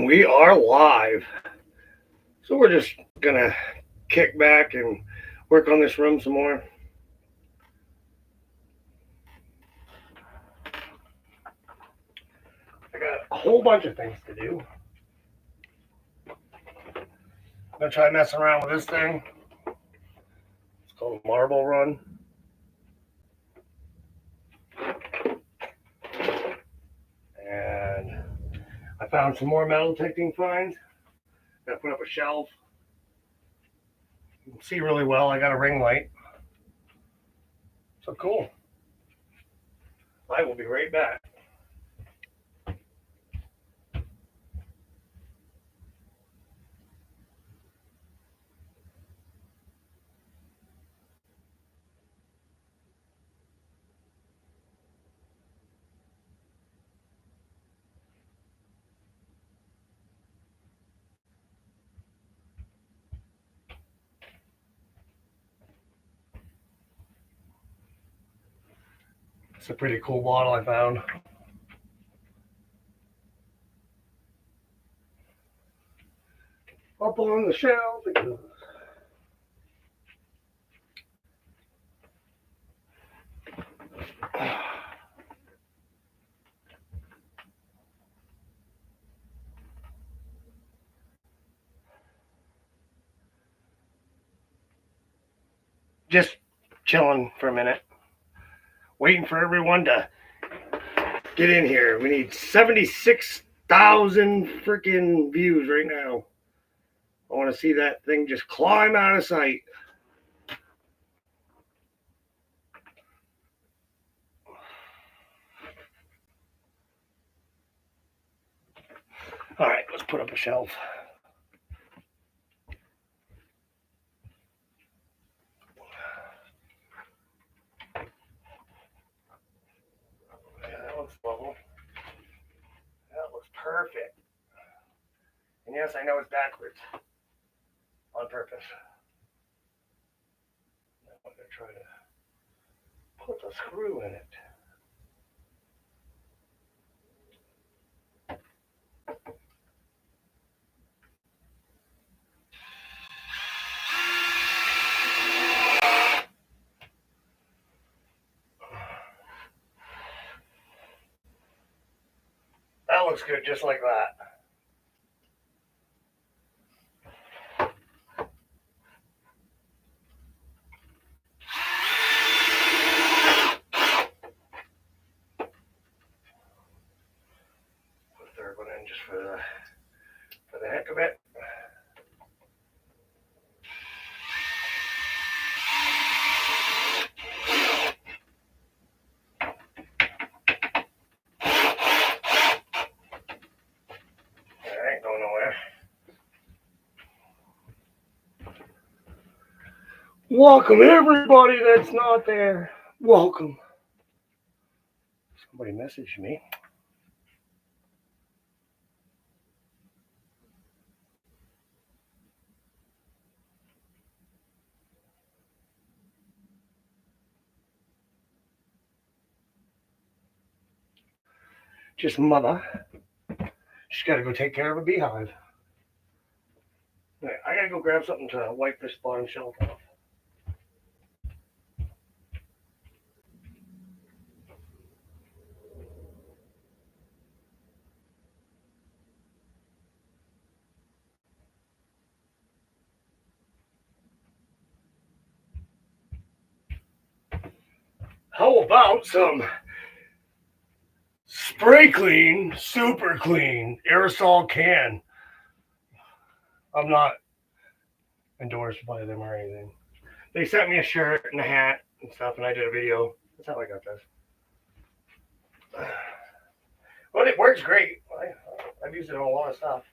We are live. So we're just gonna kick back and work on this room some more. I got a whole bunch of things to do. I'm gonna try messing around with this thing. It's called a marble run. And I found some more metal detecting finds. Gotta put up a shelf. You can see really well. I got a ring light. So cool. I will be right back. It's a pretty cool bottle I found. Up on the shelf it goes. Just chilling for a minute. Waiting for everyone to get in here. We need 76,000 freaking views right now. I want to see that thing just climb out of sight. All right, let's put up a shelf. Yeah, that looks lovely. That looks perfect. And yes, I know it's backwards on purpose. Now I'm going to try to put the screw in it. That looks good just like that. Put a third one in just for the heck of it. Ain't going nowhere. Welcome everybody that's not there. Welcome. Somebody messaged me. Just mother. She's got to go take care of a beehive. Right, I got to go grab something to wipe this bottom shelf off. How about some spray clean, super clean aerosol can? I'm not endorsed by them or anything. They sent me a shirt and a hat and stuff, and I did a video. That's how I got this. But it works great. I've used it on a lot of stuff.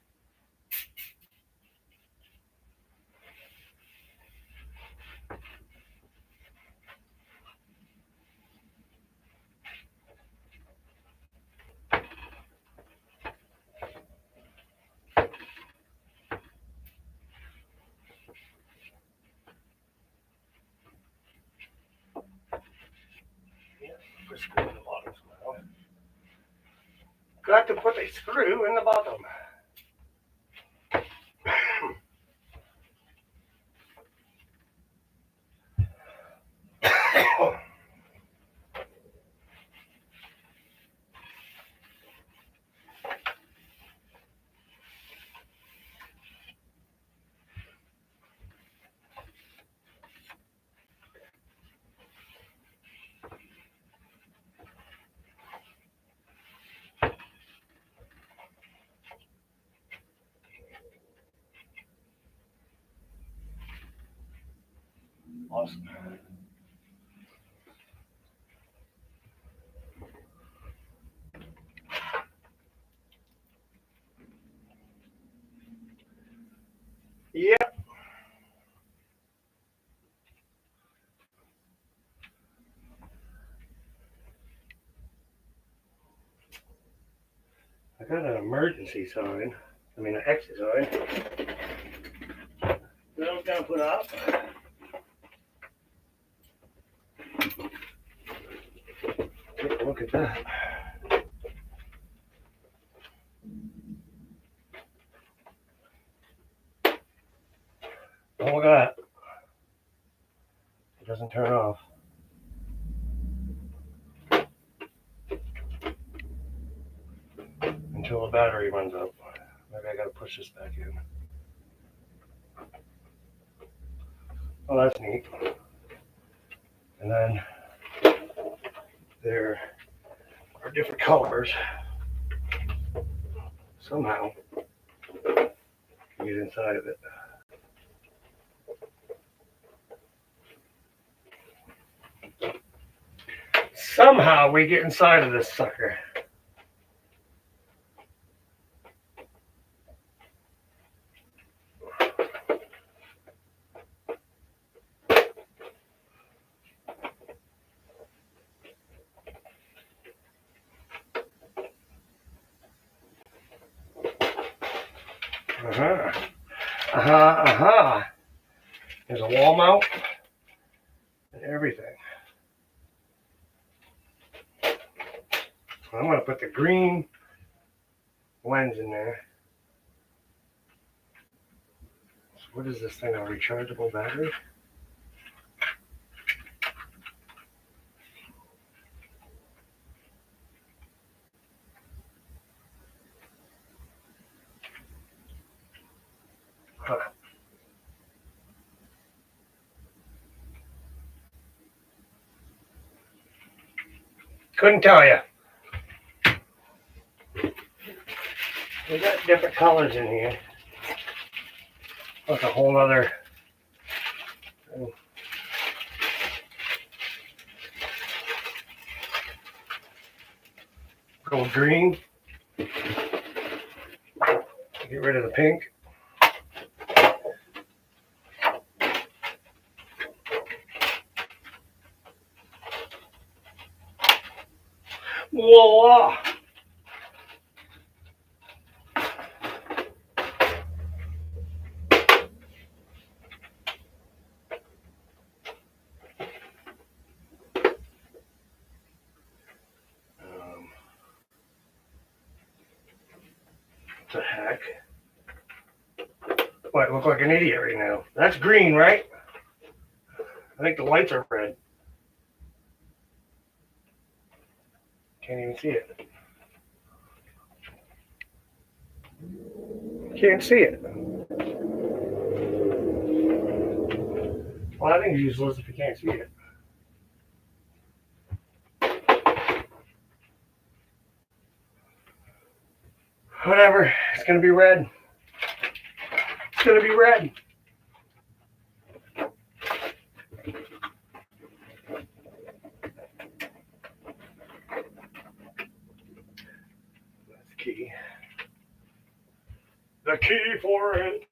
Put a screw in the bottom somehow. Got to put a screw in the bottom. Awesome. Yeah. I got an emergency sign. I mean, an exit sign. That I was going to put up. Take a look at that. Oh, look at that. It doesn't turn off. Until the battery runs up. Maybe I got to push this back in. Oh, that's neat. And then there are different colors. Somehow, you get inside of it. Somehow we get inside of this sucker. Uh-huh. Uh-huh, uh-huh. There's a wall mount and everything. I'm going to put the green lens in there. So what is this thing, a rechargeable battery? Huh. Couldn't tell you. We got different colors in here. That's a whole other thing. Go green. Get rid of the pink. Voila! What the heck? What, I look like an idiot right now. That's green, right? I think the lights are red. Can't even see it. Can't see it. Well, I think it's useless if you can't see it. Whatever. It's going to be red. It's going to be red. That's the key. The key for it.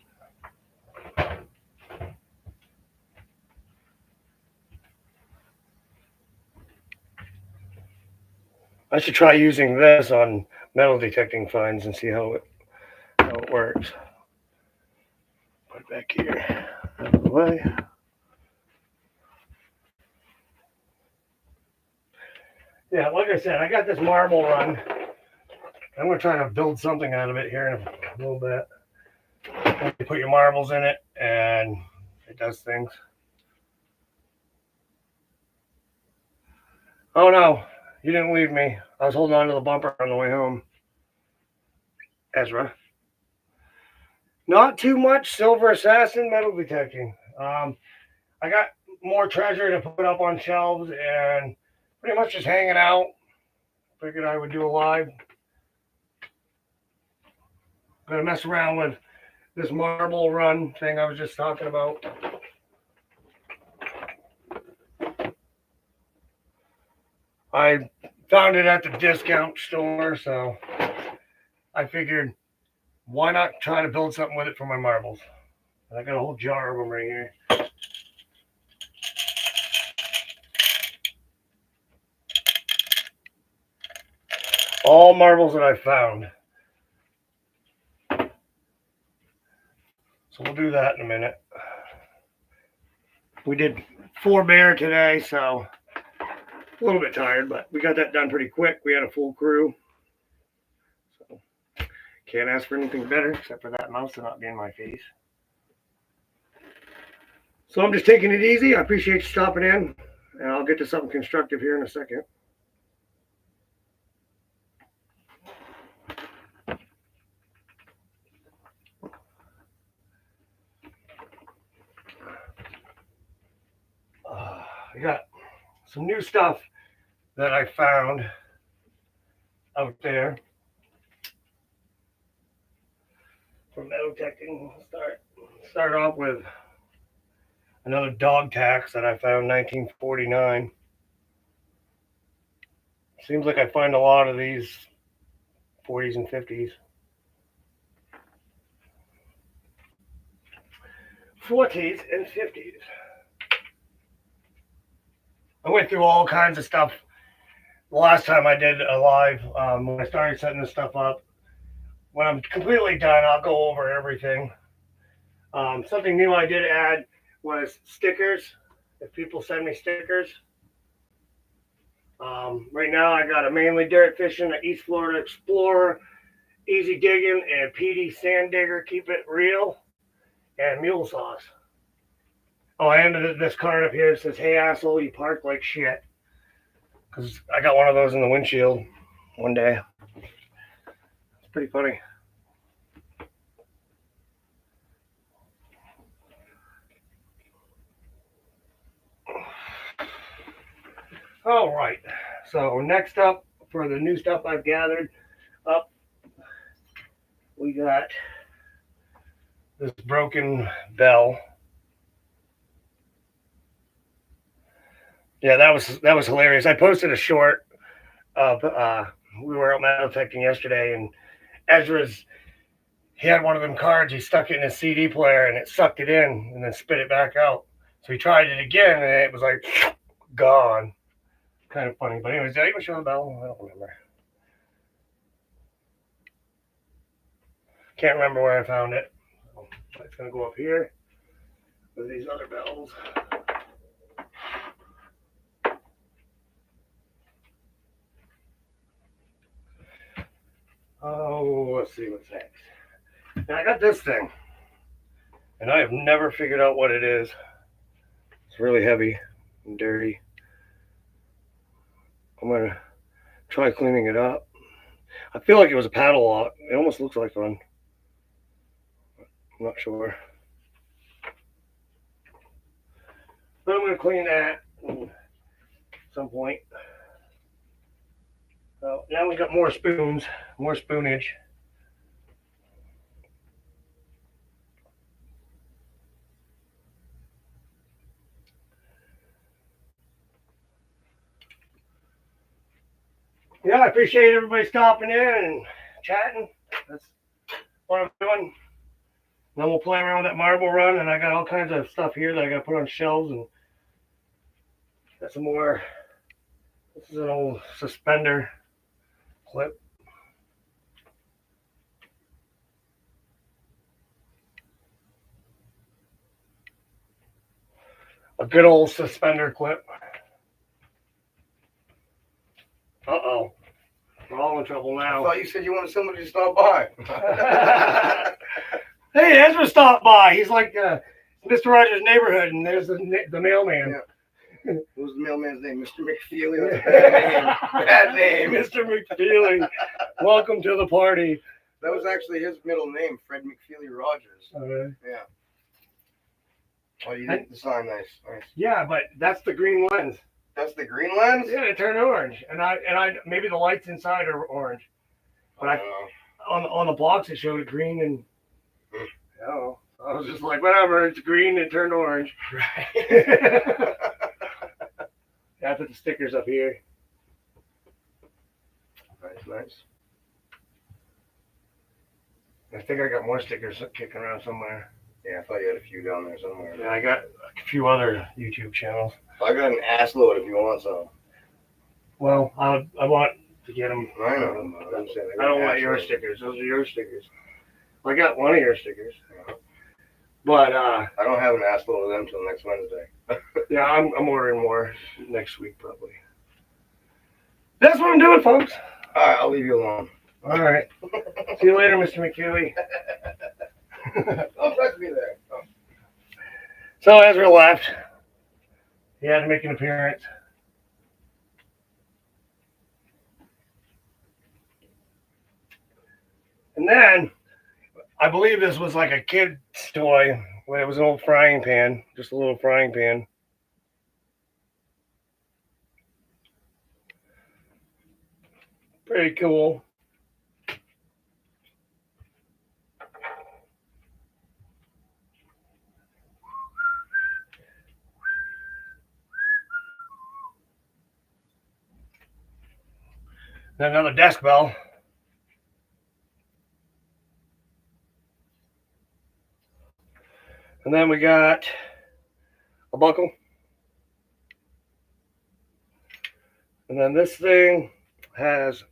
I should try using this on metal detecting finds and see how it works. Put it back here. Out of the way. Yeah, like I said, I got this marble run. I'm going to try to build something out of it here in a little bit. You put your marbles in it, and it does things. Oh no, you didn't leave me. I was holding on to the bumper on the way home. Ezra. Not too much Silver Assassin metal detecting. I got more treasure to put up on shelves and pretty much just hanging out. Figured I would do a live. Gonna mess around with this marble run thing I was just talking about. I found it at the discount store, so I figured why not try to build something with it for my marbles. And I got a whole jar of them right here. All marbles that I found. So we'll do that in a minute. We did 4 bear today, so a little bit tired, but we got that done pretty quick. We had a full crew. So can't ask for anything better except for that mouse to not be in my face. So I'm just taking it easy. I appreciate you stopping in, and I'll get to something constructive here in a second. I got some new stuff that I found out there from metal detecting. Start off with another dog tax that I found in 1949. Seems like I find a lot of these 40s and 50s. 40s and 50s. I went through all kinds of stuff the last time I did a live, when I started setting this stuff up. When I'm completely done, I'll go over everything. Something new I did add was stickers. If people send me stickers. Right now I got a mainly dirt fishing, an East Florida Explorer, easy digging, and PD sand digger, keep it real, and mule sauce. Oh, I ended this card up here. It says, "Hey asshole, you park like shit." Because I got one of those in the windshield one day. It's pretty funny. All right. So next up, for the new stuff I've gathered up, we got this broken bell. Yeah, that was hilarious. I posted a short of we were out metal detecting yesterday, and he had one of them cards. He stuck it in his CD player, and it sucked it in, and then spit it back out. So he tried it again, and it was like gone. Kind of funny. But anyways, did I even show the bell? I don't remember. Can't remember where I found it. So it's gonna go up here with these other bells. Oh, let's see what's next. Now I got this thing, and I have never figured out what it is. It's really heavy and dirty. I'm gonna try cleaning it up. I feel like it was a paddle lock. It almost looks like one. I'm not sure. But I'm gonna clean that at some point. So now we got more spoons, more spoonage. Yeah, I appreciate everybody stopping in and chatting. That's what I'm doing. Then we'll play around with that marble run, and I got all kinds of stuff here that I got to put on shelves, and got some more. This is an old suspender clip. A good old suspender clip. Uh-oh. We're all in trouble now. I thought you said you wanted somebody to stop by. Hey, Ezra stopped by. He's like Mr. Rogers' neighborhood, and there's the mailman. Yeah. What was the mailman's name? Mr. McFeely. That's a bad name. Bad name. Mr. McFeely. Welcome to the party. That was actually his middle name, Fred McFeely Rogers. Okay. Yeah. Oh, you did the sign nice. Yeah, but that's the green lens. That's the green lens? Yeah, it turned orange. And I maybe the lights inside are orange. But on the blocks it showed it green, and oh, I was just like, whatever, it's green, it turned orange. Right. I put the stickers up here. Nice. I think I got more stickers kicking around somewhere. Yeah, I thought you had a few down there somewhere. Yeah, I got a few other YouTube channels. I got an ass load if you want some. Well, I want to get them. I know. I'm saying I don't want ass your load. stickers. Those are your stickers. I got one of your stickers. But I don't have an ass load of them till next Wednesday. yeah, I'm ordering more next week probably. That's what I'm doing, folks. All right, I'll leave you alone. All right. See you later, Mr. McKeely. Don't touch me there. Oh. So Ezra left. He had to make an appearance. And then, I believe this was like a kid's toy. When it was an old frying pan, just a little frying pan. Pretty cool. Then another desk bell. And then we got a buckle. And then this thing has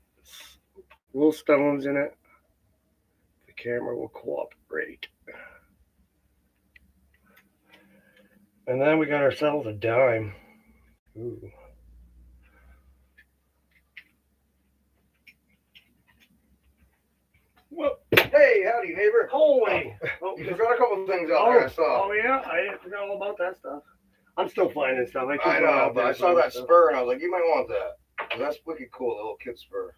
little stones in it. The camera will cooperate. And then we got ourselves a dime. Ooh. Whoa. Hey, howdy, neighbor. Holy! Oh, you forgot a couple of things out there I saw. Oh yeah, I forgot all about that stuff. I'm still finding stuff. I know, but I saw that spur and I was like, you might want that. That's wicked cool, the little kid spur.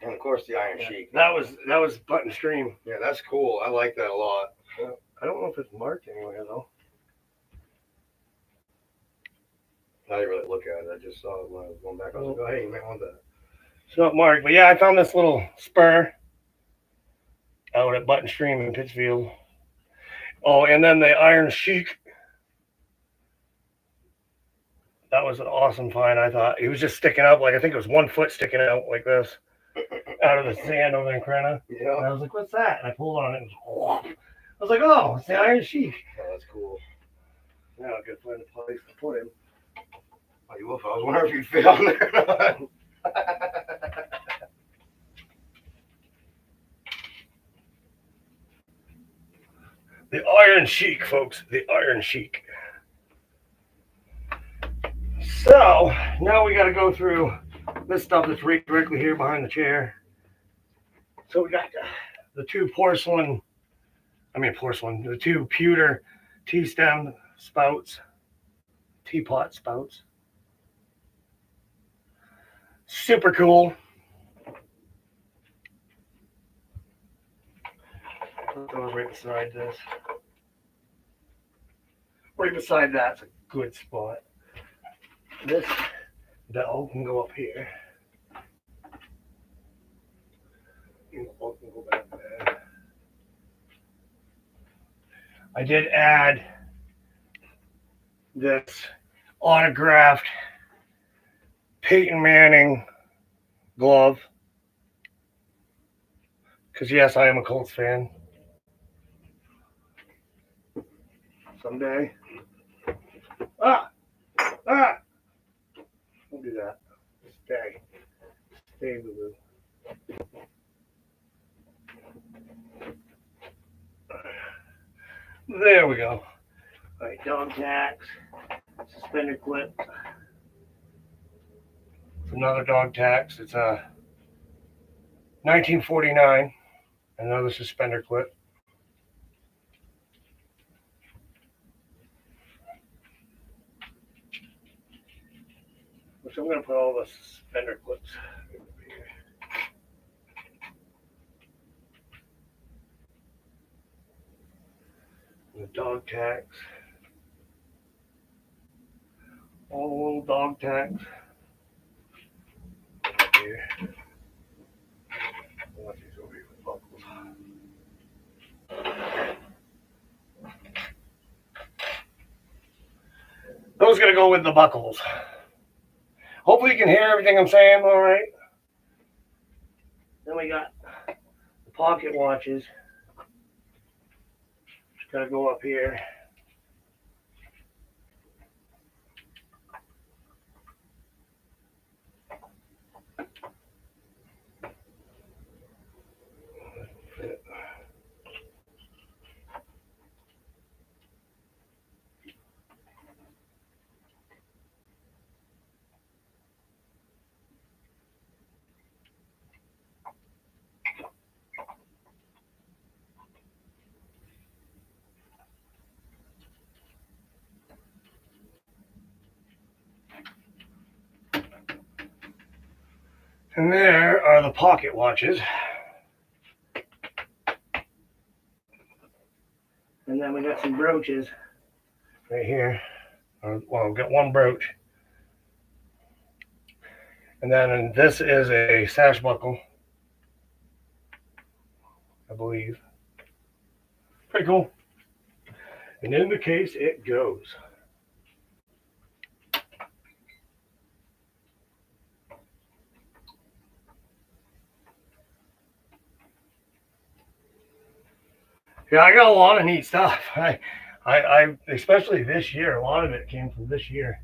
And of course the Iron Sheik. That was button stream. Yeah, that's cool. I like that a lot. I don't know if it's marked anywhere though. I didn't really look at it. I just saw it when I was going back. I was like, oh, hey, you might want that. It's not marked, but yeah, I found this little spur out at Button Stream in Pittsfield. Oh, and then the Iron Sheik. That was an awesome find, I thought. He was just sticking up, like I think it was 1 foot sticking out like this, out of the sand over in Crena. Yeah. And I was like, what's that? And I pulled on it, and it was whoosh. I was like, oh, it's the Iron Sheik. Oh, that's cool. Now I gotta find a place to put him. Oh, you will. I was wondering if you'd fit on there or not. The Iron Sheik, folks. The Iron Sheik. So, now we got to go through this stuff that's right directly here behind the chair. So we got the two the two pewter tea stem spouts, teapot spouts. Super cool. Put those right beside this. Right beside that's a good spot. This bell can go up here. And the bell can go back there. I did add this autographed Peyton Manning glove. Because yes, I am a Colts fan. Someday. Don't do that. Stay. Stay, Lulu. There we go. All right, dog tags, suspender clip. It's another dog tags. It's a 1949. Another suspender clip. So I'm going to put all the suspender clips over here. The dog tags. All the little dog tags. Right here. I want these over here with buckles. Those are going to go with the buckles. Hopefully you can hear everything I'm saying all right. Then we got the pocket watches. Just gotta go up here. And there are the pocket watches. And then we got some brooches right here. Well, we've got one brooch. And then this is a sash buckle, I believe. Pretty cool. And in the case, it goes. Yeah, I got a lot of neat stuff. I especially this year, a lot of it came from this year.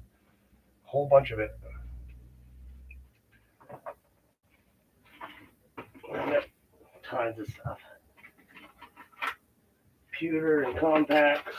A whole bunch of it. Tons of stuff. Computer and compacts.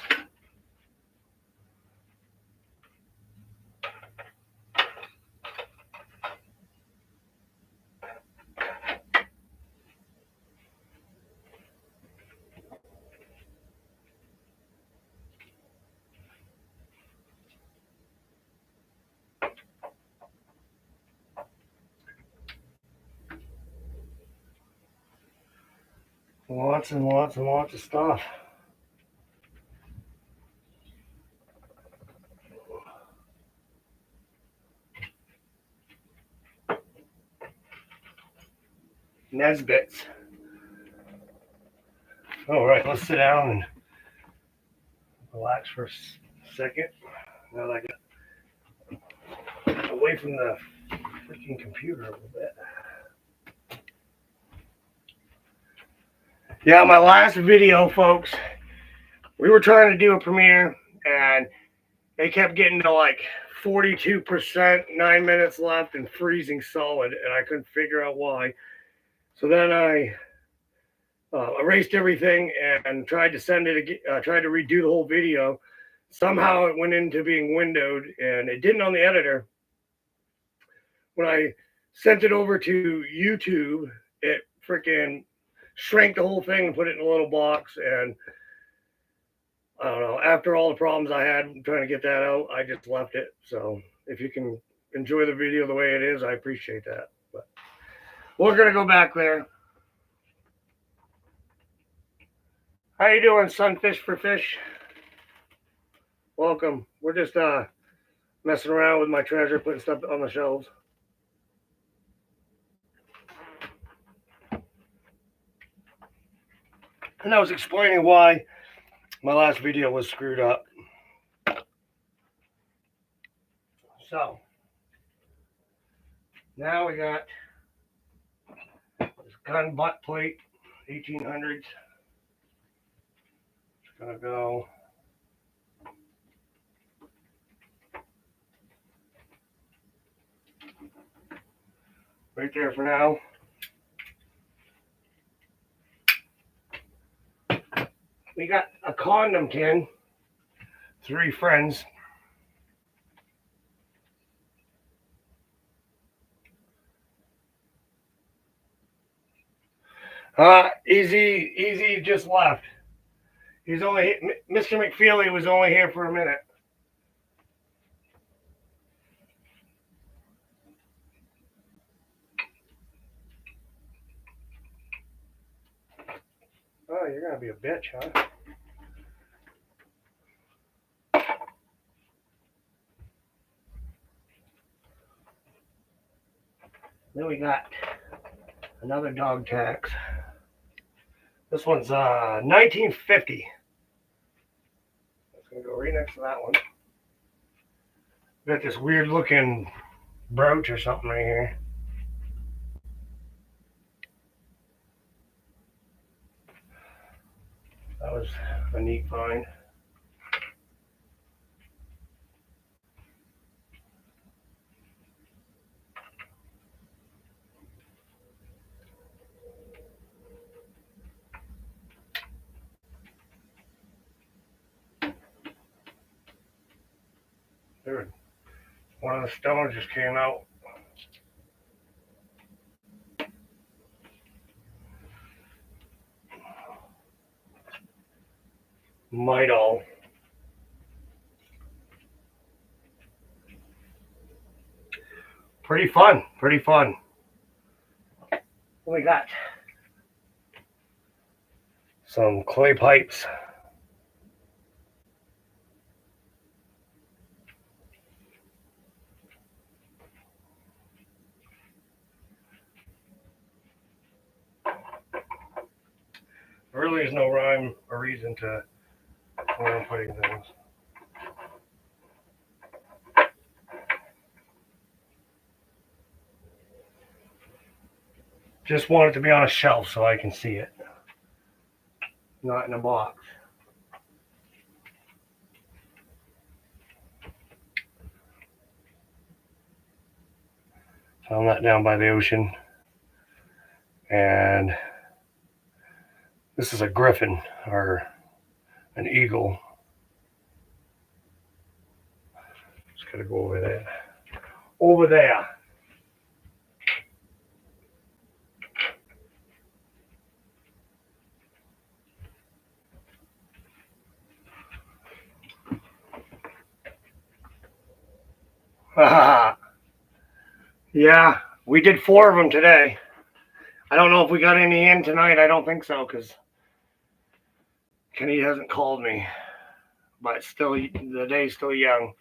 Lots and lots and lots of stuff. Nesbits. All right, let's sit down and relax for a second. Now that I get away from the freaking computer a little bit. Yeah, my last video, folks, we were trying to do a premiere and they kept getting to like 42%, 9 minutes left and freezing solid, and I couldn't figure out why. So then I erased everything and tried to send it again, tried to redo the whole video. Somehow it went into being windowed, and it didn't on the editor. When I sent it over to YouTube, it freaking shrank the whole thing and put it in a little box. And I don't know, after all the problems I had trying to get that out, I just left it. So if you can enjoy the video the way it is, I appreciate that. But we're going to go back there. How you doing, Sunfish for Fish? Welcome. We're just messing around with my treasure, putting stuff on the shelves. And I was explaining why my last video was screwed up. So, now we got this gun butt plate, 1800s. It's gonna go right there for now. We got a condom tin, 3 friends. Easy just left. He's only, Mr. McFeely was only here for a minute. Oh, you're gonna be a bitch, huh? Then we got another dog tax. This one's 1950. It's gonna go right next to that one. Got this weird looking brooch or something right here. That was a neat find. Dude, one of the stones just came out. Might all. Pretty fun. Pretty fun. What we got? Some clay pipes. There really is no rhyme or reason to where I'm putting things. Just want it to be on a shelf so I can see it. Not in a box. Found that down by the ocean. And this is a griffin or an eagle. Just gotta go over there. Over there. Yeah, we did 4 of them today. I don't know if we got any in tonight. I don't think so because Kenny hasn't called me. But still, the day's still young.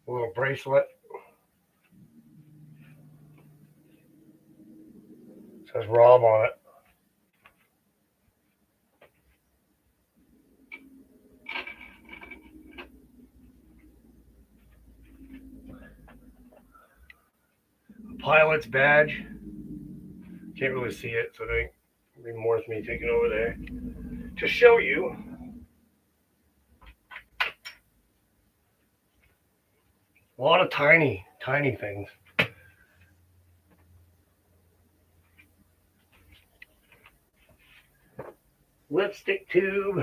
A little bracelet. It says Rob on it. Pilot's badge. Can't really see it, so it ain't be worth me taking over there. To show you. A lot of tiny things. Lipstick tube.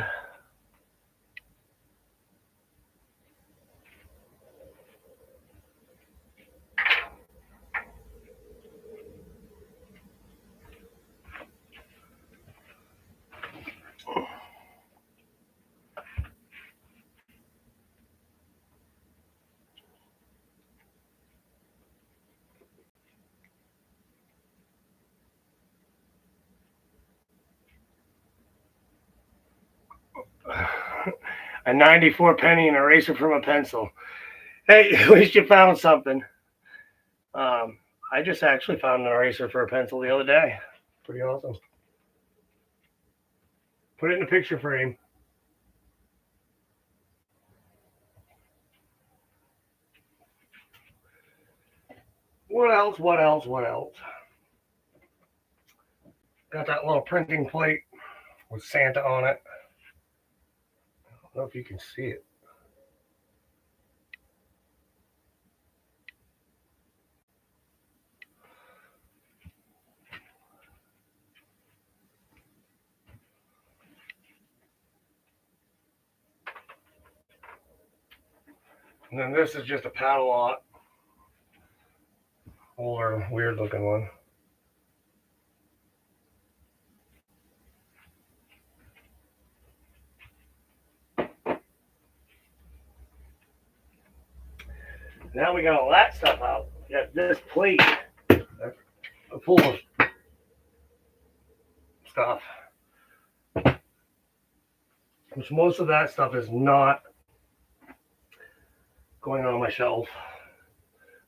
A 94 penny and eraser from a pencil. Hey, at least you found something. I just actually found an eraser for a pencil the other day. Pretty awesome. Put it in a picture frame. What else? Got that little printing plate with Santa on it. I don't know if you can see it. And then this is just a paddle lot. Older, weird looking one. Now we got all that stuff out. We got this plate full of stuff. Which most of that stuff is not going on my shelf.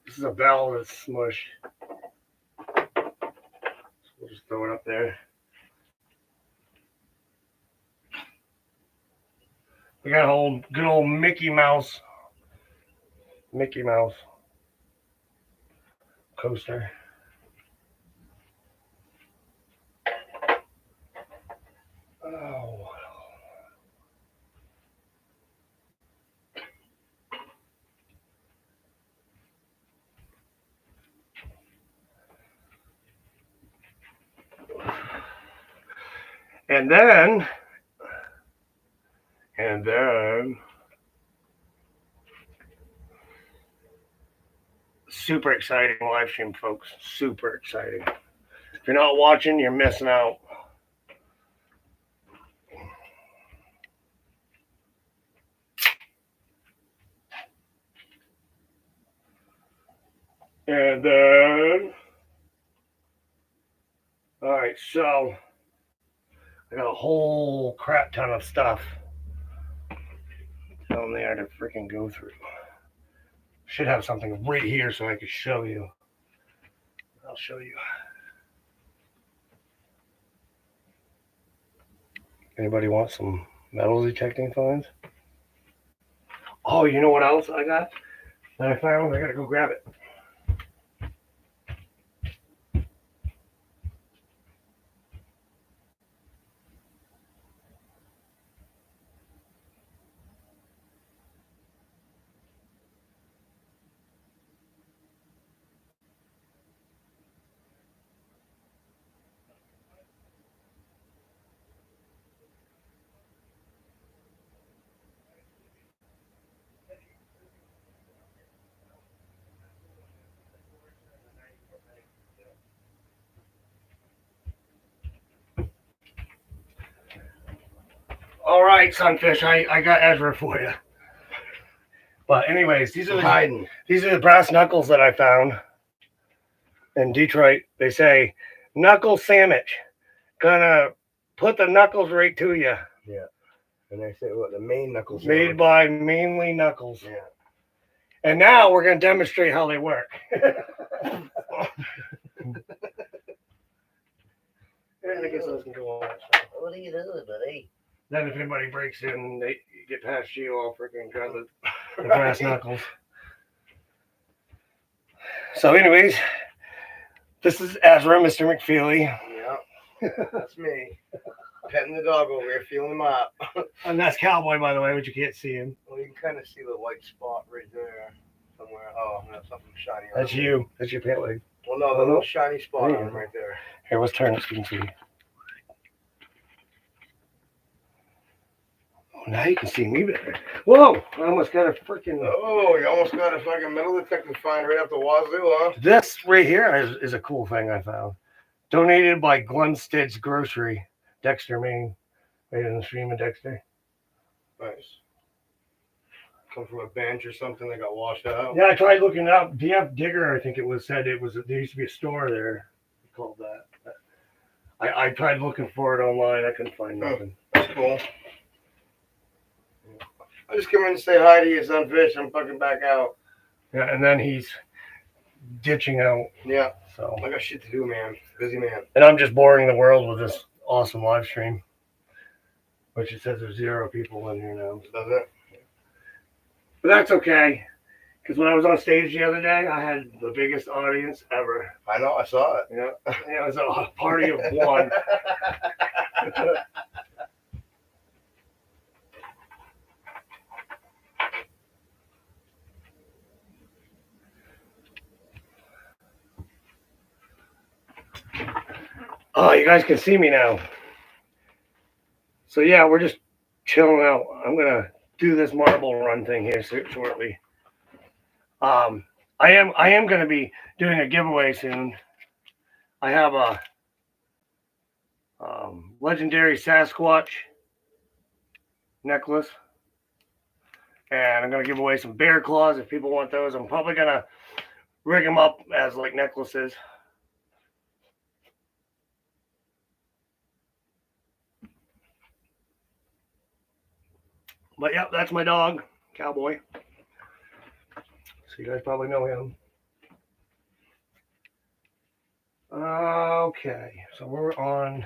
This is a bell that's smush. Just throw it up there. We got a whole good old Mickey Mouse coaster. Oh. And then super exciting live stream, folks. Super exciting. If you're not watching, you're missing out. And then, all right, so I got a whole crap ton of stuff down there to freaking go through. Should have something right here so I can show you. I'll show you. Anybody want some metal detecting finds? Oh, you know what else I got that I found? I gotta go grab it. All right, Sunfish, I got Ezra for you. But anyways, these are the brass knuckles that I found in Detroit. They say knuckle sandwich, gonna put the knuckles right to you. Yeah, and they say what the main knuckles made by mainly knuckles. Yeah, and now we're gonna demonstrate how they work. And I guess those can go on. What are you doing, buddy? Then if anybody breaks in, they get past you, I'll freaking grab the brass knuckles. So anyways, this is Ezra, Mr. McFeely. Yeah, that's me. Petting the dog over here, feeling him up. And that's Cowboy, by the way, but you can't see him. Well, you can kind of see the white spot right there somewhere. Oh, that's something shiny. That's you. That's your pant leg. Well, no, the little shiny spot on him right there. Here, let's turn it so you can see. Oh, now you can see me better. Whoa! I almost got a freaking... Oh, you almost got a fucking metal detecting find right up the wazoo, huh? This right here is a cool thing I found. Donated by Glensted's Grocery, Dexter, Maine. Right in the stream of Dexter. Nice. Come from a bench or something that got washed out. Yeah, I tried looking it up. DF Digger, I think it was, said it was. There used to be a store there called that. I tried looking for it online. I couldn't find nothing. That's cool. I just come in to say hi to you, Sunfish. I'm fucking back out. Yeah, and then he's ditching out. Yeah. So I got shit to do, man. Busy man. And I'm just boring the world with this awesome live stream. Which it says there's 0 people in here now. Does it? But that's okay. Because when I was on stage the other day, I had the biggest audience ever. I know, I saw it. Yeah, it was a party of one. Oh, you guys can see me now. So yeah, we're just chilling out. I'm gonna do this marble run thing here shortly. I am gonna be doing a giveaway soon. I have a legendary Sasquatch necklace, and I'm gonna give away some bear claws if people want those. I'm probably gonna rig them up as like necklaces. But yeah, that's my dog, Cowboy. So you guys probably know him. Okay, so we're on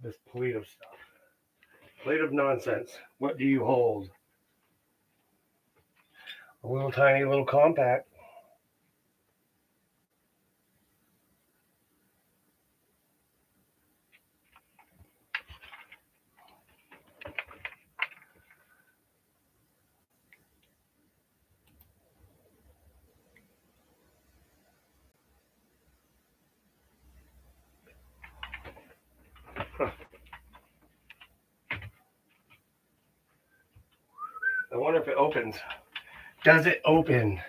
this plate of stuff. Plate of nonsense. What do you hold? A little tiny little compact. Huh. I wonder if it opens. Does it open?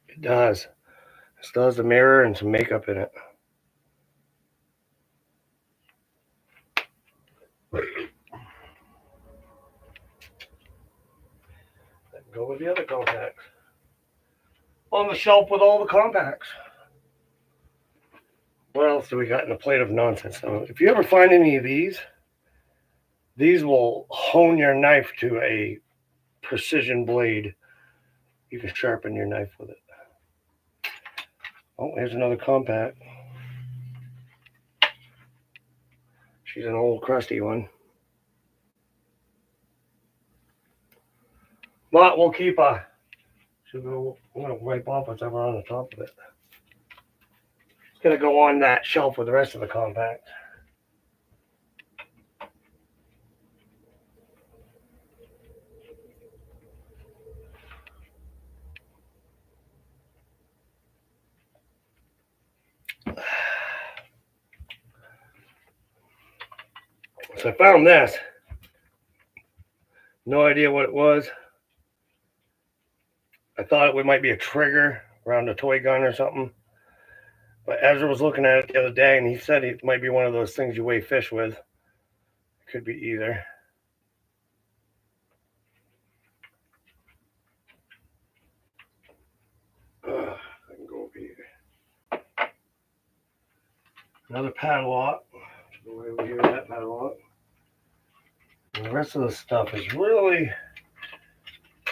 It does. It still has the mirror and some makeup in it. Go with the other compacts. On the shelf with all the compacts. What else do we got in a plate of nonsense? So if you ever find any of these will hone your knife to a precision blade. You can sharpen your knife with it. Oh, here's another compact. She's an old crusty one. But we'll keep I'm gonna wipe off what's ever on the top of it. It's gonna go on that shelf with the rest of the compact. So I found this. No idea what it was. I thought it might be a trigger around a toy gun or something. But Ezra was looking at it the other day and he said it might be one of those things you weigh fish with. It could be either. I can go over here. Another padlock. Go over here with that padlock. And the rest of the stuff is really, I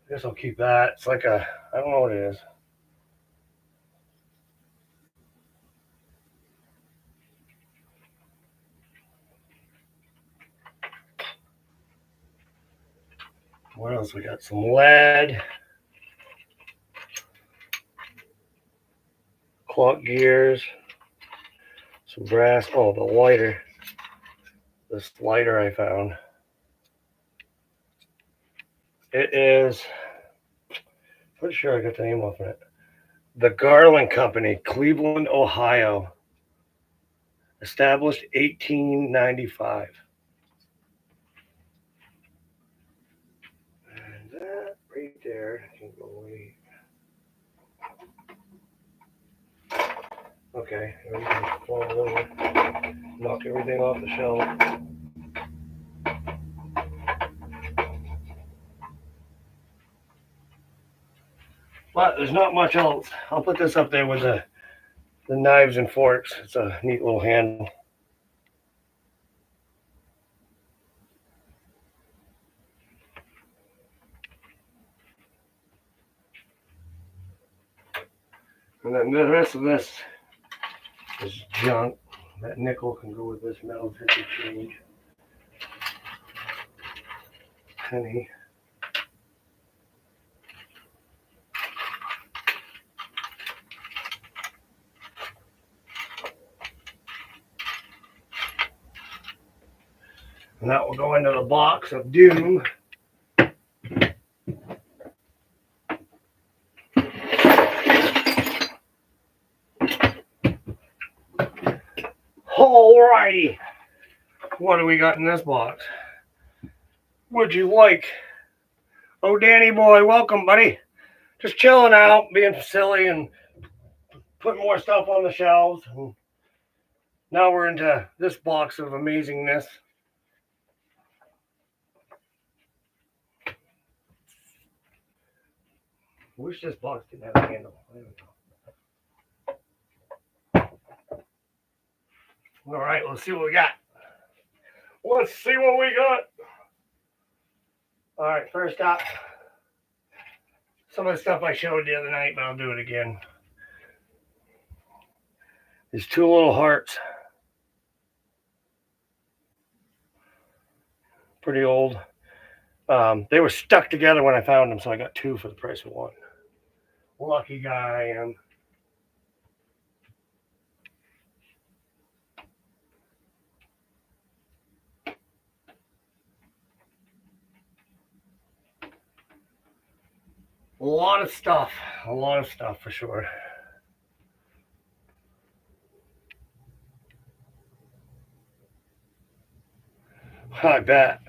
guess I'll keep that. It's like I don't know what it is. What else we got? Some lead, clock gears, some brass. Oh, the lighter. This lighter I found. It is, pretty sure I got the name off of it. The Garland Company, Cleveland, Ohio. Established 1895. And that right there can go away. Okay, everything's falling over. Knock everything off the shelf. But there's not much else. I'll put this up there with the knives and forks. It's a neat little handle. And then the rest of this is junk. That nickel can go with this metal 50 change. Penny. And that will go into the box of doom. Alrighty. What do we got in this box? Would you like? Oh, Danny boy, welcome, buddy. Just chilling out, being silly and putting more stuff on the shelves. And now we're into this box of amazingness. Wish this box didn't have a handle. There we go. All right, let's see what we got. Let's see what we got. All right, first up, some of the stuff I showed the other night, but I'll do it again. These two little hearts. Pretty old. They were stuck together when I found them, so I got two for the price of one. Lucky guy I am. A lot of stuff for sure. I bet.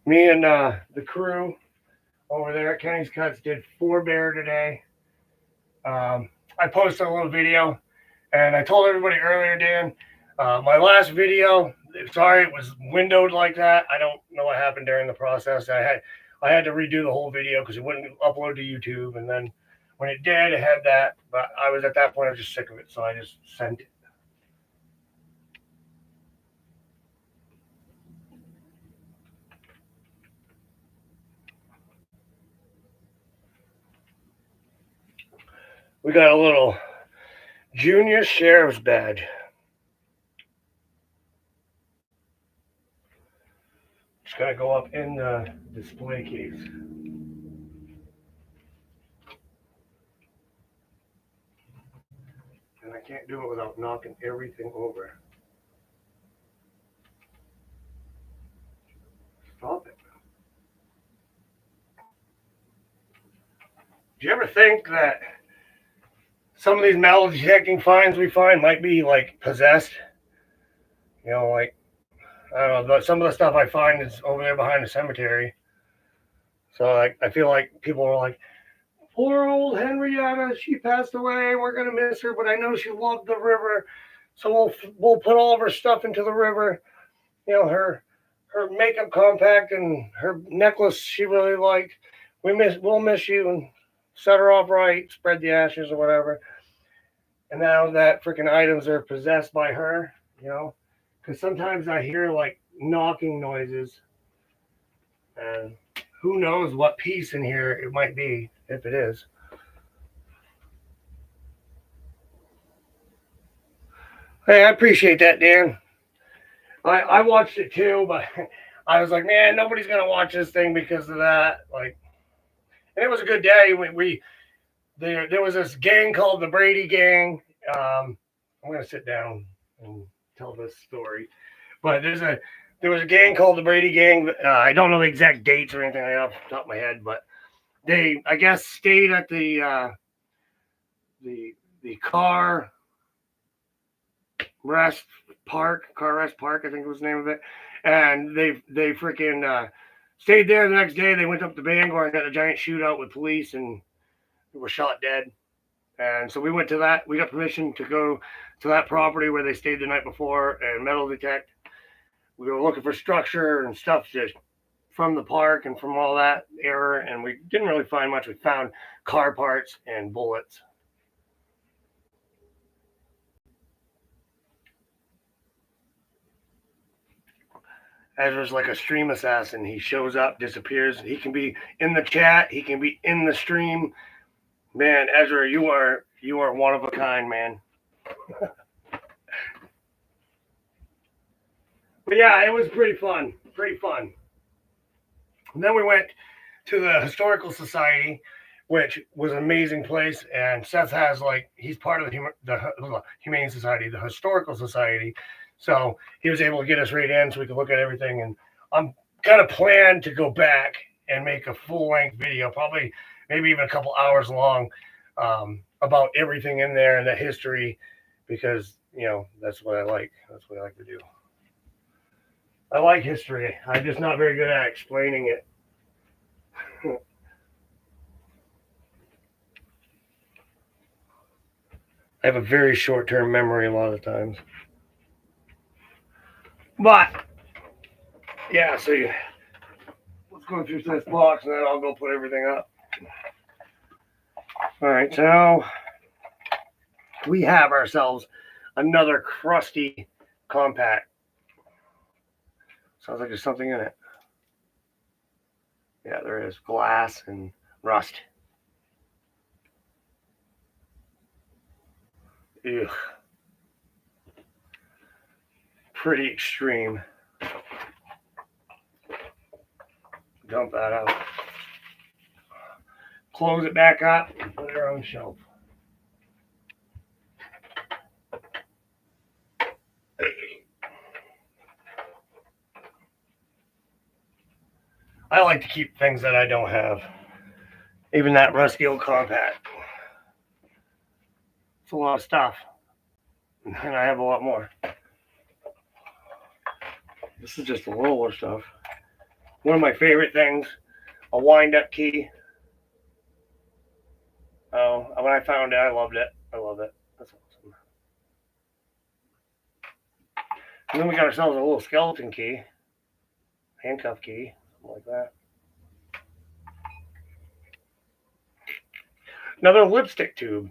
Me and the crew over there at Kenny's Cuts did 4 bear today. I posted a little video, and I told everybody earlier, Dan, my last video, sorry it was windowed like that. I don't know what happened during the process. I had to redo the whole video because it wouldn't upload to YouTube, and then when it did, it had that. But I was at that point, I was just sick of it, so I just sent it. We got a little junior sheriff's badge. It's gonna go up in the display case. And I can't do it without knocking everything over. Stop it. Do you ever think that some of these metal detecting finds we find might be like possessed? You know, like, I don't know, some of the stuff I find is over there behind the cemetery. So I feel like people are like, poor old Henrietta, she passed away. We're gonna miss her, but I know she loved the river, so we'll put all of her stuff into the river. You know, her makeup compact and her necklace she really liked. We'll miss you, and set her off right, spread the ashes or whatever. And now that freaking items are possessed by her, you know, because sometimes I hear like knocking noises, and who knows what piece in here it might be, if it is. Hey, I appreciate that, Dan. I watched it too, but I was like, man, nobody's gonna watch this thing because of that. Like, and it was a good day. There was this gang called the Brady Gang. I'm gonna sit down and tell this story, but there was a gang called the Brady Gang. I don't know the exact dates or anything like that off the top of my head, but they, I guess, stayed at the car rest park, I think was the name of it, and they freaking stayed there. The next day, they went up to Bangor and got a giant shootout with police and were shot dead. And so we went to that. We got permission to go to that property where they stayed the night before and metal detect. We were looking for structure and stuff just from the park and from all that era, and we didn't really find much. We found car parts and bullets. Ezra's like a stream assassin. He shows up, disappears. He can be in the chat. He can be in the stream. Man, Ezra, you are one of a kind, man. But yeah, it was pretty fun. And then we went to the Historical Society, which was an amazing place. And Seth has he's part of the Humane Society, the Historical Society. So he was able to get us right in so we could look at everything. And I'm gonna plan to go back and make a full-length video, probably maybe even a couple hours long, about everything in there and the history, because that's what I like. That's what I like to do. I like history. I'm just not very good at explaining it. I have a very short-term memory a lot of times. But yeah, so let's go through this box and then I'll go put everything up. All right, so we have ourselves another crusty compact. Sounds like there's something in it. Yeah, there is glass and Rust. Ugh. Pretty extreme. Dump that out. Close it back up and put it on the shelf. I like to keep things that I don't have. Even that rusty old compact. It's a lot of stuff. And I have a lot more. This is just a little more stuff. One of my favorite things, a wind-up key. Oh, when I found it, I loved it. I love it. That's awesome. And then we got ourselves a little skeleton key. Handcuff key. Something like that. Another lipstick tube.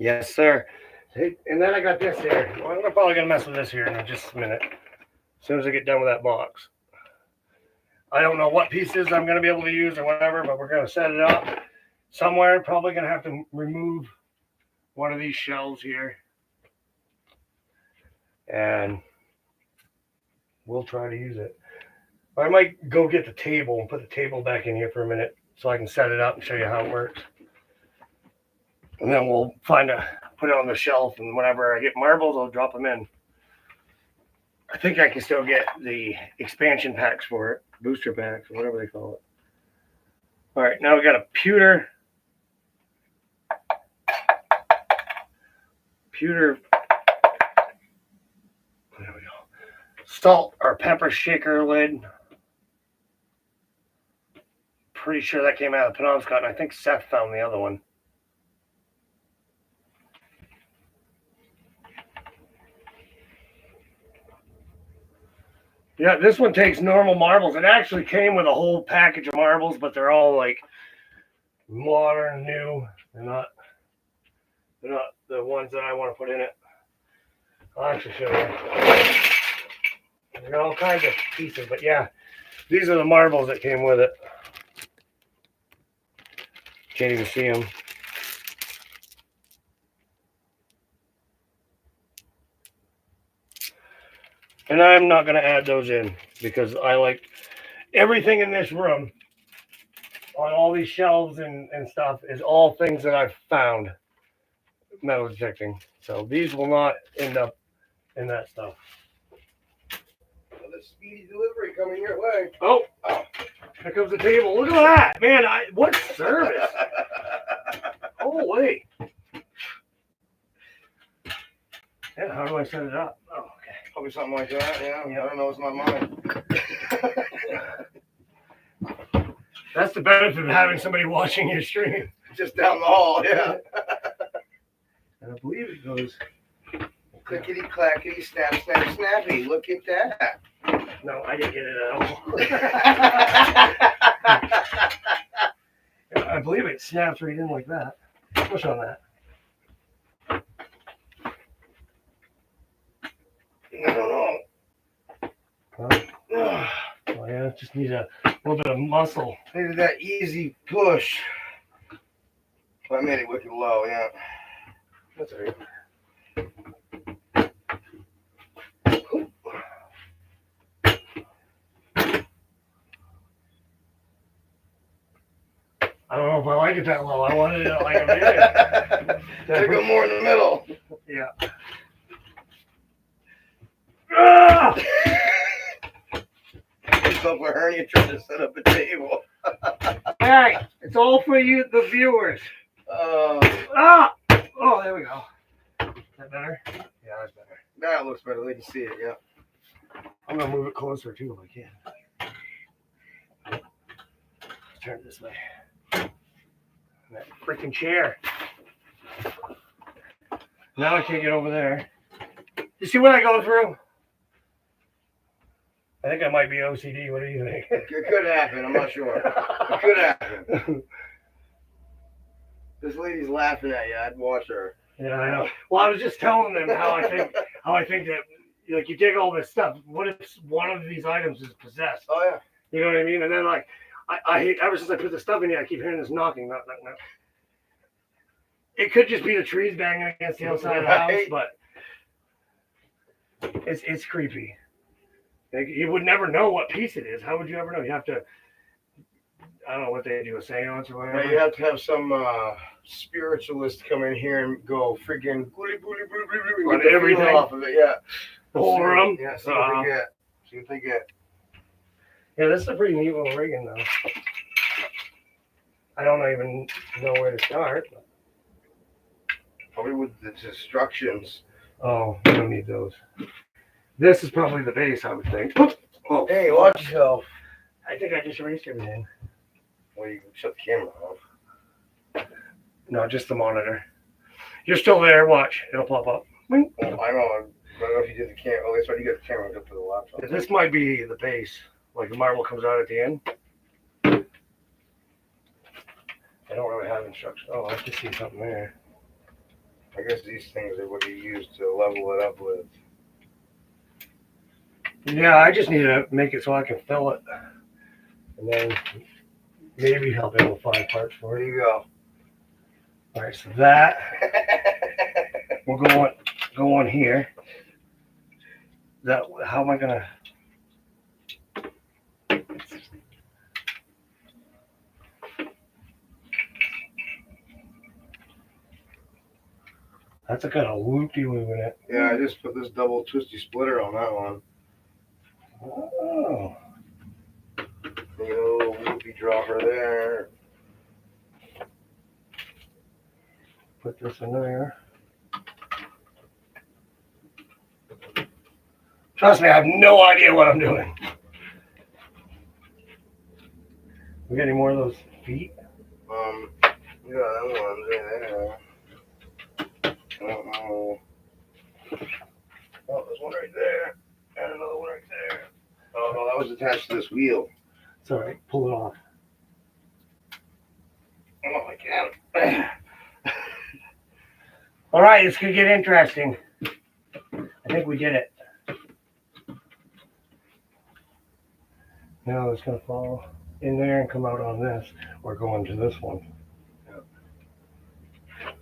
Yes, sir. And then I got this here. Well, I'm probably going to mess with this here in just a minute. As soon as I get done with that box. I don't know what pieces I'm going to be able to use or whatever, but we're going to set it up somewhere. Probably going to have to remove one of these shelves here. And we'll try to use it. I might go get the table and put the table back in here for a minute so I can set it up and show you how it works. And then we'll put it on the shelf, and whenever I get marbles, I'll drop them in. I think I can still get the expansion packs for it, booster packs, or whatever they call it. All right, now we got a pewter. There we go. Salt or pepper shaker lid. Pretty sure that came out of the Penobscot, and I think Seth found the other one. Yeah, this one takes normal marbles. It actually came with a whole package of marbles, but they're all like modern, new. They're not the ones that I want to put in it. I'll actually show you. There are all kinds of pieces, but yeah, these are the marbles that came with it. Can't even see them. And I'm not going to add those in because I like everything in this room on all these shelves and stuff is all things that I've found metal detecting. So these will not end up in that stuff. Another speedy delivery coming your way. Oh, here comes the table. Look at that. Man, what service? Holy. Yeah, how do I set it up? Oh, okay. Probably something like that, yeah. I don't know, it's not mine. That's the benefit of having somebody watching your stream. Just down the hall, yeah. And I believe it goes. Clickety clackety, snap, snap, snappy. Look at that. No, I didn't get it at all. I believe it snaps right in like that. Push on that. I don't know. Oh yeah, it just needs a little bit of muscle. Maybe that easy push. I made it wicked low, yeah. That's all right. I don't know if I like it that low. I wanted it like a minute. Gotta go more in the middle. Yeah. Ah! Yourself a hernia trying to set up a table. Hey, it's all for you, the viewers. Oh, there we go. Is that better? Yeah, that's better. That looks better. They can see it, yeah. I'm gonna move it closer too if I can. Let's turn it this way. That freaking chair. Now I can't get over there. You see what I go through? I think I might be OCD. What do you think? It could happen. I'm not sure. It could happen. This lady's laughing at you. I'd watch her. Yeah, I know. Well, I was just telling them how I think that like you dig all this stuff. What if one of these items is possessed? Oh yeah. You know what I mean? And then like I hate ever since I put the stuff in here, I keep hearing this knocking, knock, knock, knock. It could just be the trees banging against the outside of the house, but it's creepy. Like, you would never know what piece it is. How would you ever know? You have to. I don't know what they do, a seance or whatever. Yeah, you have to have some spiritualist come in here and go freaking On everything off of it. Yeah. The whole room. Yeah. See what they get. See what they get. Yeah, this is a pretty neat little rigging though. I don't even know where to start. Probably with the instructions. Oh, we don't need those. This is probably the base, I would think. Oh, hey, watch yourself. I think I just erased everything. Well, you can shut the camera off. No, just the monitor. You're still there. Watch. It'll pop up. Well, I know. I don't know if you did the camera. Oh, that's right. You got the camera up to the laptop. This might be the base. Like the marble comes out at the end. I don't really have instructions. Oh, I can see something there. I guess these things are what you use to level it up with. Yeah, I just need to make it so I can fill it. And then maybe help able to find parts for There it. you go. All right, so that we'll go on here. That how am I gonna? That's a kind of loop-de-loop in it. Yeah, I just put this double twisty splitter on that one. Oh. You know, a little loopy dropper there. Put this in there. Trust me, I have no idea what I'm doing. We got any more of those feet? Yeah, that one's right there. I don't know. Oh, there's one right there. And another one right there. Oh, no, that was attached to this wheel. It's all right. Pull it off. Oh, I can't. All right, it's going to get interesting. I think we did it. Now it's going to fall in there and come out on this, or go into this one. Yep.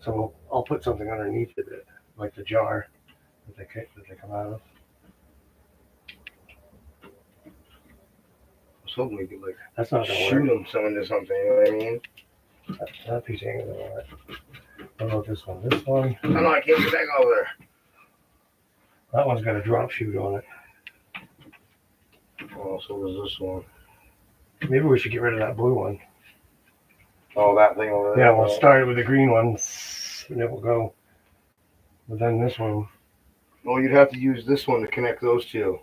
So I'll put something underneath it, like the jar that they come out of. I was hoping we could, like, That's not going to shoot work. them some into something, you know what I mean? That piece ain't going to work. What about this one? This one? Oh, no, I can't get back over there. That one's got a drop shoot on it. Oh, so does this one. Maybe we should get rid of that blue one. Oh, that thing over there. Yeah, we'll start with the green one, and it will go. But then this one, Well, you'd have to use this one to connect those two.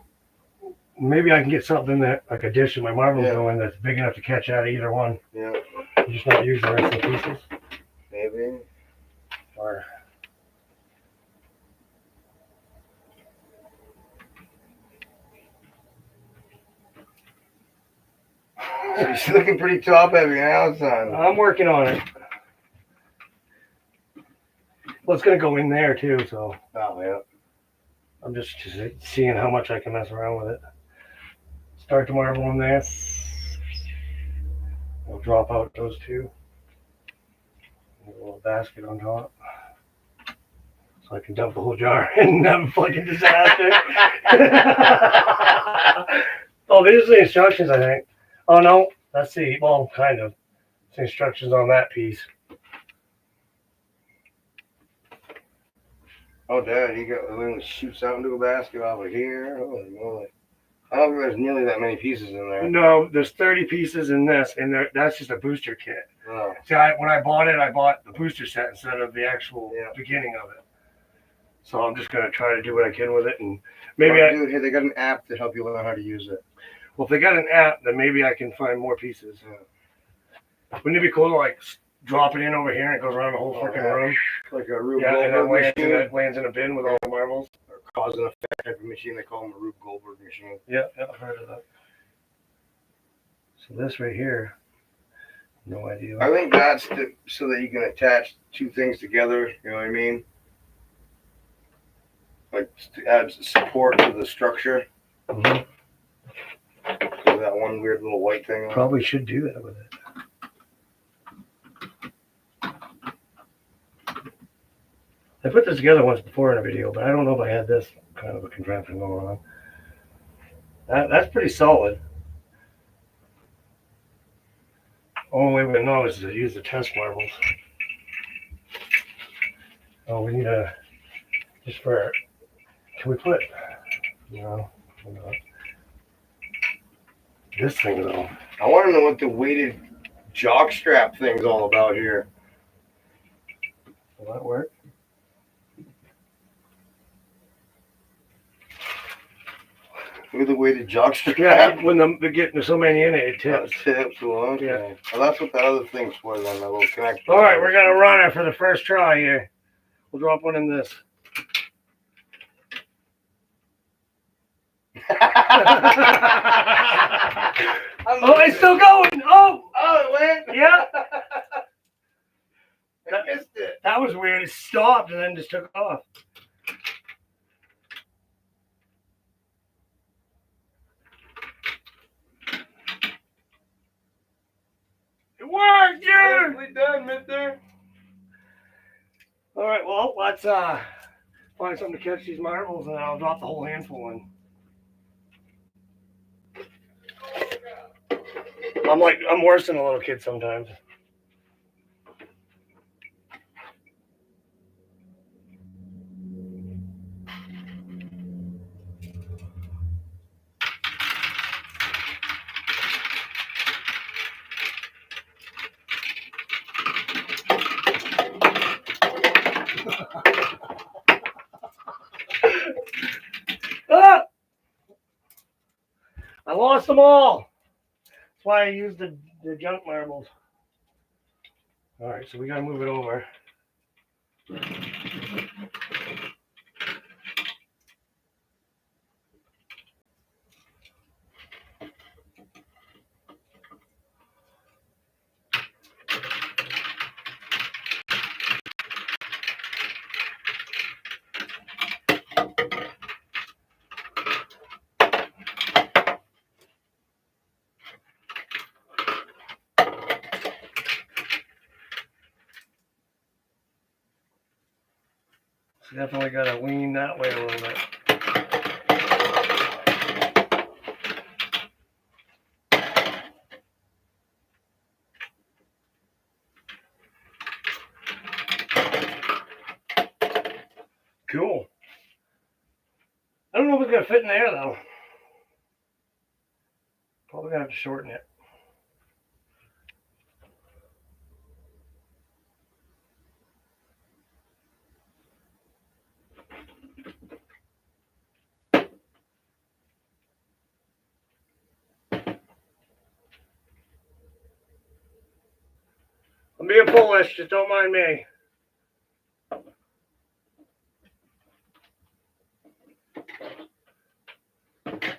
maybe I can get something that, like a dish in my marble Yeah. going that's big enough to catch out of either one. Yeah, You just not use the rest of the pieces. maybe. Or So you're looking pretty top heavy now, son. I'm working on it. Well, it's gonna go in there too, so Oh, yeah. I'm just seeing how much I can mess around with it. Start the marble in there. We'll drop out those two. A little basket on top. So I can dump the whole jar and have a fucking disaster. Oh, these are the instructions, I think. Oh, no. Let's see. Well, kind of. It's the instructions on that piece. Oh, Dad, you got the thing that shoots out into a basket off of here. Holy moly. I don't think there's nearly that many pieces in there. No, there's 30 pieces in this, and that's just a booster kit. Oh. See, when I bought it, I bought the booster set instead of the actual beginning of it. So I'm just going to try to do what I can with it, and maybe Dude, hey, they got an app to help you learn how to use it. well, if they got an app, then maybe I can find more pieces. Yeah. Wouldn't it be cool to like drop it in over here and it goes around the whole freaking room. Like a Rube Yeah, and then Goldberg machine. lands in a bin with all the marbles. Or cause and effect type of machine. They call them a Rube Goldberg machine. Yeah, I've heard of that. So this right here, no idea. I think that's so that you can attach two things together. You know what I mean? Like to add support to the structure. Mm-hmm. So that one weird little white thing. Probably should do that with it. I put this together once before in a video, but I don't know if I had this kind of a contraption going on. That's pretty solid. Only way we know is to use the test marbles. Oh, we need a, just for, can we put, no, this thing though. I want to know what the weighted jock strap thing's all about here. Will that work? Look at the weighted jock strap. Yeah, when they're getting so many in it, it That tips. tips. Well, okay. Yeah. Well, that's what that other thing's for then, that little connector. All right, we're gonna run it for the first try here. We'll drop one in this. Oh, it's still going. Oh, Oh, it went. yeah. I missed it. That was weird. It stopped and then just took off. It worked, dude. Nicely done, mister. All right, well, let's find something to catch these marbles, and I'll drop the whole handful in. I'm worse than a little kid sometimes. Ah! I lost them all. That's why I used the junk marbles. All right, so we gotta move it over. So definitely gotta lean that way a little bit. Cool. I don't know if it's gonna fit in there though. Probably gonna have to shorten it. I'm being foolish, just don't mind me.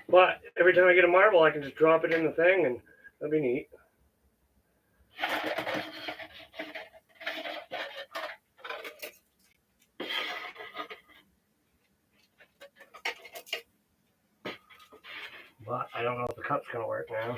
But every time I get a marble, I can just drop it in the thing, and that'd be neat. But I don't know if the cup's gonna work now.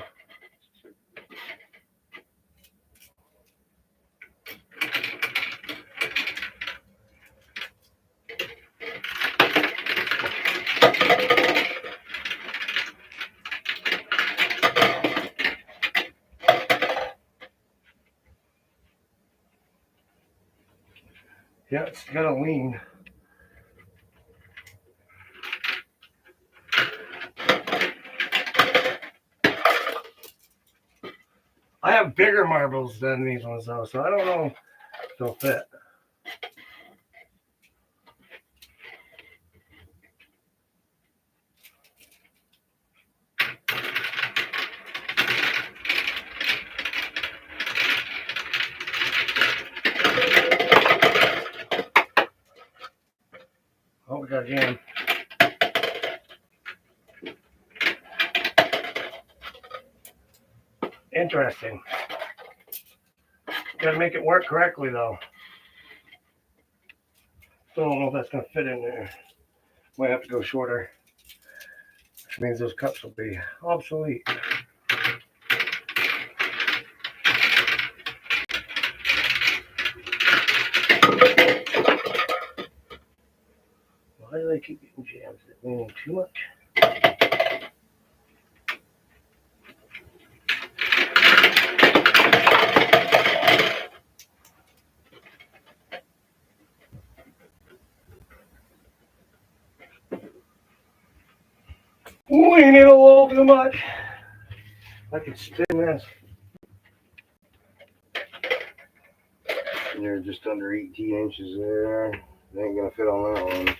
Yeah, it's gotta lean. I have bigger marbles than these ones though, so I don't know if they'll fit. our jam. Interesting. Got to make it work correctly, though. Still don't know if that's going to fit in there. Might have to go shorter, which means those cups will be obsolete. Why do they keep getting jams? Is it leaning too much? Leaning a little too much. I can spin this. And you're just under 18 inches there. They ain't gonna fit on that one.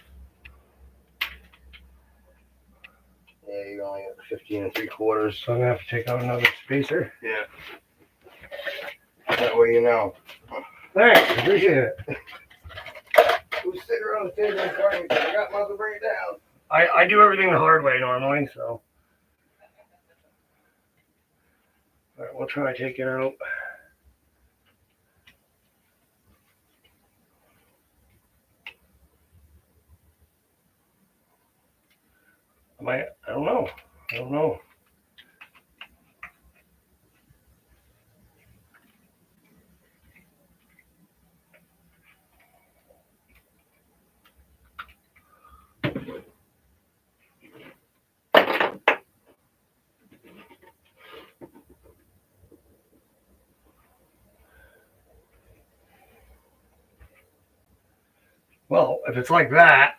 Yeah, you only got 15 3/4. So I'm gonna have to take out another spacer. Yeah. That way you know. Thanks, appreciate it. Who's sitting around the table and crying? I got mother to bring it down. I do everything the hard way normally, so. All right, we'll try to take it out. I don't know. I don't know. Well, if it's like that,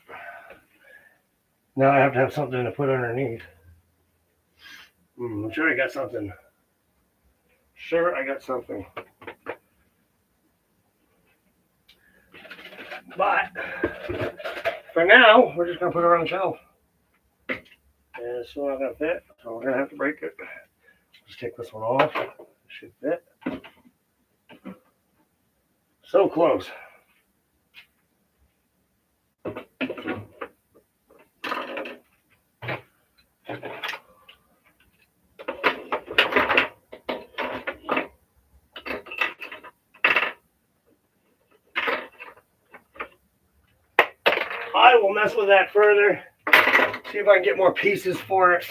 now I have to have something to put underneath. I'm sure I got something. Sure, I got something. But for now, we're just gonna put it on the shelf. And it's still not gonna fit, so we're gonna have to break it. Just take this one off. It should fit. So close. I will mess with that further, see if I can get more pieces for it.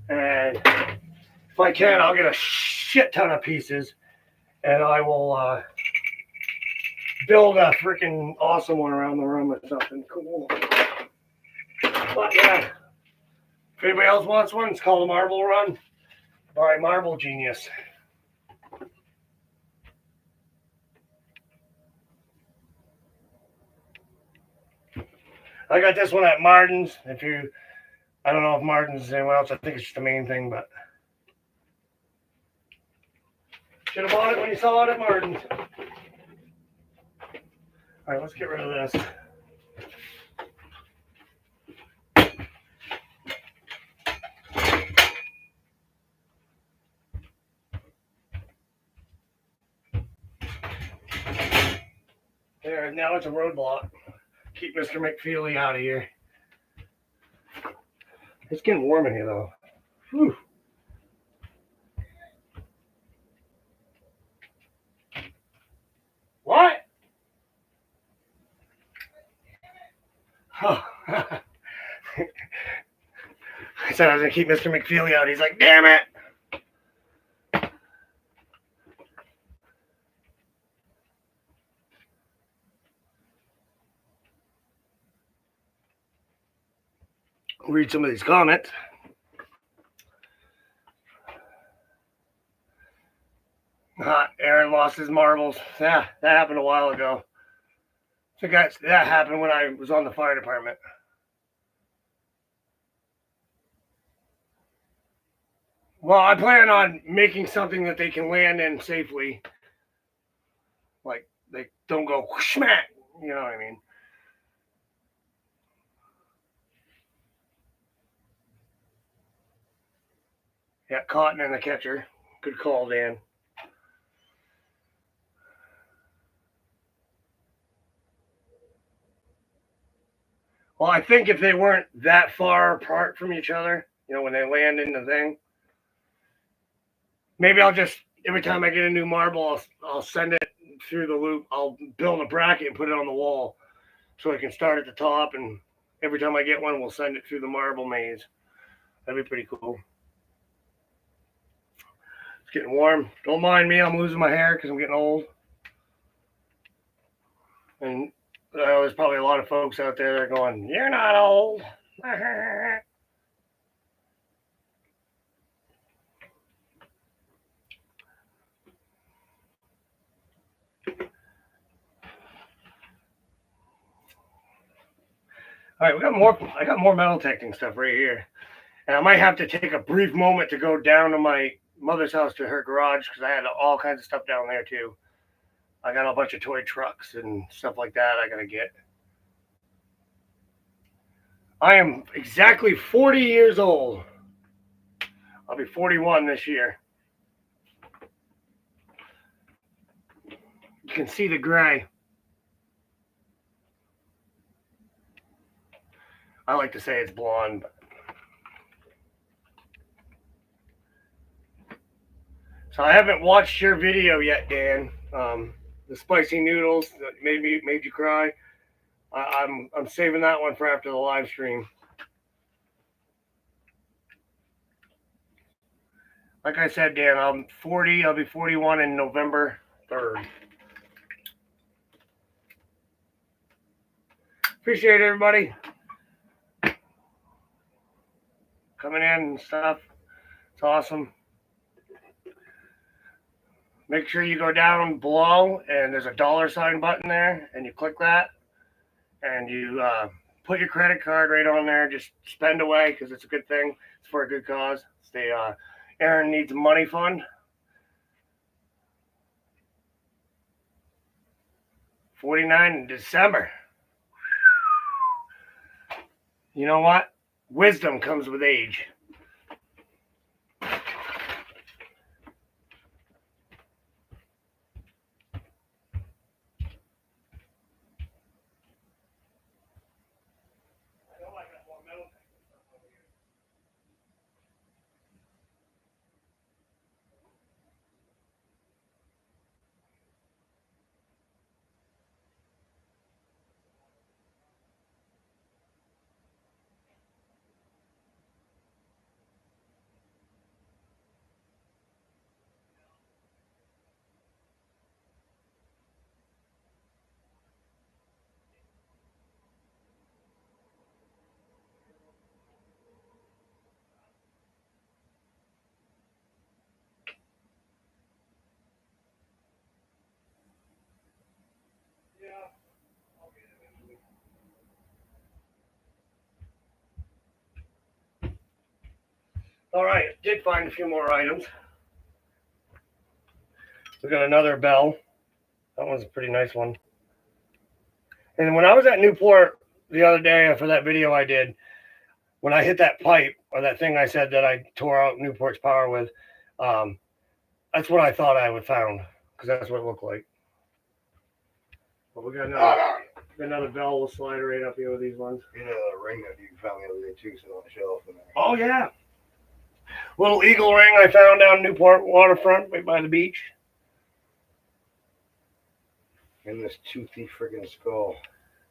And if I can, I'll get a shit ton of pieces and I will build a freaking awesome one around the room or something cool. But yeah, if anybody else wants one, it's called a Marble Run by Marble Genius. I got this one at Martin's. I don't know if Martin's is anywhere else. I think it's just the main thing, but should have bought it when you saw it at Martin's. All right, let's get rid of this. There, now it's a roadblock. Keep Mr. McFeely out of here. It's getting warm in here, though. Whew. What? Oh. I said I was going to keep Mr. McFeely out. He's like, damn it. I'll read some of these comments. Aaron lost his marbles. Yeah, that happened a while ago. So guys, that happened when I was on the fire department. Well, I plan on making something that they can land in safely. Like, they don't go smack. You know what I mean? Yeah, Cotton and the catcher. Good call, Dan. Well, I think if they weren't that far apart from each other, you know, when they land in the thing, maybe I'll just every time I get a new marble, I'll send it through the loop. I'll build a bracket and put it on the wall so I can start at the top, and every time I get one, we'll send it through the marble maze. That'd be pretty cool. It's getting warm. Don't mind me. I'm losing my hair because I'm getting old. And there's probably a lot of folks out there that are going, "You're not old." All right, we got more. I got more metal detecting stuff right here, and I might have to take a brief moment to go down to my mother's house to her garage because I had all kinds of stuff down there too. I got a bunch of toy trucks and stuff like that I gotta get. I am exactly 40 years old. I'll be 41 this year. You can see the gray. I like to say it's blonde. So I haven't watched your video yet, Dan. The spicy noodles that made you cry. I'm saving that one for after the live stream. Like I said, Dan, I'm 40. I'll be 41 in November 3rd. Appreciate everybody coming in and stuff. It's awesome. Make sure you go down below and there's a $sign button there, and you click that, and you put your credit card right on there. Just spend away because it's a good thing. It's for a good cause. It's the Aaron Needs Money Fund. 49 in December. You know what? Wisdom comes with age. All right, did find a few more items. We got another bell. That one's a pretty nice one. And when I was at Newport the other day for that video I did, when I hit that pipe or that thing I said that I tore out Newport's power with, that's what I thought I would found because that's what it looked like. But we got another bell. We'll slide right up here with these ones. You know, the ring that you found the other day too, sitting on the shelf. Oh yeah, little eagle ring I found down Newport waterfront right by the beach. And this toothy freaking skull.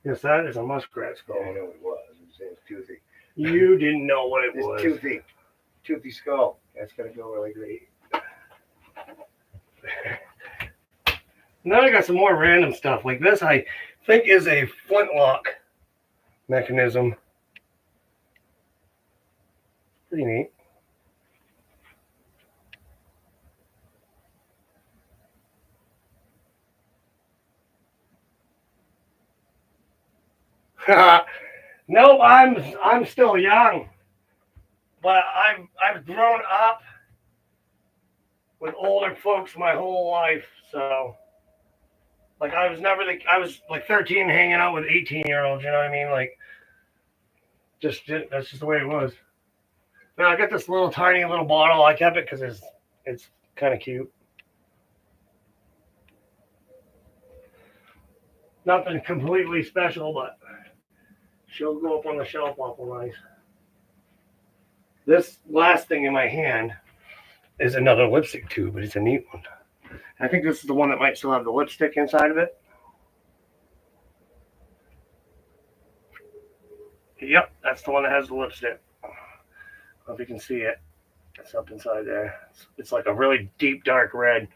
Yes, that is a muskrat skull. Yeah, I know it was. It's toothy. You didn't know what it was. Toothy skull. That's gonna go really great. Now I got some more random stuff like this. I think is a flintlock mechanism. Pretty neat. No, I'm still young, but I've grown up with older folks my whole life. So, like, I was like 13 hanging out with 18-year-olds. You know what I mean? Like, that's just the way it was. Now I got this little tiny little bottle. I kept it because it's kind of cute. Nothing completely special, but She'll go up on the shelf awful nice. This last thing in my hand is another lipstick tube, but it's a neat one. I think this is the one that might still have the lipstick inside of it. Yep, that's the one that has the lipstick. I don't know if you can see it. It's up inside there. It's like a really deep, dark red.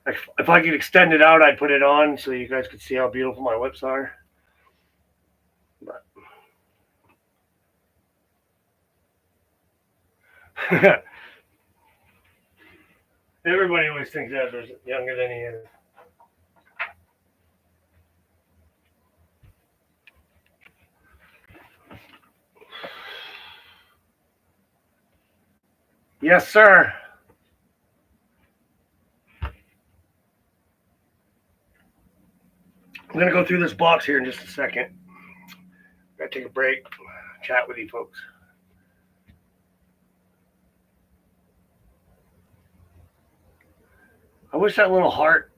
If I could extend it out, I'd put it on so you guys could see how beautiful my lips are. But everybody always thinks Ezra's younger than he is. Yes, sir. I'm going to go through this box here in just a second. Got to take a break, chat with you folks. I wish that little heart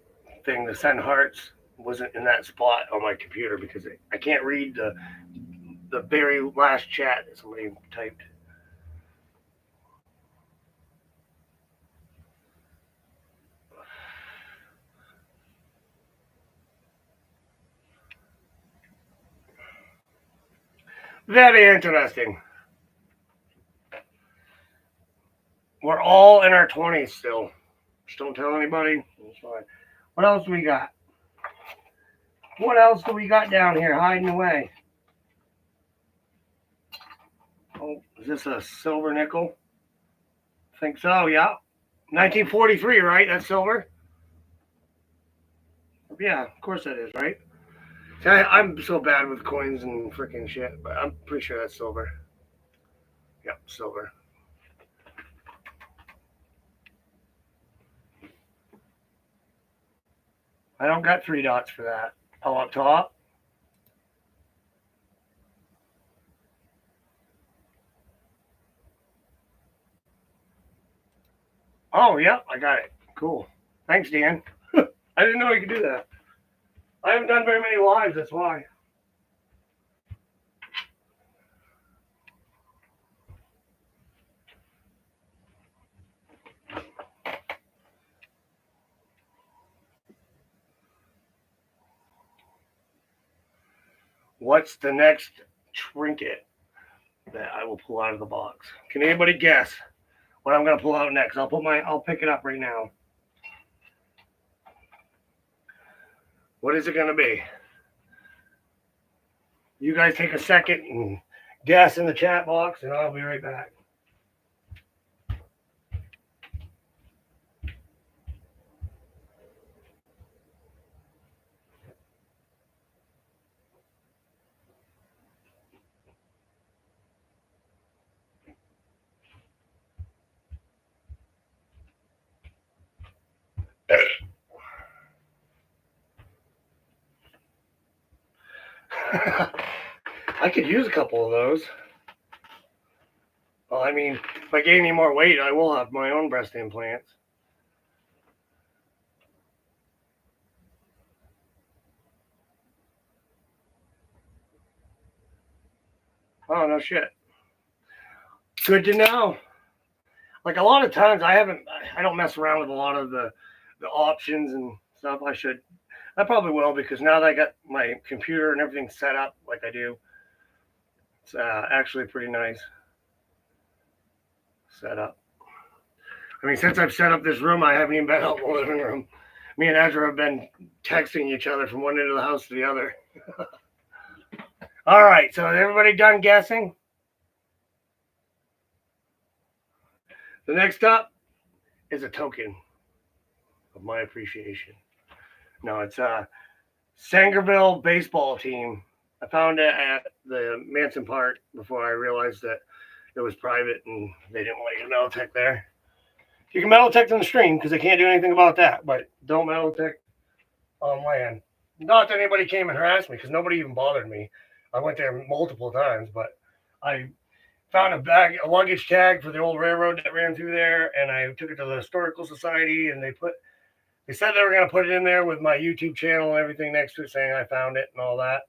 thing, the send hearts, wasn't in that spot on my computer because I can't read the very last chat that somebody typed. Very interesting. We're all in our 20s still. Just don't tell anybody. It's fine. What else do we got? What else do we got down here hiding away? Oh, is this a silver nickel? I think so, yeah. 1943, right? That's silver? Yeah, of course that is, right? See, I'm so bad with coins and freaking shit, but I'm pretty sure that's silver. Yep, silver. I don't got 3 dots for that. Oh, up top? Oh, yep, I got it. Cool. Thanks, Dan. I didn't know you could do that. I haven't done very many lives, that's why. What's the next trinket that I will pull out of the box? Can anybody guess what I'm going to pull out next? I'll pick it up right now. What is it going to be? You guys take a second and guess in the chat box, and I'll be right back. I could use a couple of those. Well, I mean, if I gain any more weight, I will have my own breast implants. Oh, no shit. Good to know. Like a lot of times I don't mess around with a lot of the options and stuff. I probably will, because now that I got my computer and everything set up like I do, it's actually pretty nice setup. I mean, since I've set up this room, I haven't even been out in the living room. Me and Ezra have been texting each other from one end of the house to the other. All right, so is everybody done guessing? The next up is a token of my appreciation. No, it's a Sangerville baseball team. I found it at the Manson Park before I realized that it was private and they didn't want you to metal detect there. You can metal detect on the stream because they can't do anything about that, but don't metal detect on land. Not that anybody came and harassed me, because nobody even bothered me. I went there multiple times, but I found a luggage tag for the old railroad that ran through there, and I took it to the Historical Society, and they said they were going to put it in there with my YouTube channel and everything next to it, saying I found it and all that.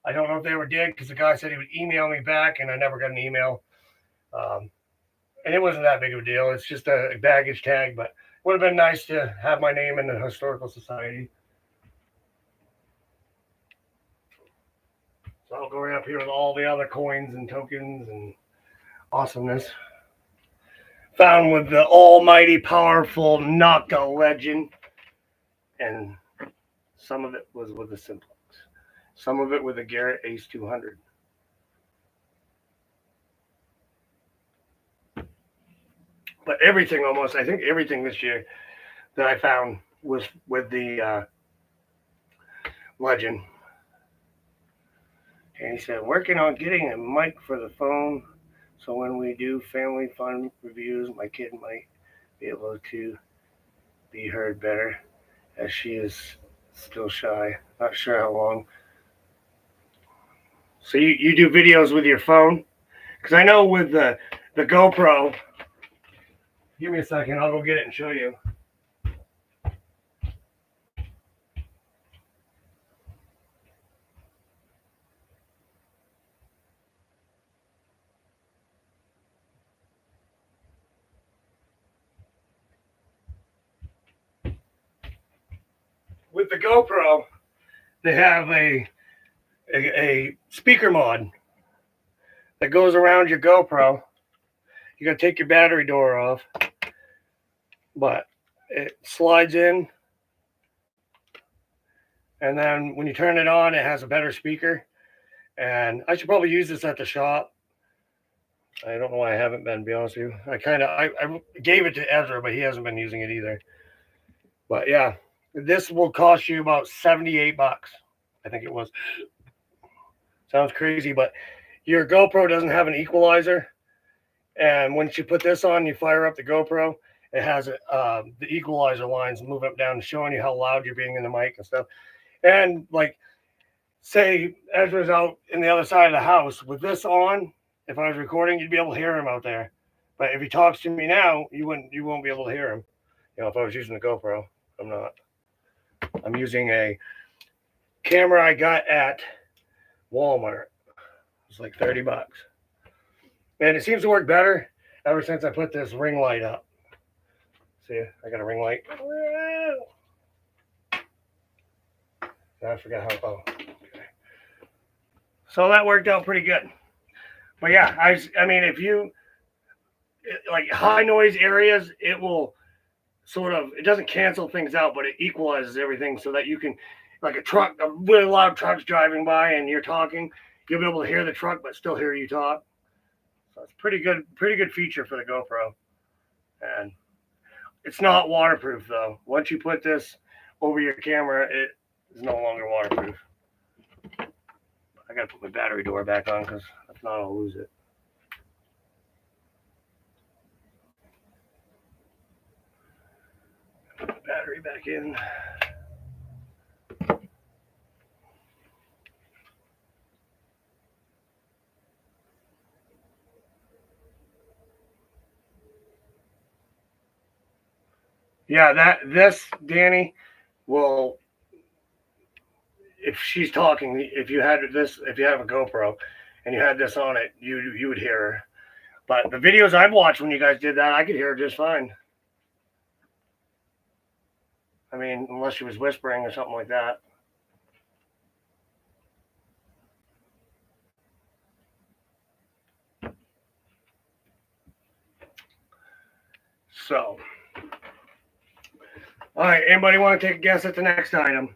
I don't know if they ever did because the guy said he would email me back, and I never got an email. Um, and it wasn't that big of a deal. It's just a baggage tag, but it would have been nice to have my name in the historical society. So I'll go right up here with all the other coins and tokens and awesomeness. Found with the almighty powerful Nocta legend, and some of it was with the simplex. Some of it with the Garrett Ace 200. But everything almost, I think everything this year that I found was with the legend. And he said, working on getting a mic for the phone so when we do family fun reviews, my kid might be able to be heard better as she is still shy. Not sure how long. So you do videos with your phone? Because I know with the GoPro, give me a second, I'll go get it and show you. With the GoPro, they have a speaker mod that goes around your GoPro. You gotta take your battery door off, but it slides in, and then when you turn it on, it has a better speaker. And I should probably use this at the shop. I don't know why I haven't been, to be honest with you. I gave it to Ezra, but he hasn't been using it either. But yeah, this will cost you about $78. I think it was. Sounds crazy, but your GoPro doesn't have an equalizer. And once you put this on, you fire up the GoPro, it has the equalizer lines moving up down, showing you how loud you're being in the mic and stuff. And like, say Ezra's out in the other side of the house with this on, if I was recording, you'd be able to hear him out there. But if he talks to me now, you won't be able to hear him. You know, if I was using the GoPro, I'm not. I'm using a camera I got at Walmart. It's like $30. And it seems to work better ever since I put this ring light up. See, I got a ring light. I forgot how. Oh, okay. So that worked out pretty good. But yeah, I mean, if you like high noise areas, it will sort of, it doesn't cancel things out, but it equalizes everything so that you can, like a really loud truck's driving by and you're talking, you'll be able to hear the truck but still hear you talk. So it's pretty good feature for the GoPro. And it's not waterproof though. Once you put this over your camera, it is no longer waterproof. I gotta put my battery door back on because if not, I'll lose it. Put the battery back in. Yeah, this Danny will, if she's talking, if you have a GoPro and you had this on it, you would hear her. But the videos I've watched when you guys did that, I could hear her just fine. I mean, unless she was whispering or something like that. So, all right, anybody want to take a guess at the next item?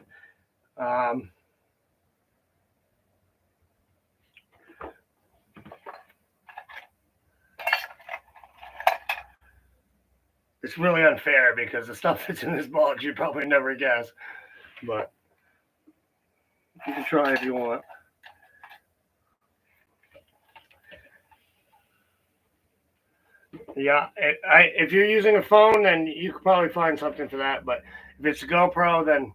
It's really unfair because the stuff that's in this box you'd probably never guess. But you can try if you want. Yeah, if you're using a phone, then you could probably find something for that. But if it's a GoPro, then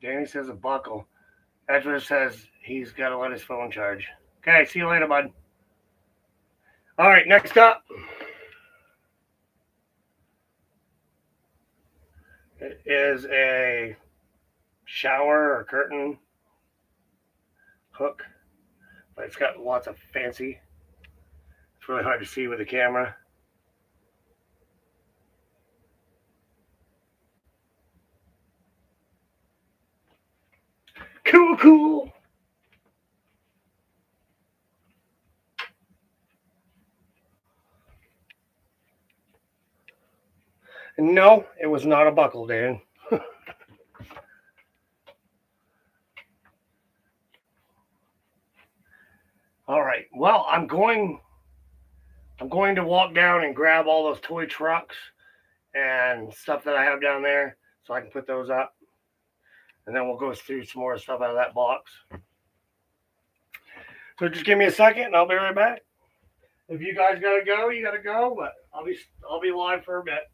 Danny says a buckle. Ezra says he's got to let his phone charge. Okay, see you later, bud. All right, next up is a shower or curtain hook, but it's got lots of fancy. It's really hard to see with the camera. Cool, cool. No, it was not a buckle, Dan. All right. Well, I'm going to walk down and grab all those toy trucks and stuff that I have down there so I can put those up. And then we'll go through some more stuff out of that box. So just give me a second and I'll be right back. If you guys gotta go, you gotta go, but I'll be live for a bit.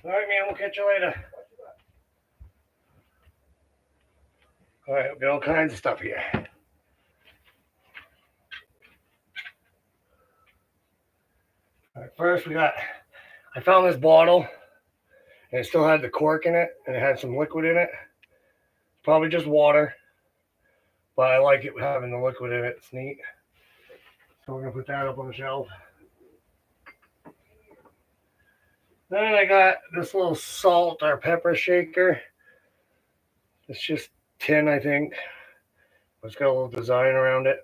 All right, man, we'll catch you later. All right, we got all kinds of stuff here. All right, first I found this bottle and it still had the cork in it and it had some liquid in it. Probably just water, but I like it having the liquid in it. It's neat. So we're gonna put that up on the shelf. Then I got this little salt or pepper shaker. It's just tin, I think. It's got a little design around it.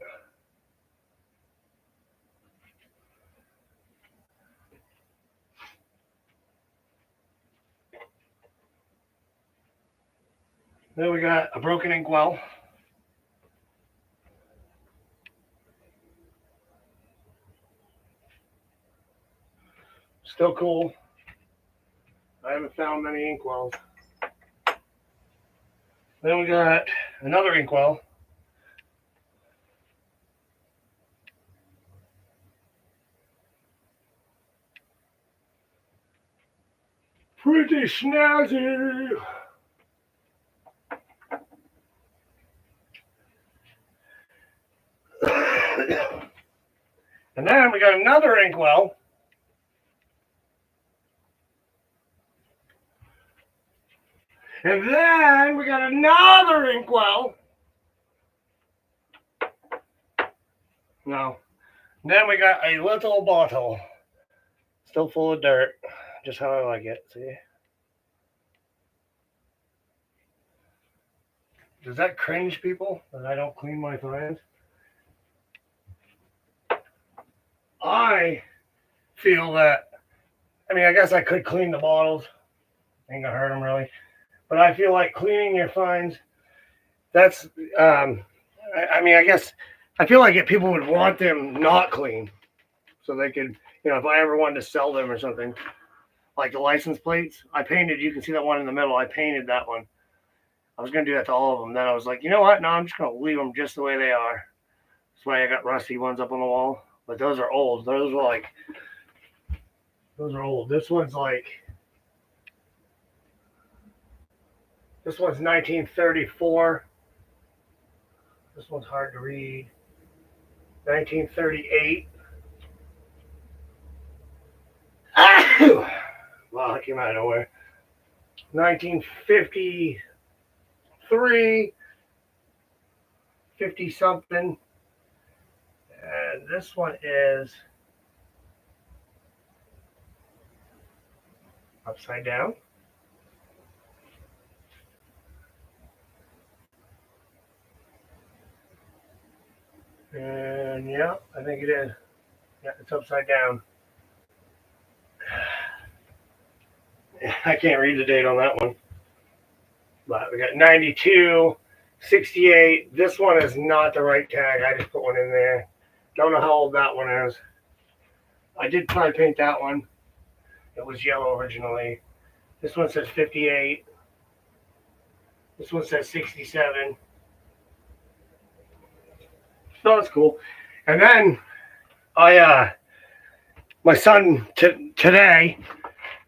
Then we got a broken inkwell. Still cool. I haven't found many inkwells. Then we got another inkwell. Pretty snazzy. And then we got another inkwell. And then we got another inkwell. No. Then we got a little bottle. Still full of dirt. Just how I like it. See? Does that cringe people that I don't clean my finds? I feel that, I mean, I guess I could clean the bottles. Ain't gonna hurt them really. But I feel like cleaning your finds, that's, I mean, I guess, I feel like people would want them not clean. So they could, if I ever wanted to sell them or something, like the license plates, I painted, you can see that one in the middle, I painted that one. I was going to do that to all of them. Then I was like, you know what? No, I'm just going to leave them just the way they are. That's why I got rusty ones up on the wall. But those are old. Those are old. This one's 1934. This one's hard to read. 1938. Wow, that came out of nowhere. 1953. 50 something. And this one is upside down. And yeah, I think it is. Yeah, it's upside down. I can't read the date on that one. But we got 92, 68. This one is not the right tag. I just put one in there. Don't know how old that one is. I did try to paint that one. It was yellow originally. This one says 58. This one says 67. So that's cool. And then my son today,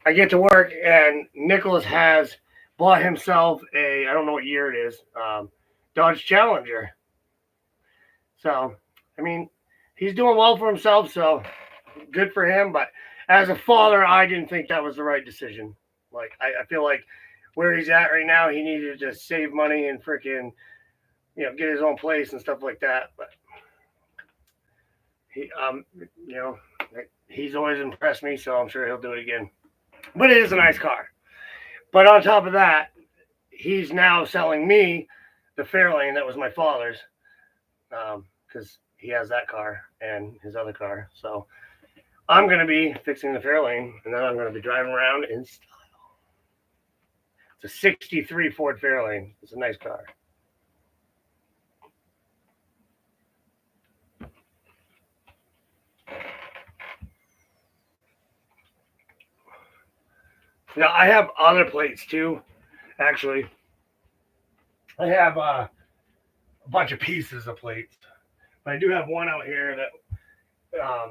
I get to work and Nicholas has bought himself I don't know what year it is, Dodge Challenger. So, I mean, he's doing well for himself, so good for him. But as a father, I didn't think that was the right decision. Like, I feel like where he's at right now, he needed to save money and freaking, get his own place and stuff like that. But he's always impressed me, so I'm sure he'll do it again. But it is a nice car. But on top of that, he's now selling me the Fairlane that was my father's, because he has that car and his other car. So I'm going to be fixing the Fairlane, and then I'm going to be driving around in style. It's a 63 Ford Fairlane. It's a nice car. Now, I have other plates too, actually. I have a bunch of pieces of plates. But I do have one out here that I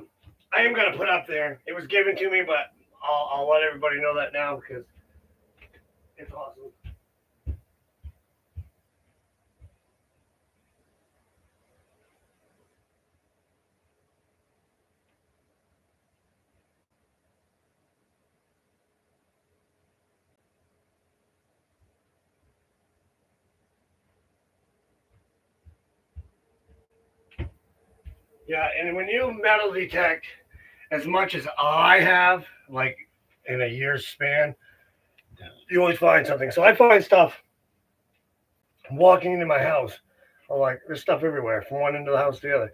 am going to put up there. It was given to me, but I'll let everybody know that now because it's awesome. Yeah, and when you metal detect as much as I have, like in a year's span, you always find something. So I find stuff walking into my house. I'm like, there's stuff everywhere from one end of the house to the other.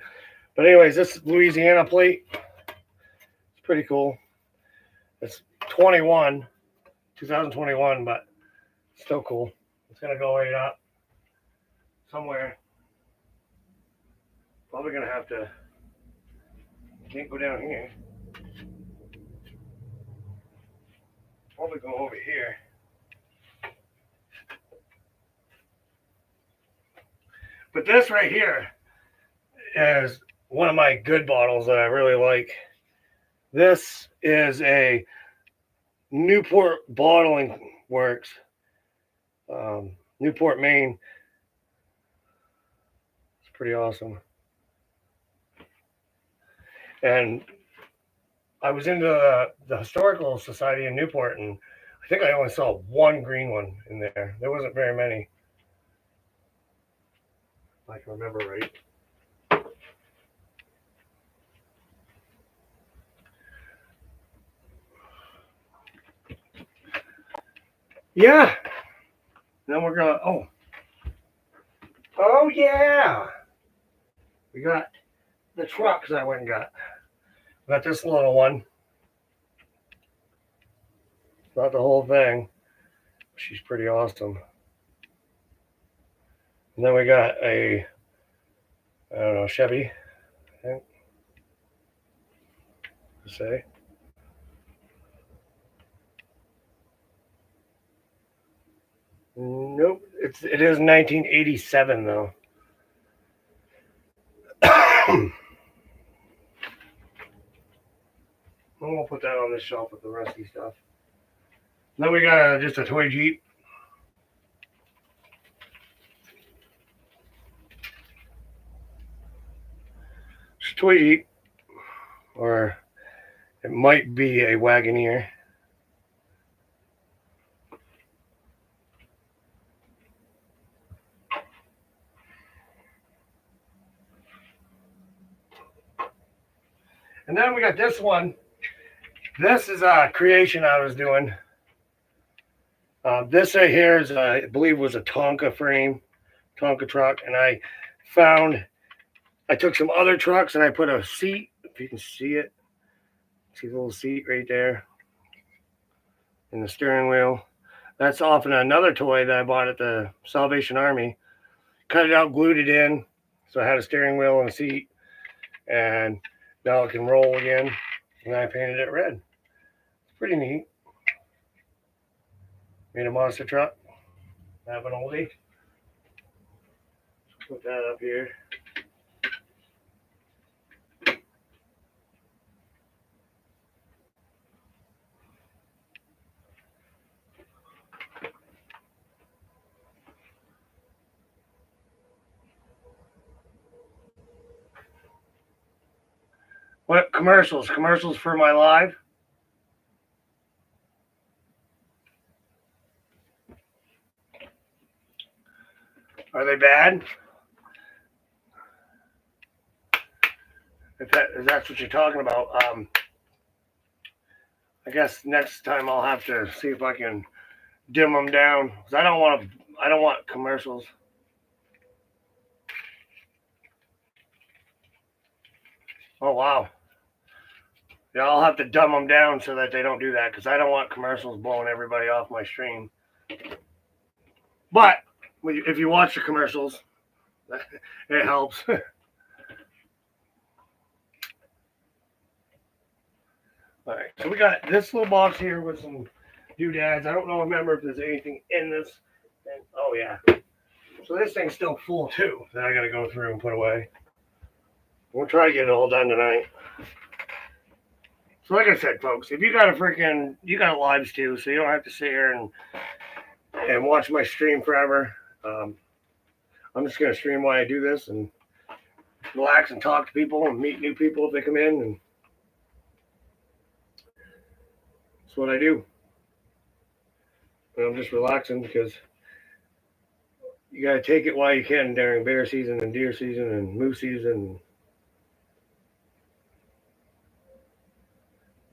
But anyways, this Louisiana plate, it's pretty cool. It's 2021, but still cool. It's gonna go right up somewhere. Probably gonna have to. Can't go down here. probably go over here. But this right here is one of my good bottles that I really like. This is a Newport Bottling Works, Newport, Maine. It's pretty awesome. And I was into the Historical Society in Newport, and I think I only saw one green one in there. There wasn't very many, if I can remember right. Yeah. Then we're gonna. Oh yeah. We got the trucks I went and got. We got this little one. Not the whole thing. She's pretty awesome. And then we got a, I don't know, Chevy, I think, to say. Nope, it is 1987 though. And we'll put that on the shelf with the rusty stuff. Then we got just a toy Jeep. It's a toy Jeep, or it might be a Wagoneer. And then we got this one. This is a creation I was doing. This right here is, I believe, was a Tonka frame, Tonka truck, and I took some other trucks and I put a seat, if you can see it. See the little seat right there, and the steering wheel. That's often another toy that I bought at the Salvation Army. Cut it out, glued it in, so I had a steering wheel and a seat, and now it can roll again. And I painted it red. It's pretty neat. Made a monster truck. Have an oldie. Put that up here. What commercials? Commercials for my live? Are they bad? If that's what you're talking about, I guess next time I'll have to see if I can dim them down, because I don't want commercials. Oh wow. Yeah, I'll have to dumb them down so that they don't do that, because I don't want commercials blowing everybody off my stream. But if you watch the commercials, it helps. All right, so we got this little box here with some doodads. I don't remember if there's anything in this. And, oh yeah. So this thing's still full too that I got to go through and put away. We'll try to get it all done tonight. So like I said, folks, if you got lives too, so you don't have to sit here and watch my stream forever. I'm just gonna stream while I do this and relax and talk to people and meet new people if they come in, and that's what I do. And I'm just relaxing because you gotta take it while you can during bear season and deer season and moose season.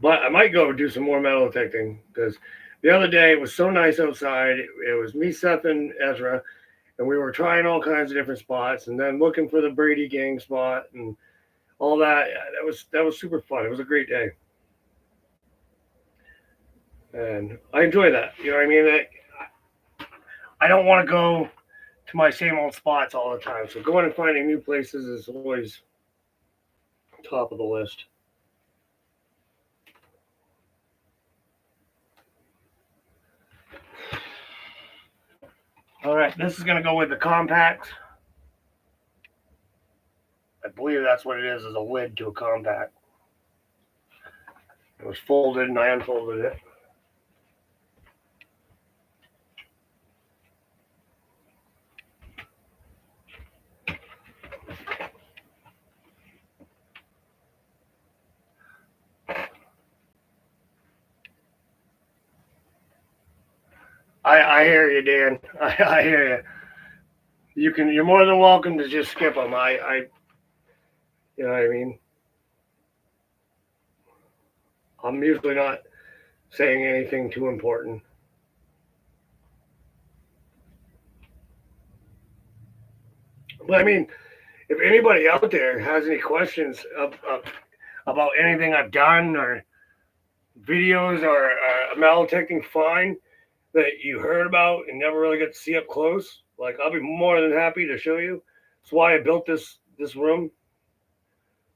But I might go do some more metal detecting, because the other day it was so nice outside. It was me, Seth, and Ezra, and we were trying all kinds of different spots, and then looking for the Brady Gang spot and all that. That was super fun. It was a great day, and I enjoy that. You know what I mean? I don't want to go to my same old spots all the time. So going and finding new places is always top of the list. All right, this is going to go with the compact. I believe that's what it is a lid to a compact. It was folded and I unfolded it. I hear you, Dan. I hear you. You're more than welcome to just skip them. You know what I mean. I'm usually not saying anything too important. But I mean, if anybody out there has any questions about anything I've done or videos or metal detecting fine that you heard about and never really get to see up close, like I'll be more than happy to show you. That's why I built this room.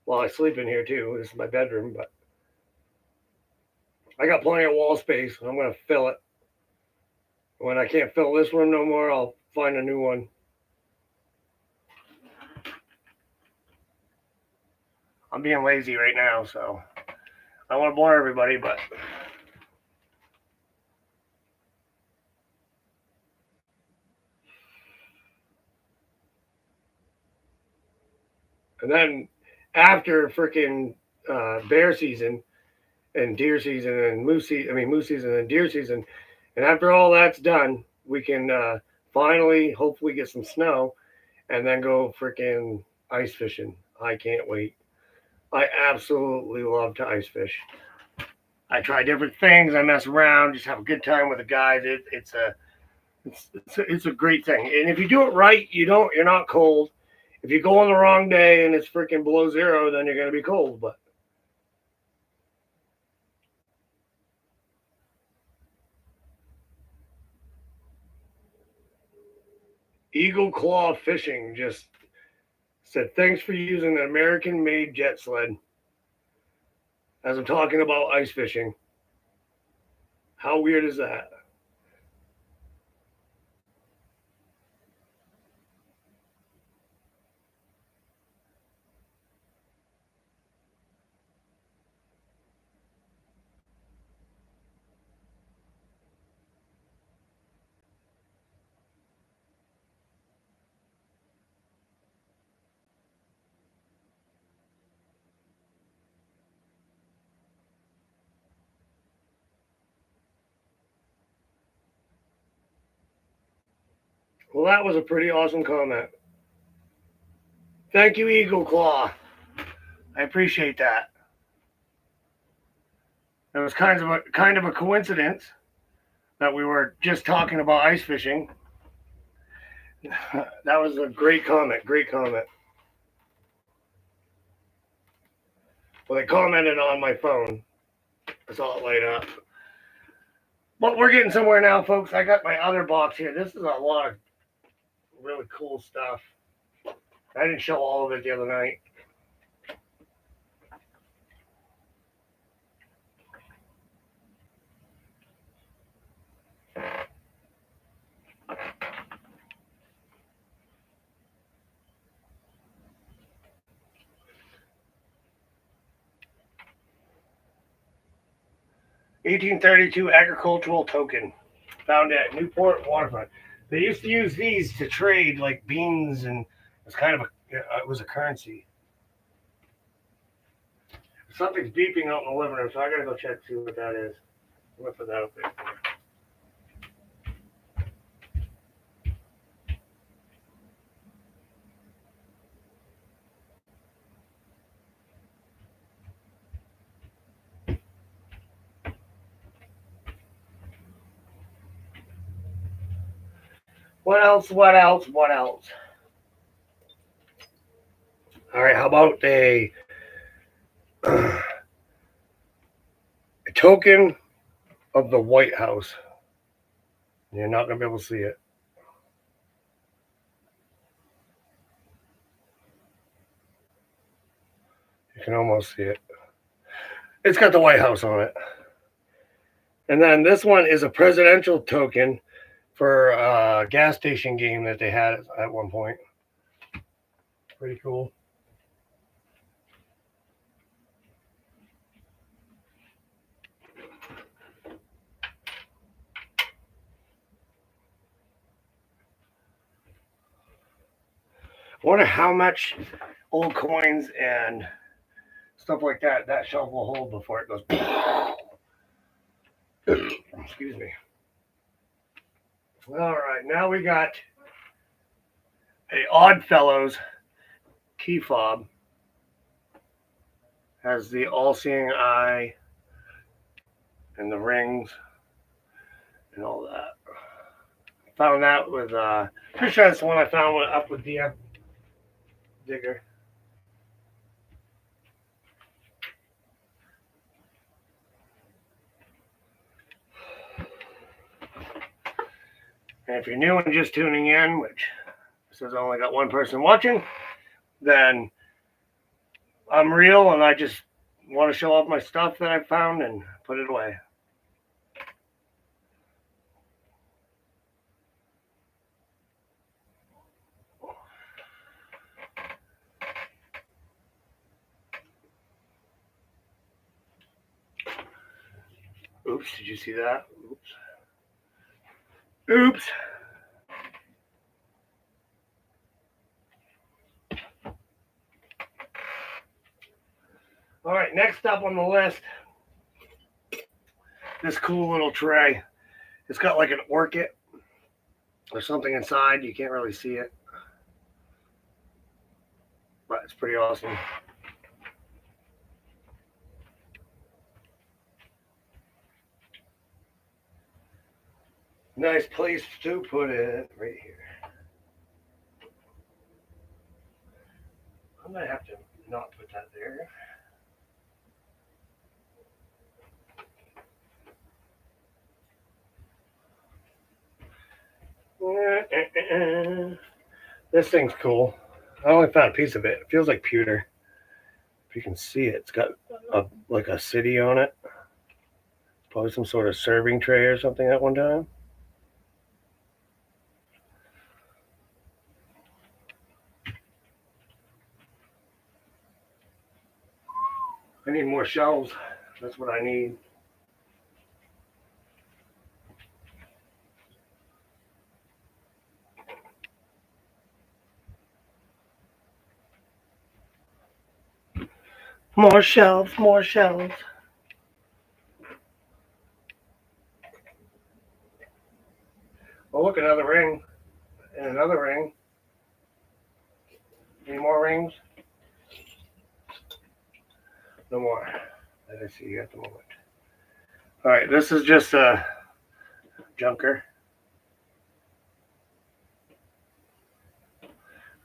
Well, I sleep in here too. This is my bedroom, but I got plenty of wall space. I'm gonna fill it. When I can't fill this room no more, I'll find a new one. I'm being lazy right now, so I don't want to bore everybody, but and then after freaking bear season and deer season and moose season and deer season, and after all that's done, we can finally hopefully get some snow and then go freaking ice fishing. I can't wait. I absolutely love to ice fish. I try different things. I mess around, just have a good time with the guys. It's a great thing. And if you do it right, you're not cold. If you go on the wrong day and it's freaking below zero, then you're gonna be cold. But Eagle Claw Fishing just said thanks for using an American-made jet sled. As I'm talking about ice fishing, how weird is that? Well, that was a pretty awesome comment. Thank you, Eagle Claw. I appreciate that. It was kind of a coincidence that we were just talking about ice fishing. That was a great comment. Great comment. Well, they commented on my phone. I saw it light up. But we're getting somewhere now, folks. I got my other box here. This is a lot of really cool stuff. I didn't show all of it the other night. (1832) agricultural token found at Newport waterfront. They used to use these to trade like beans, and it's kind of it was a currency. Something's beeping out in the living room, so I gotta go check to see what that is. I'm gonna put that up there. What else? What else? What else? All right, how about a token of the White House? You're not gonna be able to see it. You can almost see it. It's got the White House on it. And then this one is a presidential token for a gas station game that they had at one point. Pretty cool. I wonder how much old coins and stuff like that shelf will hold before it goes. Excuse me. All right, now we got a Oddfellows key fob. Has the all-seeing eye and the rings and all that. Found that with pretty sure that's the one I found up with the digger. And if you're new and just tuning in, which says I only got one person watching, then I'm real and I just want to show off my stuff that I found and put it away. Oops, did you see that? Oops. Oops. All right, next up on the list, this cool little tray. It's got like an orchid or something inside. You can't really see it, but it's pretty awesome. Nice place to put it right here. I'm gonna have to not put that there. This thing's cool. I only found a piece of it. It feels like pewter. If you can see it, it's got like a city on it. Probably some sort of serving tray or something at one time. I need more shelves. That's what I need. More shelves, more shelves. Oh, look, another ring. And another ring. Any more rings? No more that I see at the moment. All right, this is just a junker.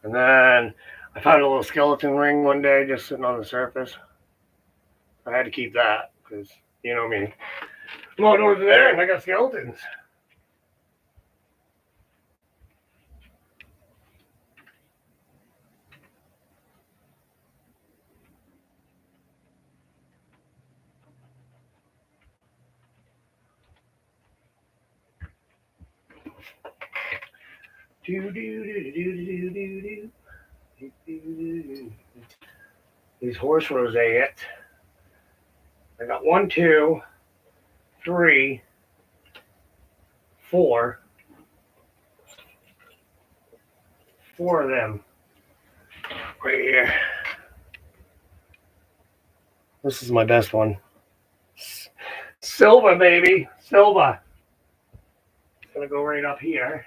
And then I found a little skeleton ring one day just sitting on the surface. I had to keep that because, you know me. I'm going over there and I got skeletons. These horse rosettes. I got 1, 2, 3, 4. 4 of them right here. This is my best one. Silver, baby. Silver. It's going to go right up here.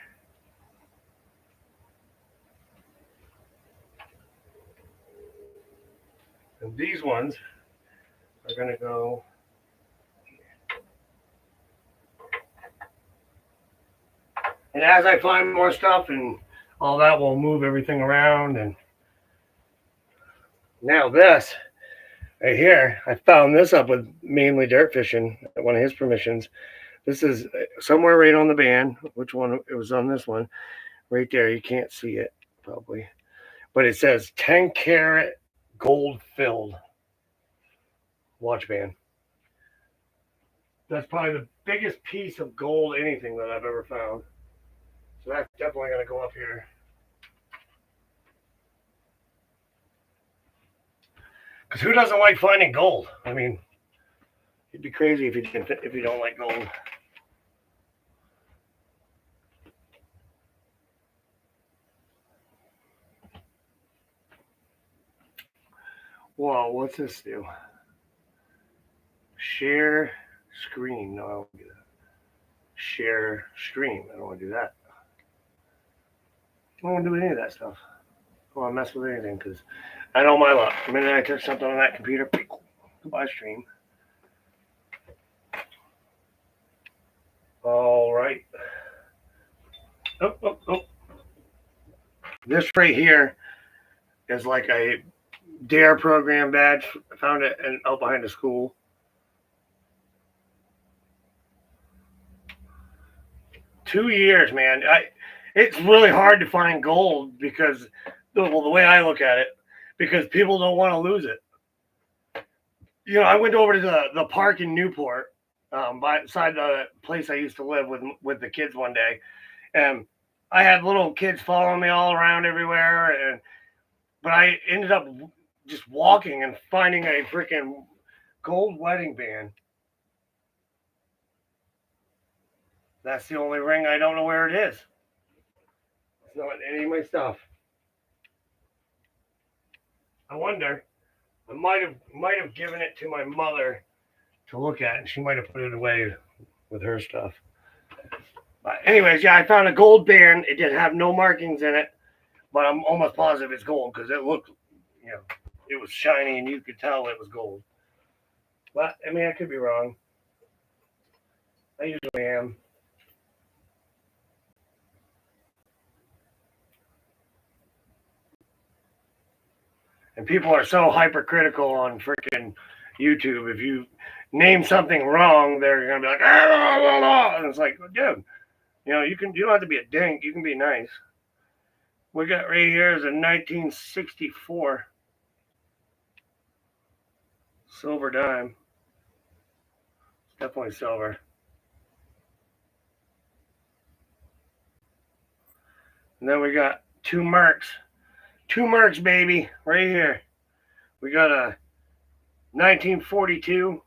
And these ones are going to go here. And as I find more stuff and all that, will move everything around. And now this right here, I found this up with mainly dirt fishing at one of his permissions. This is somewhere right on the band. Which one? It was on this one right there. You can't see it probably, but it says 10 karat gold filled watch band. That's probably the biggest piece of gold anything that I've ever found. So that's definitely going to go up here. Because who doesn't like finding gold? I mean, you'd be crazy if you don't like gold. Whoa, what's this do? Share screen. No, I don't want to do that. Share stream. I don't want to do that. I don't want to do any of that stuff. I don't want to mess with anything because I know my luck. The minute I touch something on that computer, goodbye stream. All right. Oh. This right here is like a DARE program badge. I found it out behind the school. Two years, man. It's really hard to find gold because, well, the way I look at it, because people don't want to lose it. You know, I went over to the park in Newport, beside the place I used to live with the kids one day, and I had little kids following me all around everywhere, but I ended up just walking and finding a freaking gold wedding band. That's the only ring I don't know where it is. It's not any of my stuff. I wonder. I might have given it to my mother to look at, and she might have put it away with her stuff. But anyways, yeah, I found a gold band. It did have no markings in it, but I'm almost positive it's gold because it looked, you know, it was shiny and you could tell it was gold. But I mean, I could be wrong. I usually am. And people are so hypercritical on freaking YouTube. If you name something wrong, they're gonna be like, ah, and it's like, dude, you know, you don't have to be a dink. You can be nice. We got right here is a 1964 silver dime. It's definitely silver. And then we got two Mercs, baby, right here. We got a 1942.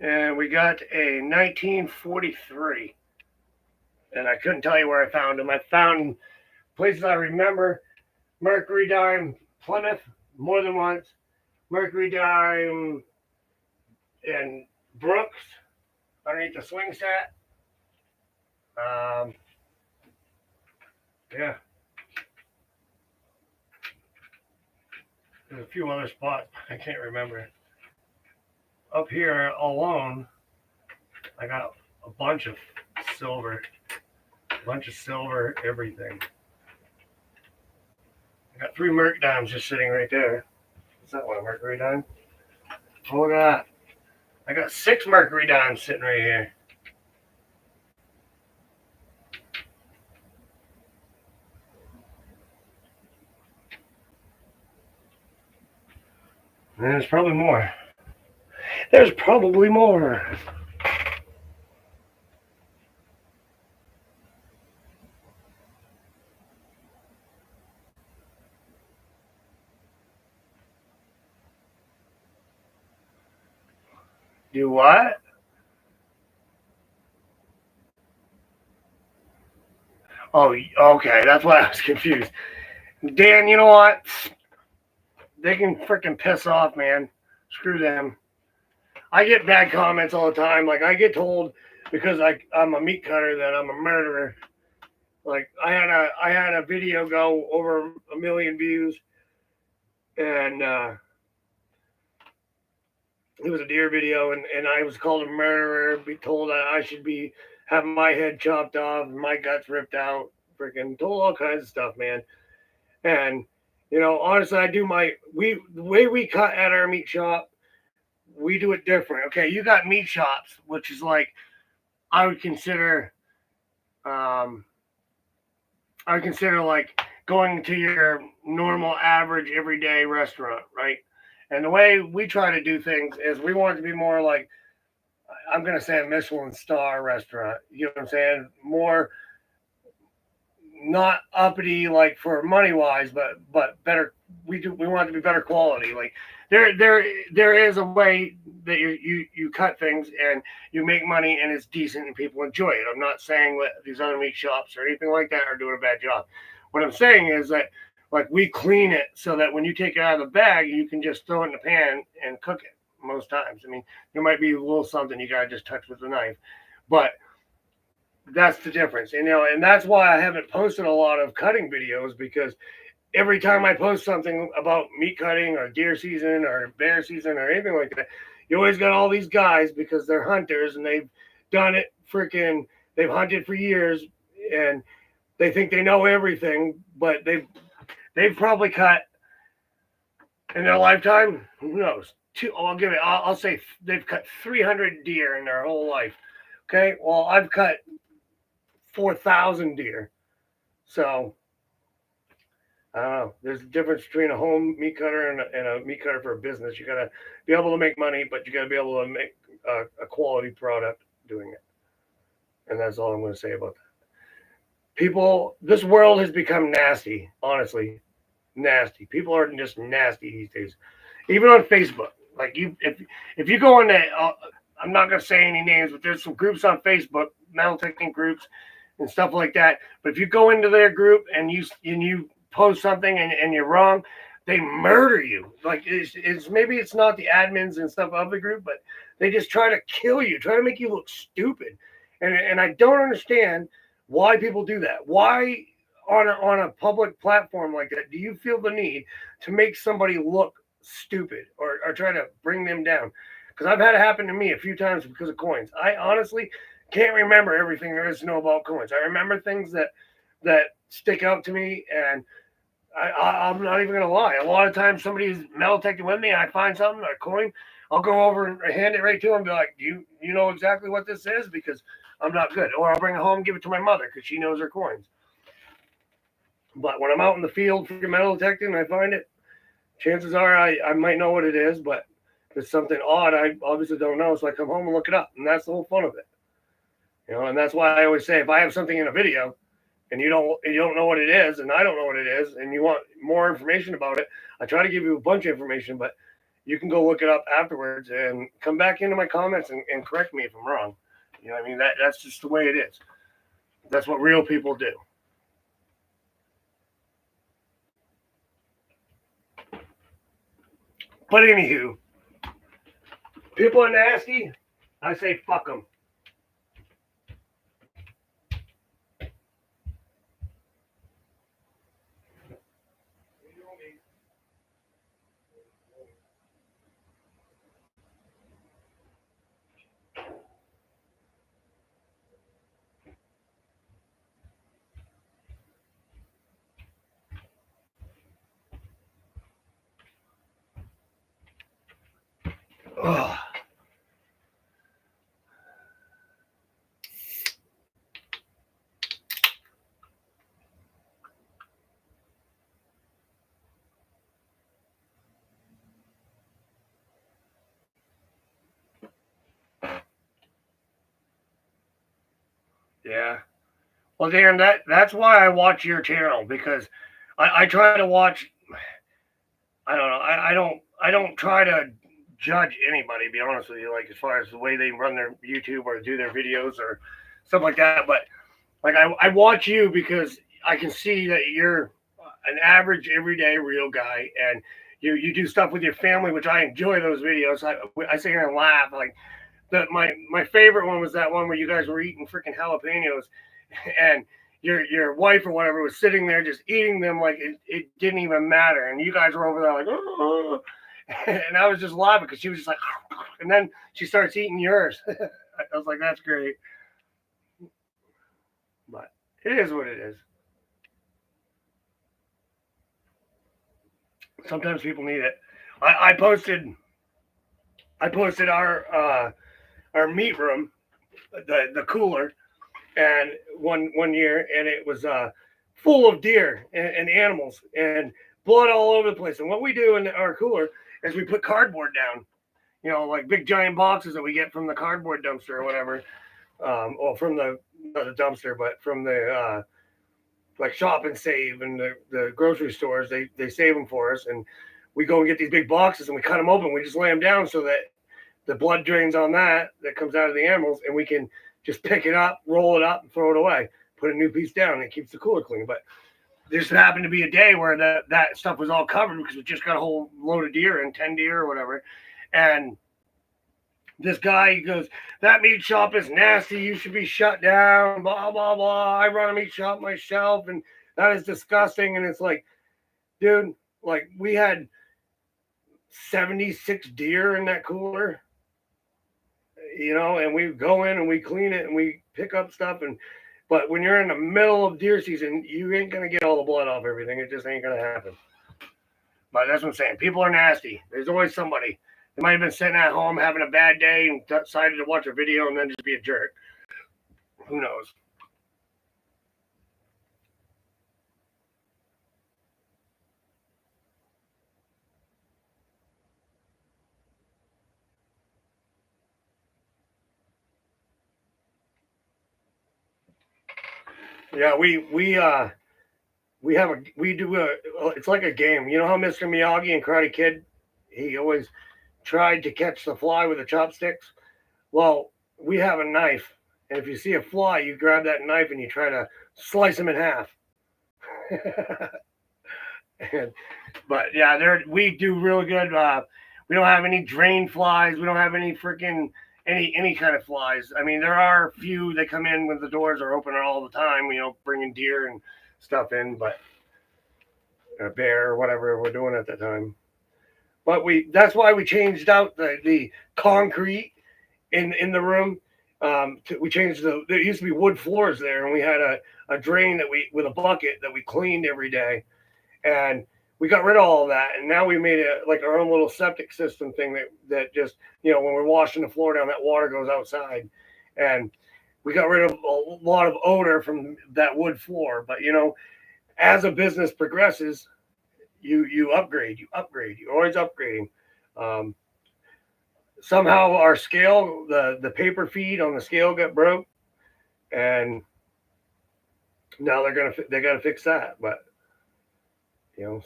And we got a 1943. And I couldn't tell you where I found them. I found places I remember. Mercury dime, Plymouth, more than once. Mercury dime in Brooks, underneath the swing set. Yeah. There's a few other spots I can't remember. Up here alone, I got a bunch of silver. Everything. I got 3 Merc dimes just sitting right there. Is that one, a Mercury dime? Oh, look at that. I got 6 Mercury dimes sitting right here. And there's probably more. There's probably more. Do what? Oh, okay. That's why I was confused. Dan, you know what? They can freaking piss off, man. Screw them. I get bad comments all the time. Like, I get told because I'm a meat cutter that I'm a murderer. Like, I had a video go over 1 million views, and it was a deer video, and I was called a murderer, be told that I should be having my head chopped off, my guts ripped out, freaking told all kinds of stuff, man. And you know, honestly, the way we cut at our meat shop, we do it different. Okay, you got meat shops, which is like I would consider like going to your normal average everyday restaurant, right? And the way we try to do things is we want it to be more like I'm gonna say a Michelin star restaurant. You know what I'm saying? More not uppity like for money wise, but better. We want it to be better quality. Like there is a way that you cut things and you make money and it's decent and people enjoy it. I'm not saying that these other meat shops or anything like that are doing a bad job. What I'm saying is that like we clean it so that when you take it out of the bag, you can just throw it in the pan and cook it. Most times, I mean, there might be a little something you gotta just touch with a knife, but that's the difference. And, and that's why I haven't posted a lot of cutting videos because every time I post something about meat cutting or deer season or bear season or anything like that, you always got all these guys because they're hunters and they've done it they've hunted for years and they think they know everything, but they've probably cut in their lifetime, who knows? I'll say they've cut 300 deer in their whole life. Okay, well I've cut 4,000 deer. So I don't know. There's a difference between a home meat cutter and a meat cutter for a business. You gotta be able to make money, but you gotta be able to make a quality product doing it. And that's all I'm going to say about that. People, this world has become nasty. Honestly, nasty. People are just nasty these days. Even on Facebook, like if you go in there, I'm not gonna say any names, but there's some groups on Facebook, metal technique groups and stuff like that. But if you go into their group and you post something and you're wrong, they murder you. Like it's maybe it's not the admins and stuff of the group, but they just try to kill you, try to make you look stupid. And I don't understand why people do that. Why on a public platform like that do you feel the need to make somebody look stupid or try to bring them down? Because I've had it happen to me a few times because of coins. I honestly can't remember everything there is to know about coins. I remember things that stick out to me, and I'm not even gonna lie. A lot of times somebody's metal detecting with me, I find something, a coin, I'll go over and hand it right to them and be like, you know exactly what this is? Because I'm not good. Or I'll bring it home and give it to my mother because she knows her coins. But when I'm out in the field for metal detecting and I find it, chances are I might know what it is, but if it's something odd, I obviously don't know. So I come home and look it up. And that's the whole fun of it. And that's why I always say if I have something in a video and you don't know what it is and I don't know what it is and you want more information about it, I try to give you a bunch of information, but you can go look it up afterwards and come back into my comments and correct me if I'm wrong. You know what I mean? That's just the way it is. That's what real people do. But anywho, people are nasty. I say fuck them. Ugh. Yeah. Well, Dan, that's why I watch your channel because I try to watch. I don't know. I don't try to judge anybody. To be honest with you, like as far as the way they run their YouTube or do their videos or stuff like that. But like I watch you because I can see that you're an average everyday real guy and you do stuff with your family, which I enjoy those videos. I sit here and laugh. Like my favorite one was that one where you guys were eating freaking jalapenos and your wife or whatever was sitting there just eating them like it didn't even matter, and you guys were over there like, oh. And I was just laughing because she was just like, and then she starts eating yours. I was like, that's great, but it is what it is. Sometimes people need it. I posted our meat room, the cooler, and one year, and it was full of deer and animals and blood all over the place. And what we do in our cooler is we put cardboard down. like big giant boxes that we get from the cardboard dumpster or whatever, or from the not the dumpster, but from the like Shop and Save and the grocery stores. They save them for us, and we go and get these big boxes and we cut them open. We just lay them down so that the blood drains on that comes out of the animals, and we can just pick it up, roll it up, and throw it away. Put a new piece down, and it keeps the cooler clean. But this happened to be a day where that stuff was all covered because we just got a whole load of deer and 10 deer or whatever. And this guy goes, that meat shop is nasty. You should be shut down, blah, blah, blah. I run a meat shop myself, and that is disgusting. And it's like, dude, like we had 76 deer in that cooler, and we go in and we clean it and we pick up stuff. But when you're in the middle of deer season, you ain't going to get all the blood off everything. It just ain't going to happen. But that's what I'm saying. People are nasty. There's always somebody. They might have been sitting at home having a bad day and decided to watch a video and then just be a jerk. Who knows? Yeah, we do it's like a game. You know how Mr. Miyagi and Karate Kid, he always tried to catch the fly with the chopsticks? Well, we have a knife, and if you see a fly, you grab that knife and you try to slice him in half. But yeah, we do really good. We don't have any drain flies. We don't have any freaking any kind of flies. I mean, there are a few that come in when the doors are open all the time. Bringing deer and stuff in, but a bear or whatever we're doing at the time. But that's why we changed out the concrete in the room. We changed there used to be wood floors there, and we had a drain with a bucket that we cleaned every day, and we got rid of all of that, and now we made it like our own little septic system thing that just when we're washing the floor down, that water goes outside, and we got rid of a lot of odor from that wood floor. But as a business progresses, you upgrade, you're always upgrading. Somehow our scale, the paper feed on the scale got broke, and now they got to fix that. But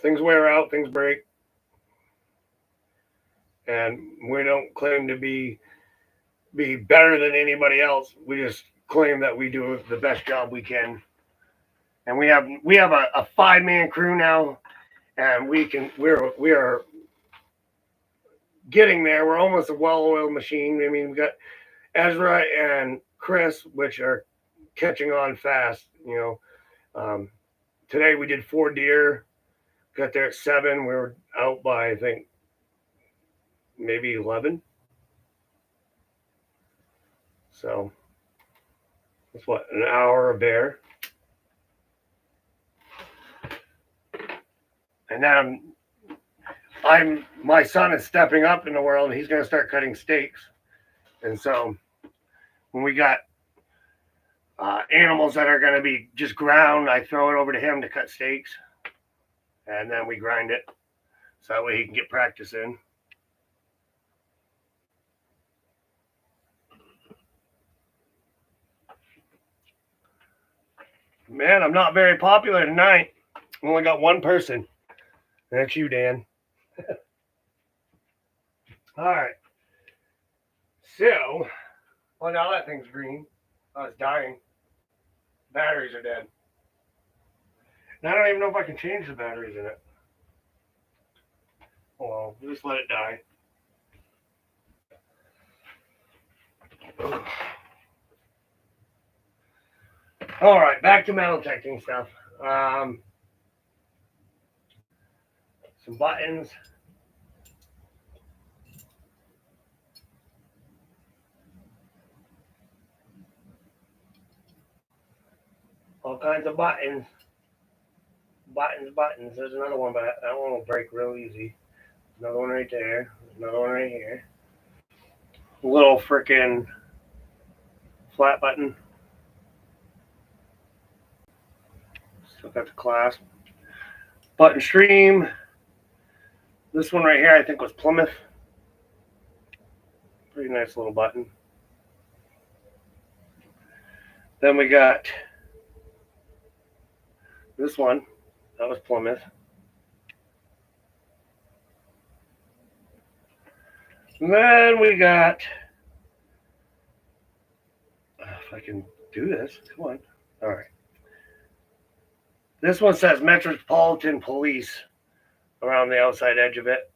things wear out, things break, and we don't claim to be better than anybody else. We just claim that we do the best job we can. And we have a 5-man crew now, and we are getting there. We're almost a well-oiled machine. I mean, we got Ezra and Chris, which are catching on fast. Today we did 4 deer. Got there at 7. We were out by, I think, maybe 11. So that's what, an hour a bear. And then my son is stepping up in the world. He's going to start cutting steaks. And so when we got animals that are going to be just ground, I throw it over to him to cut steaks. And then we grind it, so that way he can get practice in. Man, I'm not very popular tonight. I only got one person. That's you, Dan. All right. So, well, now that thing's green. Oh, it's dying. Batteries are dead. And I don't even know if I can change the batteries in it. Well, we'll just let it die. All right, back to metal detecting stuff. Some buttons. All kinds of buttons. Buttons. There's another one, but that one will break real easy. Another one right there. Another one right here. Little freaking flat button. Still got the clasp. Button stream. This one right here, I think, was Plymouth. Pretty nice little button. Then we got this one. That was Plymouth. And then we got, if I can do this, come on. All right. This one says Metropolitan Police around the outside edge of it.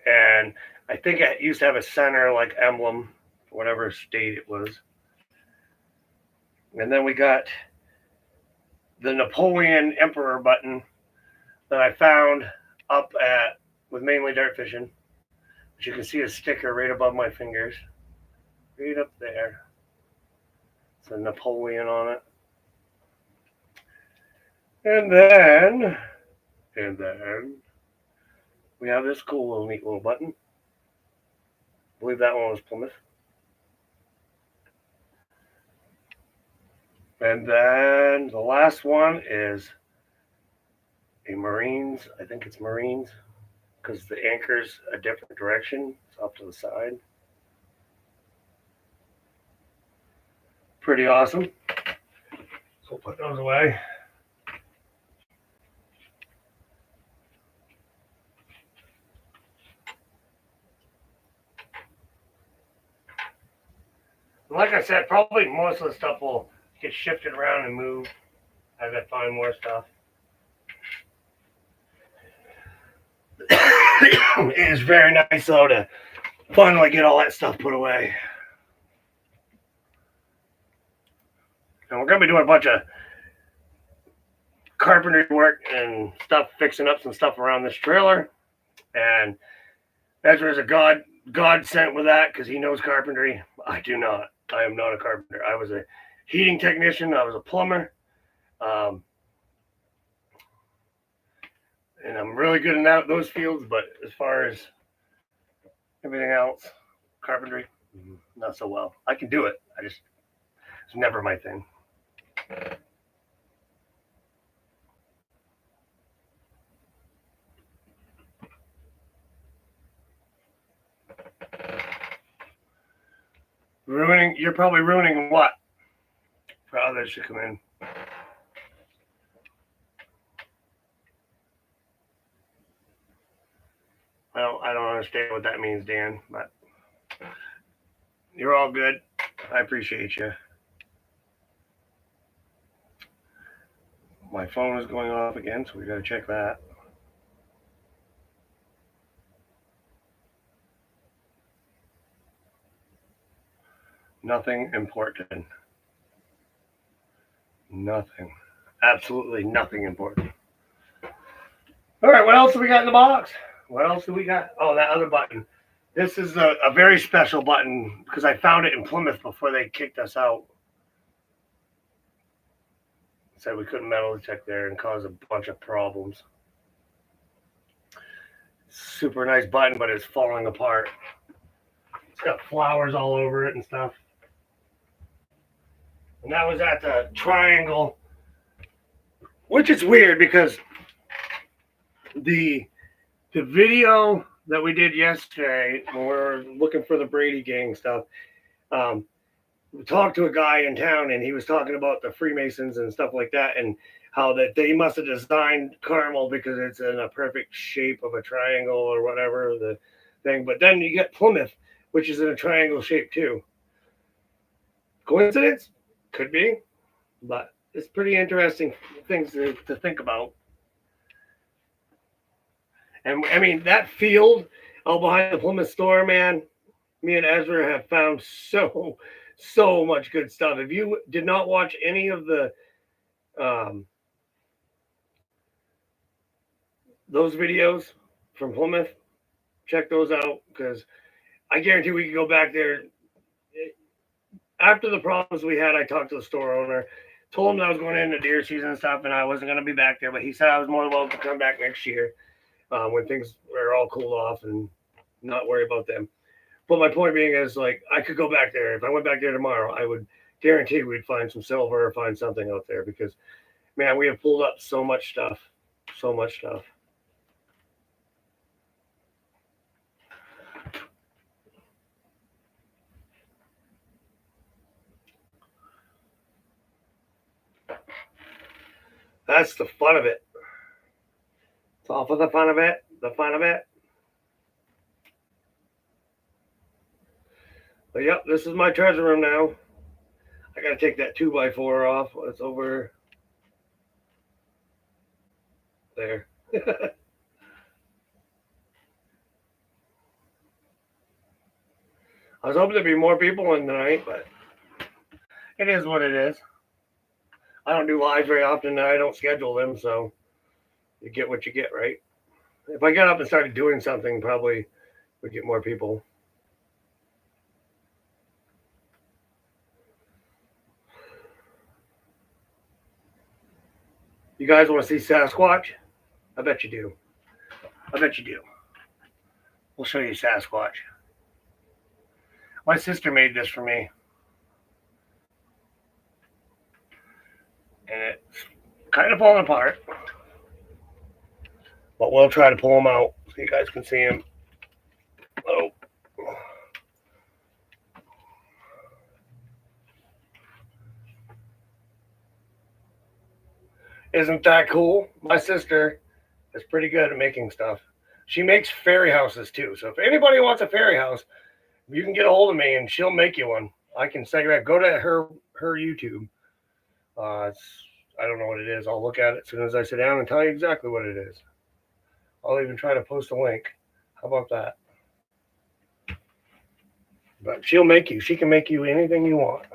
And I think it used to have a center like emblem, whatever state it was. And then we got the Napoleon Emperor button that I found up at with Mainly Dart Fishing. But you can see a sticker right above my fingers. Right up there. It's a Napoleon on it. And then we have this cool little neat little button. I believe that one was Plymouth. And then the last one is a Marines. I think it's Marines because the anchor's a different direction. It's off to the side. Pretty awesome. So we'll put those away. Like I said, probably most of the stuff will get shifted around and moved as I find more stuff. It is very nice though to finally get all that stuff put away. And we're going to be doing a bunch of carpentry work and stuff, fixing up some stuff around this trailer. And Ezra's a godsend with that because he knows carpentry. I do not. I am not a carpenter. I was a heating technician. I was a plumber. And I'm really good in those fields, but as far as everything else, carpentry, not so well. I can do it. It's never my thing. You're probably ruining what? For others to come in. I don't understand what that means, Dan, but you're all good. I appreciate you. My phone is going off again, so we got to check that. Nothing important. Nothing. Absolutely nothing important. All right, what else do we got in the box? What else do we got? Oh, that other button. This is a very special button because I found it in Plymouth before they kicked us out. Said we couldn't metal detect there and cause a bunch of problems. Super nice button, but it's falling apart. It's got flowers all over it and stuff. And that was at the Triangle, which is weird because the video that we did yesterday when we were looking for the Brady gang stuff, we talked to a guy in town and he was talking about the Freemasons and stuff like that and how that they must have designed Carmel because it's in a perfect shape of a triangle or whatever the thing. But then you get Plymouth, which is in a triangle shape too. Coincidence? Could be, but it's pretty interesting things to think about. And I mean, that field out behind the Plymouth store, man, me and Ezra have found so much good stuff. If you did not watch any of the those videos from Plymouth, check those out because I guarantee we can go back there. After the problems we had, I talked to the store owner, told him that I was going into deer season and stuff, and I wasn't going to be back there. But he said I was more than welcome to come back next year when things are all cooled off and not worry about them. But my point being is, like, I could go back there. If I went back there tomorrow, I would guarantee we'd find some silver or find something out there because, man, we have pulled up so much stuff. So much stuff. That's the fun of it. It's all for the fun of it. The fun of it. But yep, this is my treasure room now. I gotta take that 2x4 off. It's over there. I was hoping there'd be more people in tonight, but it is what it is. I don't do lives very often, and I don't schedule them, so you get what you get, right? If I got up and started doing something, probably would get more people. You guys want to see Sasquatch? I bet you do. I bet you do. We'll show you Sasquatch. My sister made this for me. And it's kind of falling apart. But we'll try to pull them out so you guys can see him. Oh. Isn't that cool? My sister is pretty good at making stuff. She makes fairy houses too. So if anybody wants a fairy house, you can get a hold of me and she'll make you one. I can say that. Go to her YouTube. I don't know what it is. I'll look at it as soon as I sit down and tell you exactly what it is. I'll even try to post a link. How about that? But she'll make you. She can make you anything you want.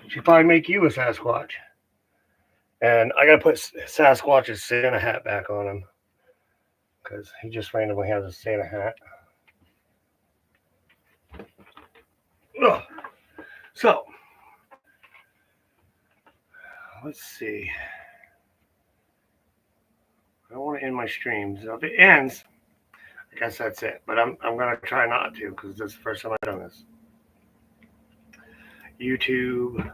She'll probably make you a Sasquatch. And I gotta put Sasquatch's Santa hat back on him because he just randomly has a Santa hat. Ugh. So let's see. I don't want to end my streams. If it ends, I guess that's it. But I'm gonna try not to because this is the first time I've done this. YouTube.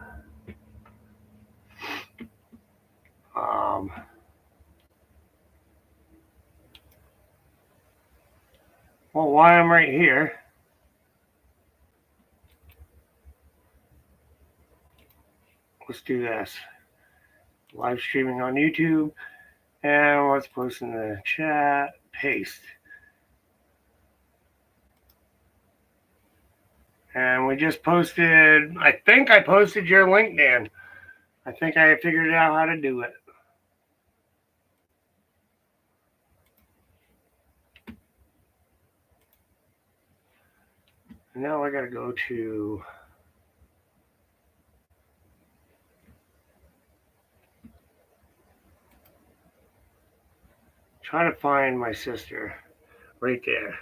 Well, while I'm right here, let's do this. Live streaming on YouTube. And let's post in the chat. Paste. And we just posted, I think I posted your link, Dan. I think I figured out how to do it. Now I gotta go to try to find my sister right there.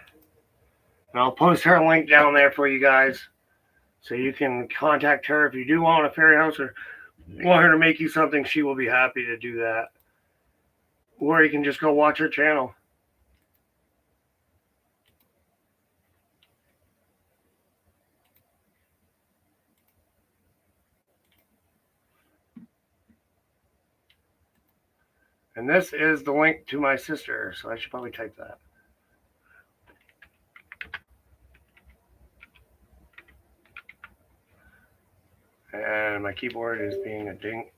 And I'll post her link down there for you guys so you can contact her if you do want a fairy house or want her to make you something. She will be happy to do that. Or you can just go watch her channel. And this is the link to my sister, so I should probably type that. And my keyboard is being a dink.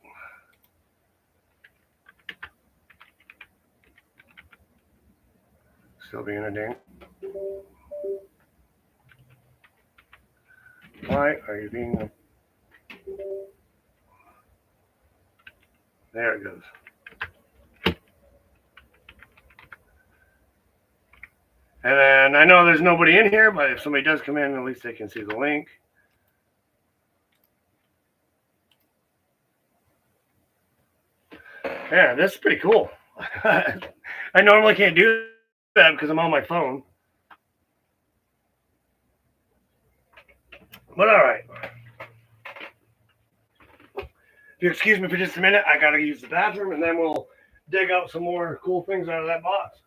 Still being a dink. Why are you being a... There it goes. And then I know there's nobody in here, but if somebody does come in, at least they can see the link. Yeah, this is pretty cool. I normally can't do that because I'm on my phone. But all right. If you excuse me for just a minute, I got to use the bathroom, and then we'll dig out some more cool things out of that box.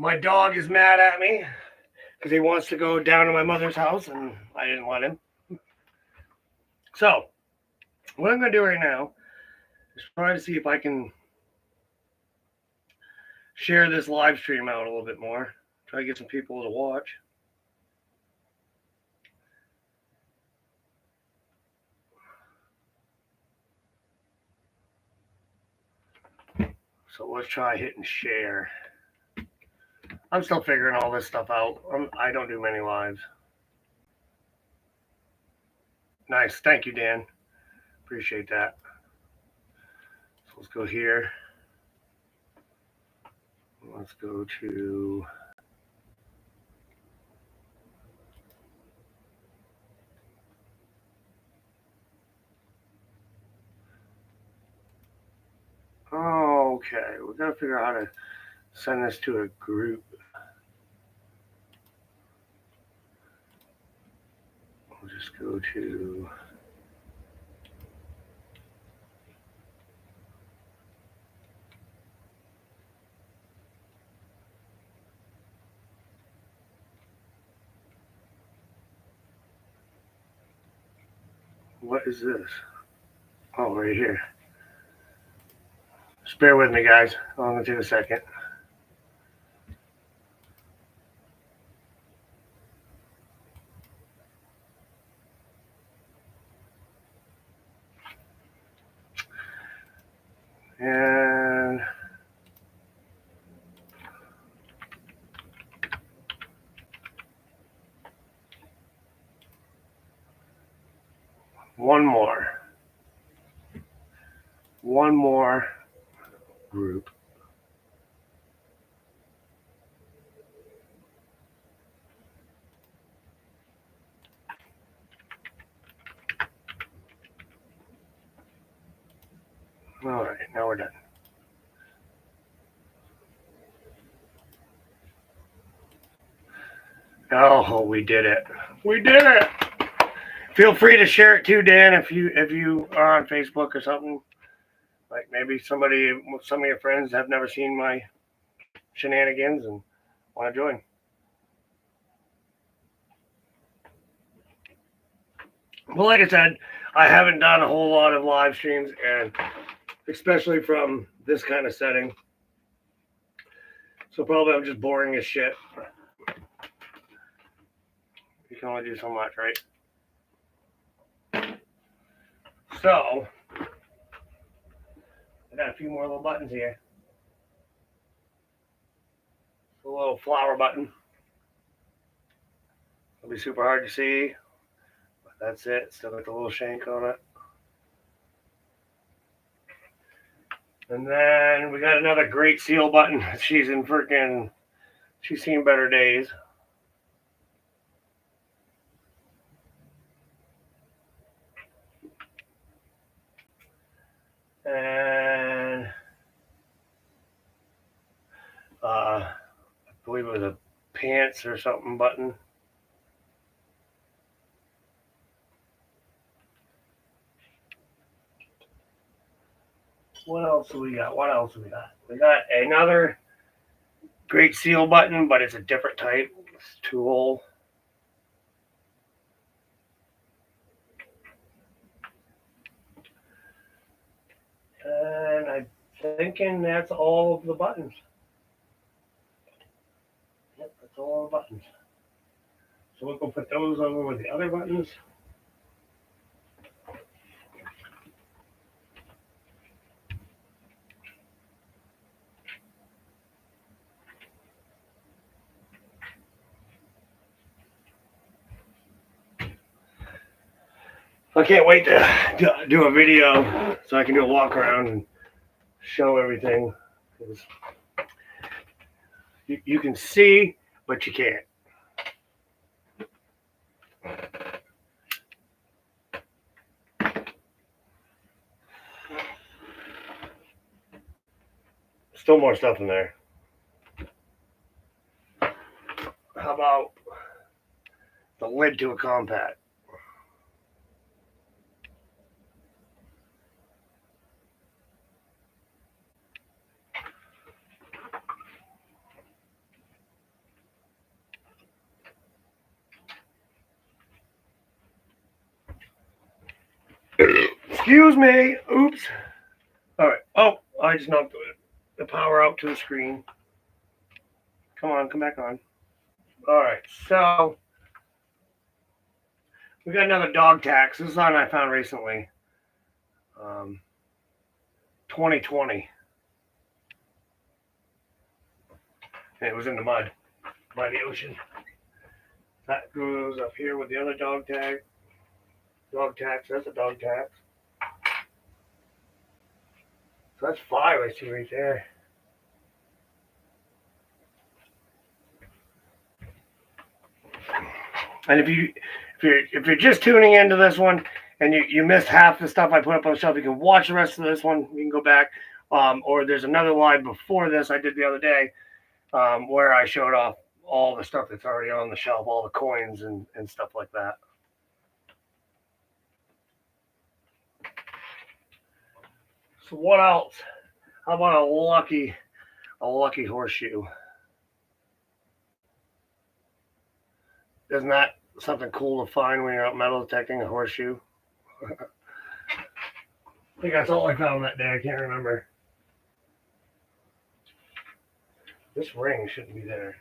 My dog is mad at me because he wants to go down to my mother's house and I didn't let him. So, what I'm going to do right now is try to see if I can share this live stream out a little bit more. Try to get some people to watch. So let's try hitting share. I'm still figuring all this stuff out. I don't do many lives. Nice. Thank you, Dan. Appreciate that. So let's go here. Let's go to... Okay, we got to figure out how to send this to a group. We'll just go to... What is this? Oh, right here. Just bear with me, guys. I'm going to take a second. And one more group. All right, now we're done. Oh, we did it. We did it. Feel free to share it too, Dan, if you are on Facebook or something. Like maybe some of your friends have never seen my shenanigans and want to join. Well, like I said, I haven't done a whole lot of live streams, and especially from this kind of setting. So probably I'm just boring as shit. You can only do so much, right? So, I got a few more little buttons here. A little flower button. It'll be super hard to see, but that's it. Still got the little shank on it. And then we got another great seal button. She's seen better days. And I believe it was a pants or something button. What else do we got? We got another great seal button, but it's a different type. It's tool. And I'm thinking that's all of the buttons. Yep, that's all the buttons. So we'll go put those over with the other buttons. I can't wait to do a video so I can do a walk around and show everything. You can see, but you can't. Still more stuff in there. How about the lid to a compact? Excuse me. Oops. All right. Oh, I just knocked the power out to the screen. Come on, come back on. All right. So we got another dog tax. This is one I found recently. 2020. And it was in the mud by the ocean. That goes up here with the other dog tag. Dog tax. That's a dog tax. So that's 5 I see right there. And if you're just tuning into this one and you missed half the stuff I put up on the shelf, you can watch the rest of this one. You can go back. Or there's another live before this I did the other day where I showed off all the stuff that's already on the shelf, all the coins and stuff like that. So what else? How about a lucky horseshoe? Isn't that something cool to find when you're out metal detecting, a horseshoe? I think that's all I found that day. I can't remember. This ring shouldn't be there.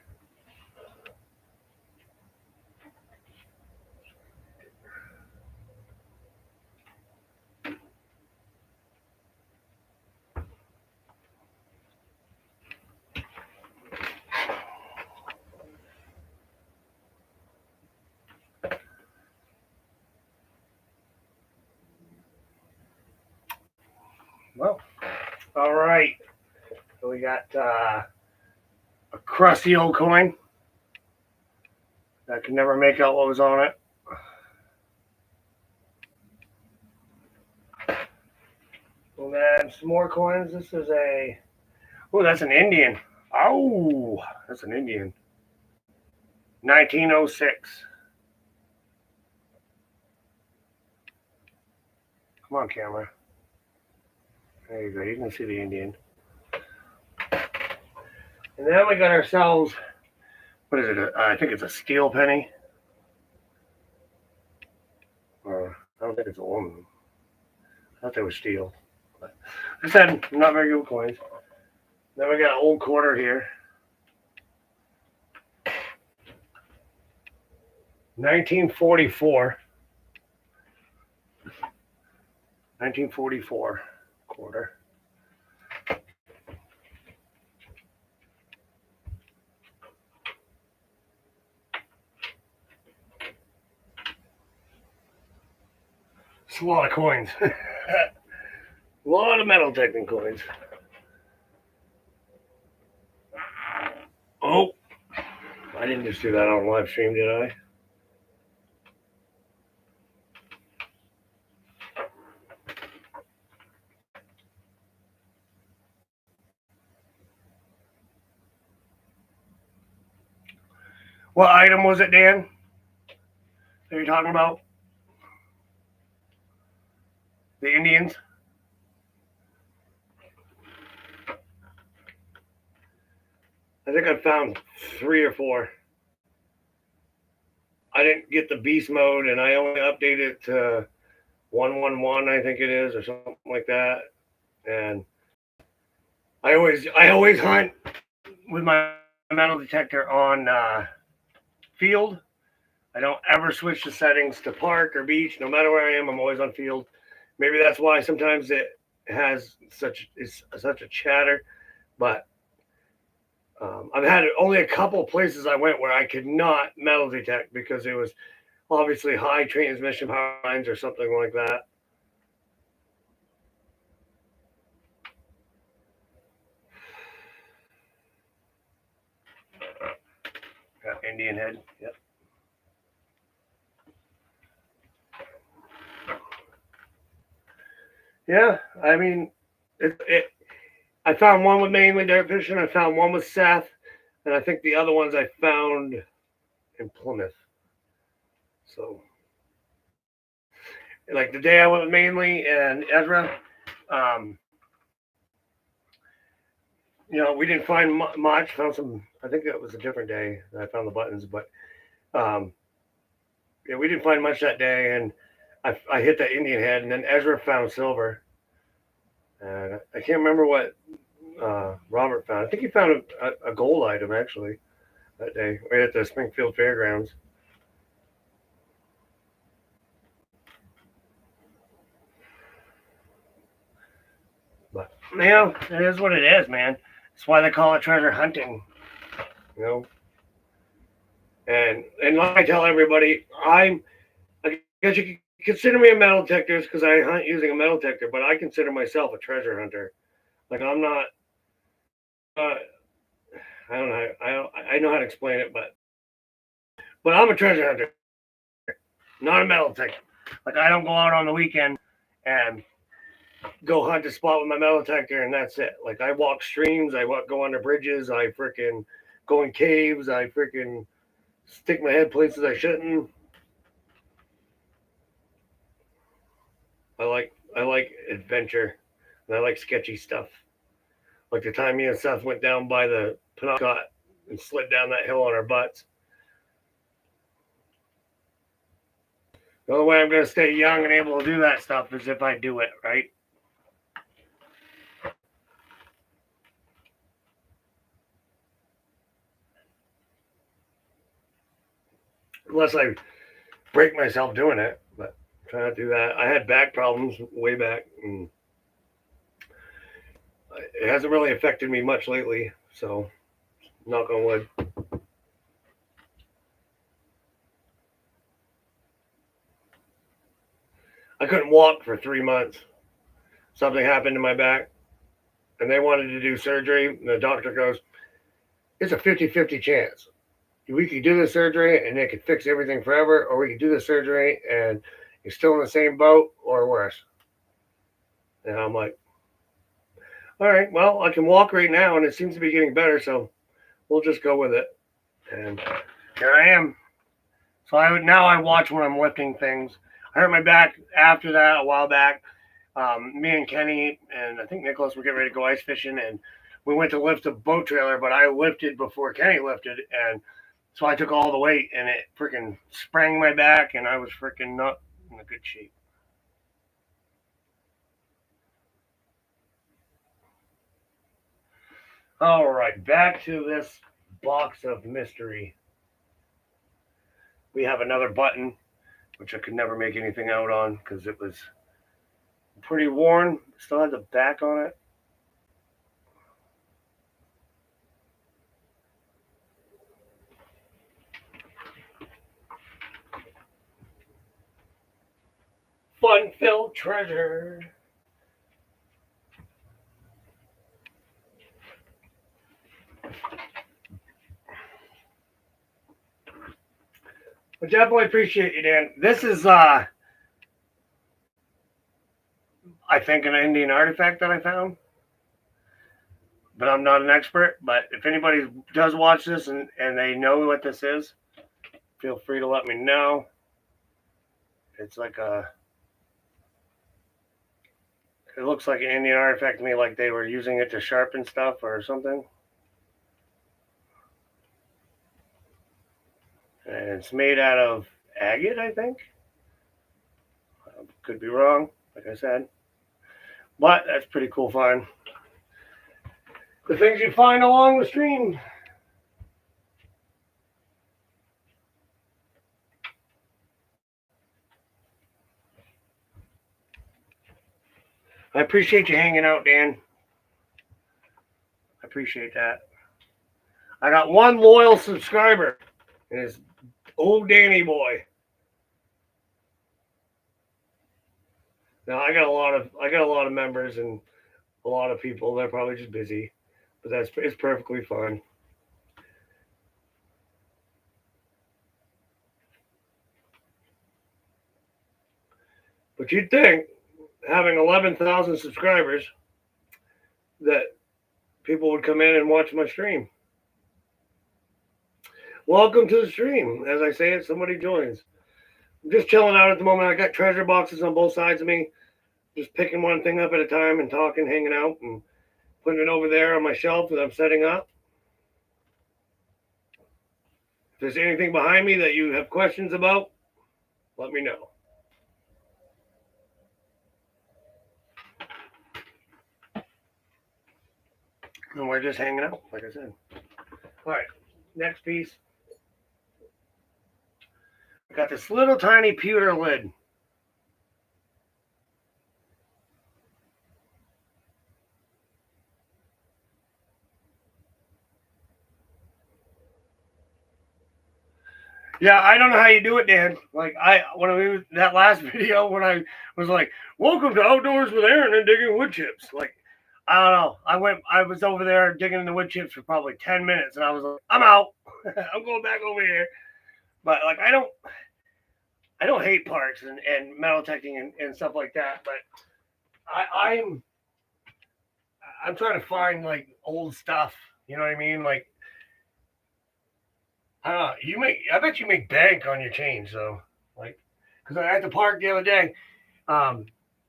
Well, all right. So we got a crusty old coin. I could never make out what was on it. And then some more coins. This is that's an Indian. Oh, that's an Indian. 1906. Come on, camera. There you go. You can see the Indian. And then we got ourselves, what is it? I think it's a steel penny. Or I don't think it's aluminum. I thought they were steel. But like I said, not very good with coins. Then we got an old quarter here. 1944. 1944 quarter. It's a lot of coins. A lot of metal detecting coins. Oh, I didn't just do that on live stream, did I? What item was it, Dan, that you're talking about? The Indians? I think I found 3 or 4. I didn't get the beast mode, and I only updated it to 111, I think it is, or something like that. And I always hunt with my metal detector on field. I don't ever switch the settings to park or beach. No matter where I am, I'm always on field. Maybe that's why sometimes it has such a chatter, but I've had only a couple of places I went where I could not metal detect because it was obviously high transmission power lines or something like that. Indian head, yep. Yeah, I mean, I found one with mainly dirt fishing. I found one with Seth, and I think the other ones I found in Plymouth. So, like the day I went with mainly and Ezra, we didn't find much. Found some. I think that was a different day that I found the buttons, but yeah, we didn't find much that day. And I hit that Indian head, and then Ezra found silver. And I can't remember what Robert found. I think he found a gold item actually that day, right at the Springfield Fairgrounds. But it is what it is, man. That's why they call it treasure hunting. You know, and like I tell everybody, I guess you could consider me a metal detector because I hunt using a metal detector, but I consider myself a treasure hunter. Like I'm not. Uh, I don't know. I know how to explain it, but I'm a treasure hunter, not a metal detector. Like I don't go out on the weekend and go hunt a spot with my metal detector and that's it. Like I walk streams, go under bridges, I freaking go in caves, I freaking stick my head places I shouldn't. I like adventure and I like sketchy stuff. Like the time me and Seth went down by the Penobscot and slid down that hill on our butts. The only way I'm going to stay young and able to do that stuff is if I do it, right? Unless I break myself doing it, but try not to do that. I had back problems way back, and it hasn't really affected me much lately. So, knock on wood. I couldn't walk for 3 months. Something happened to my back, and they wanted to do surgery. And the doctor goes, "It's a 50-50 chance. We could do the surgery, and it could fix everything forever, or we could do the surgery, and you're still in the same boat, or worse." And I'm like, "All right, well, I can walk right now, and it seems to be getting better, so we'll just go with it." And here I am. So I watch when I'm lifting things. I hurt my back after that a while back. Me and Kenny and I think Nicholas were getting ready to go ice fishing, and we went to lift a boat trailer, but I lifted before Kenny lifted, and so I took all the weight, and it freaking sprang my back, and I was freaking not in a good shape. All right, back to this box of mystery. We have another button, which I could never make anything out on because it was pretty worn. Still had the back on it. Fun-filled treasure. Well, definitely appreciate you, Dan. This is, I think, an Indian artifact that I found, but I'm not an expert. But if anybody does watch this and they know what this is, feel free to let me know. It's like it looks like an Indian artifact to me, like they were using it to sharpen stuff or something. And it's made out of agate, I think. Could be wrong, like I said. But that's pretty cool find. The things you find along the stream. I appreciate you hanging out, Dan. I appreciate that. I got one loyal subscriber, and it's old Danny boy. Now I got a lot of members and a lot of people. They're probably just busy, but it's perfectly fine. But you'd think having 11,000 subscribers that people would come in and watch my stream. Welcome to the stream. As I say it, somebody joins. I'm just chilling out at the moment. I got treasure boxes on both sides of me. Just picking one thing up at a time and talking, hanging out, and putting it over there on my shelf that I'm setting up. If there's anything behind me that you have questions about, let me know. And we're just hanging out, like I said. All right, next piece. We got this little tiny pewter lid. Yeah, I don't know how you do it, Dan. Like when we that last video when I was like, "Welcome to Outdoors with Aaron and digging wood chips." Like, I don't know. I was over there digging in the wood chips for probably 10 minutes, and I was like, "I'm out. I'm going back over here." But like, I don't hate parts and metal detecting and stuff like that. But I'm trying to find like old stuff. You know what I mean? Like, I don't know. I bet you make bank on your chains, though. Like, because I at the park the other day.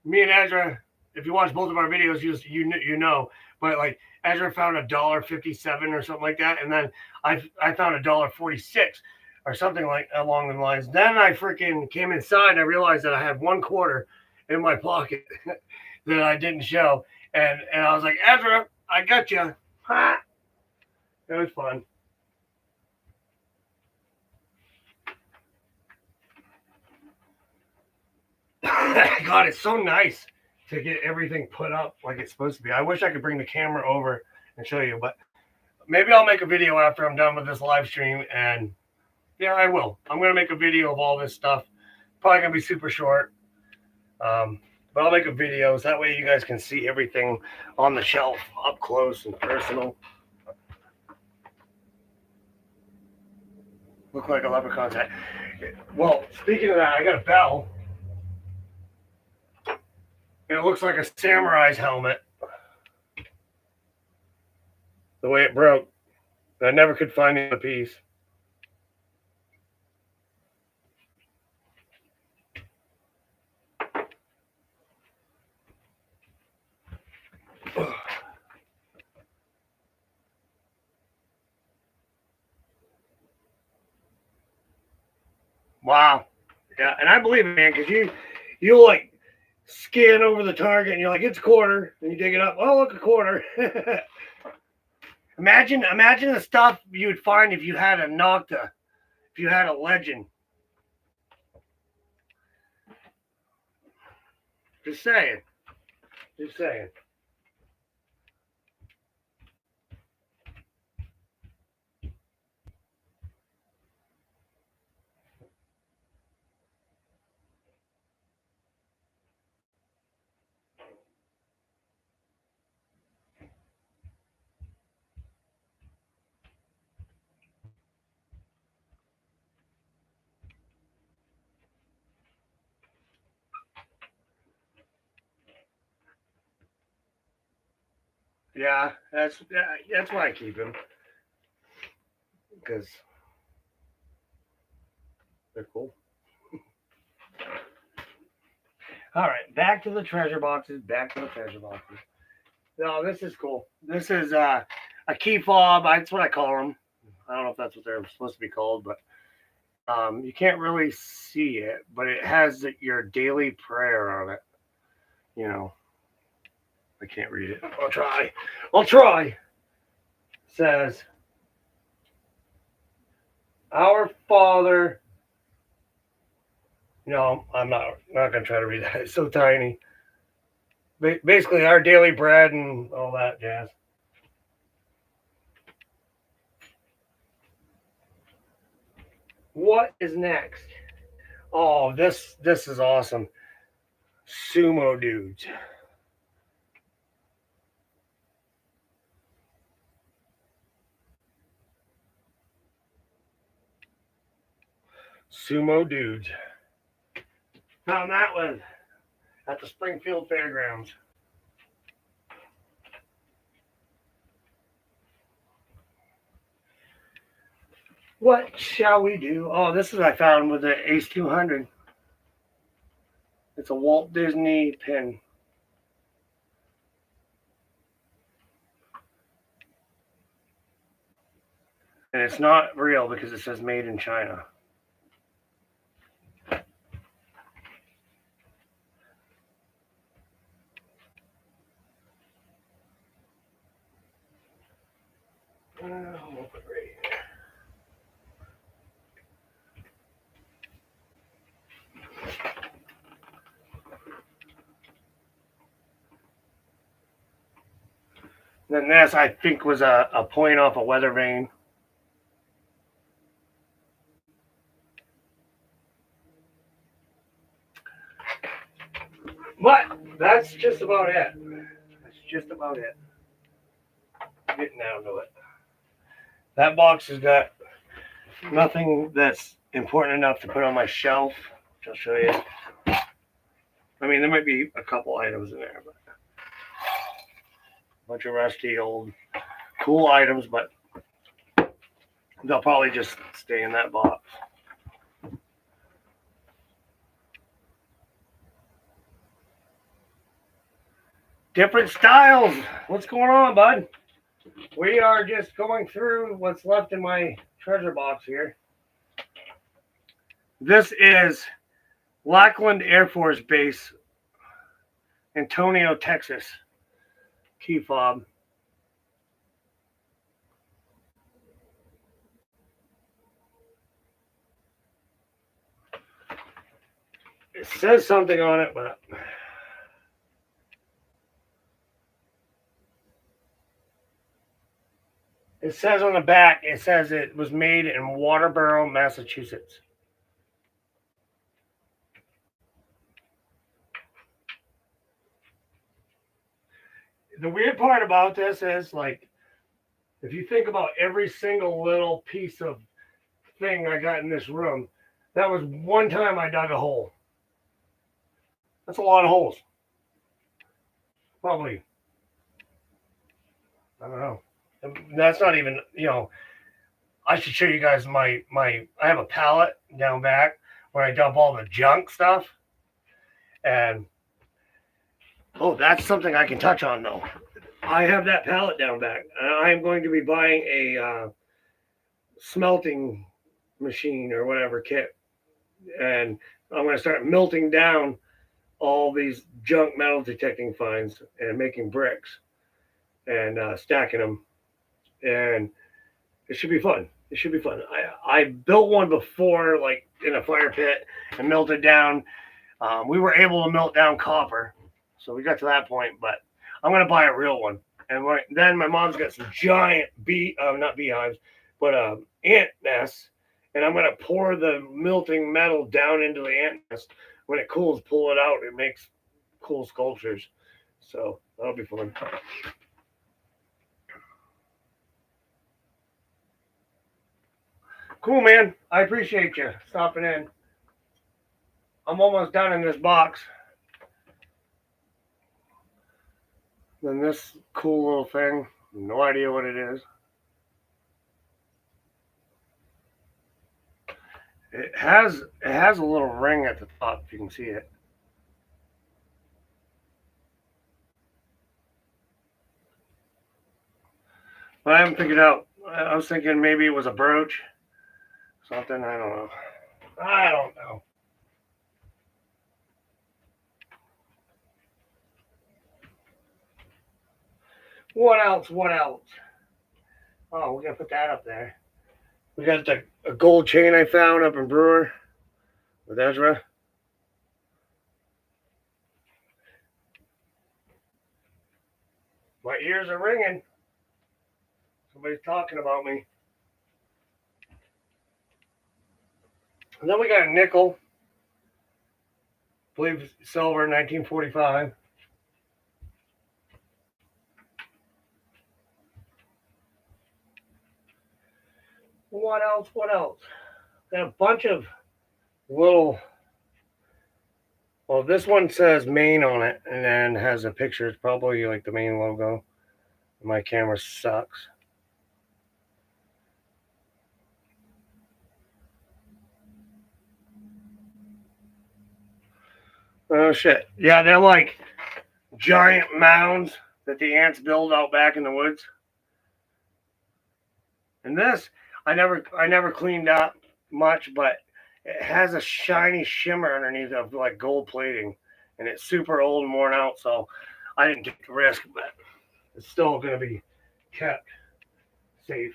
Me and Ezra, if you watch both of our videos, you know. But like Ezra found $1.57 or something like that, and then I found $1.46 or something like along the lines. Then I freaking came inside and I realized that I had 1 quarter in my pocket that I didn't show, and I was like, Ezra, I got you. Ha! It was fun. God, it's so nice to get everything put up like it's supposed to be. I wish I could bring the camera over and show you, but maybe I'll make a video after I'm done with this live stream. And yeah, I will. I'm going to make a video of all this stuff. Probably going to be super short. But I'll make a video so that way you guys can see everything on the shelf up close and personal. Look like a leprechaun's hat. Well, speaking of that, I got a bell. And it looks like a samurai's helmet. The way it broke. I never could find the piece. Wow. Yeah, and I believe it, man, because you'll like scan over the target and you're like, it's a quarter, and you dig it up. Oh, look, a quarter. imagine the stuff you would find if you had a Nocta, if you had a Legend. Just saying. Just saying. Yeah, that's why I keep him, because they're cool. All right, back to the treasure boxes. Back to the treasure boxes. No, this is cool. This is a key fob. That's what I call them. I don't know if that's what they're supposed to be called, but you can't really see it, but it has your daily prayer on it. You know, I can't read it. I'll try. It says, "Our Father." No, I'm not gonna try to read that. It's so tiny. Basically, our daily bread and all that jazz. What is next? Oh, this is awesome. Sumo dudes. Sumo dudes. Found that one at the Springfield Fairgrounds. What shall we do? Oh, this is I found with the Ace 200. It's a Walt Disney pin. And it's not real because it says made in China. Then this, I think, was a point off a weather vane. But that's just about it. That's just about it. Getting down to it. That box has got nothing that's important enough to put on my shelf. Which I'll show you. I mean, there might be a couple items in there, but a bunch of rusty old cool items, but they'll probably just stay in that box. Different styles. What's going on, bud? We are just going through what's left in my treasure box here. This is Lackland Air Force Base, Antonio, Texas. Key fob. It says something on it, but it says on the back, it says it was made in Waterboro, Massachusetts. The weird part about this is, like, if you think about every single little piece of thing I got in this room, that was one time I dug a hole. That's a lot of holes. Probably, I don't know. That's not even, I should show you guys I have a pallet down back where I dump all the junk stuff. And, oh, that's something I can touch on, though. I have that pallet down back. I am going to be buying a smelting machine or whatever kit. And I'm going to start melting down all these junk metal detecting finds and making bricks and stacking them. And it should be fun. It should be fun. I built one before, like in a fire pit, and melted down. We were able to melt down copper, so we got to that point. But I'm gonna buy a real one. And then my mom's got some giant not beehives, but ant nests, and I'm gonna pour the melting metal down into the ant nest. When it cools, pull it out. It makes cool sculptures. So that'll be fun. Cool, man. I appreciate you stopping in. I'm almost done in this box. Then this cool little thing. No idea what it is. It has a little ring at the top, if you can see it. But I haven't figured out. I was thinking maybe it was a brooch. Something, I don't know. I don't know. What else? What else? Oh, we're gonna put that up there. We got a gold chain I found up in Brewer with Ezra. My ears are ringing. Somebody's talking about me. And then we got a nickel. I believe silver, 1945. What else? What else? Got a bunch of little. Well, this one says Maine on it and then has a picture. It's probably like the Maine logo. My camera sucks. Oh, shit. Yeah, they're like giant mounds that the ants build out back in the woods. And this, I never cleaned up much, but it has a shiny shimmer underneath of like gold plating, and it's super old and worn out. So I didn't take the risk, but it's still going to be kept safe.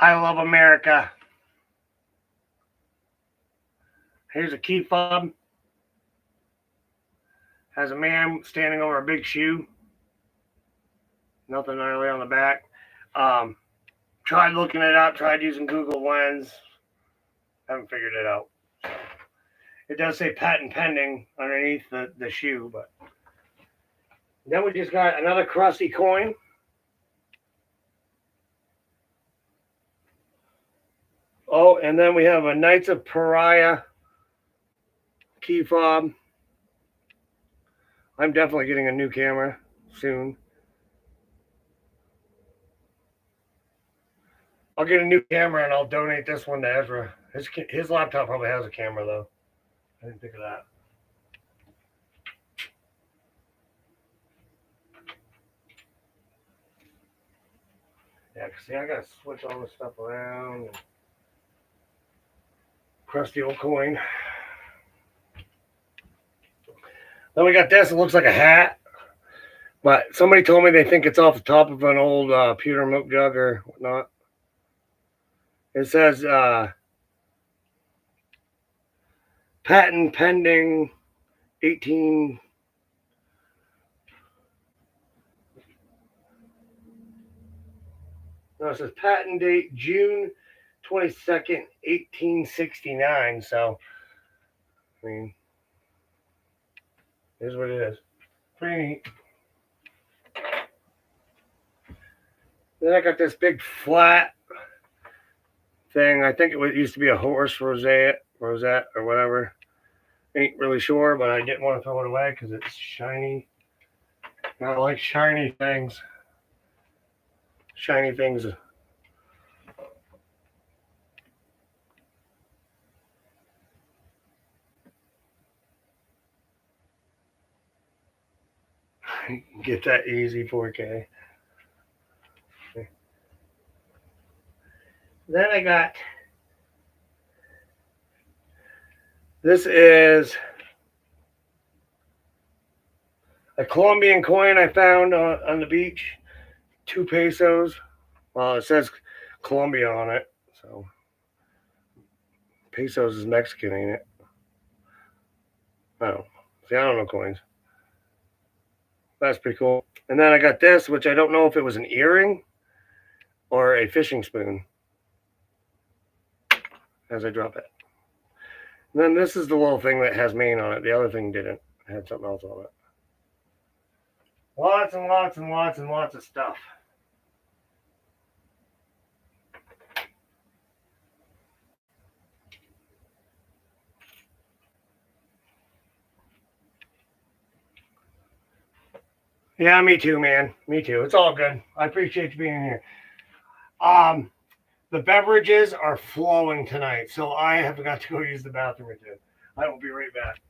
I love America. Here's a key fob. Has a man standing over a big shoe. Nothing really on the back. Tried looking it up. Tried using Google Lens. Haven't figured it out. So, it does say patent pending underneath the shoe, but then we just got another crusty coin. Oh, and then we have a Knights of Pariah key fob. I'm definitely getting a new camera soon. I'll get a new camera and I'll donate this one to Ezra. His laptop probably has a camera though. I didn't think of that. Yeah, cause see, I gotta switch all this stuff around. Crusty old coin. Then we got this. It looks like a hat, but somebody told me they think it's off the top of an old pewter milk jug or whatnot. It says patent pending 18. No, it says patent date June 22nd, 1869. So, I mean, here's what it is. Pretty neat. Then I got this big flat thing. I think it used to be a horse rosette or whatever. Ain't really sure, but I didn't want to throw it away because it's shiny. I like shiny things. Shiny things. Get that easy 4K. Then I got, this is a Colombian coin I found on the beach. 2 pesos. Well, it says Colombia on it. So pesos is Mexican, ain't it? Oh, see, I don't know coins. That's pretty cool. And then I got this, which I don't know if it was an earring or a fishing spoon. As I drop it. And then this is the little thing that has Maine on it. The other thing didn't. It had something else on it. Lots and lots and lots and lots of stuff. Yeah, me too, man. Me too. It's all good. I appreciate you being here. The beverages are flowing tonight, so I have got to go use the bathroom again. I will be right back.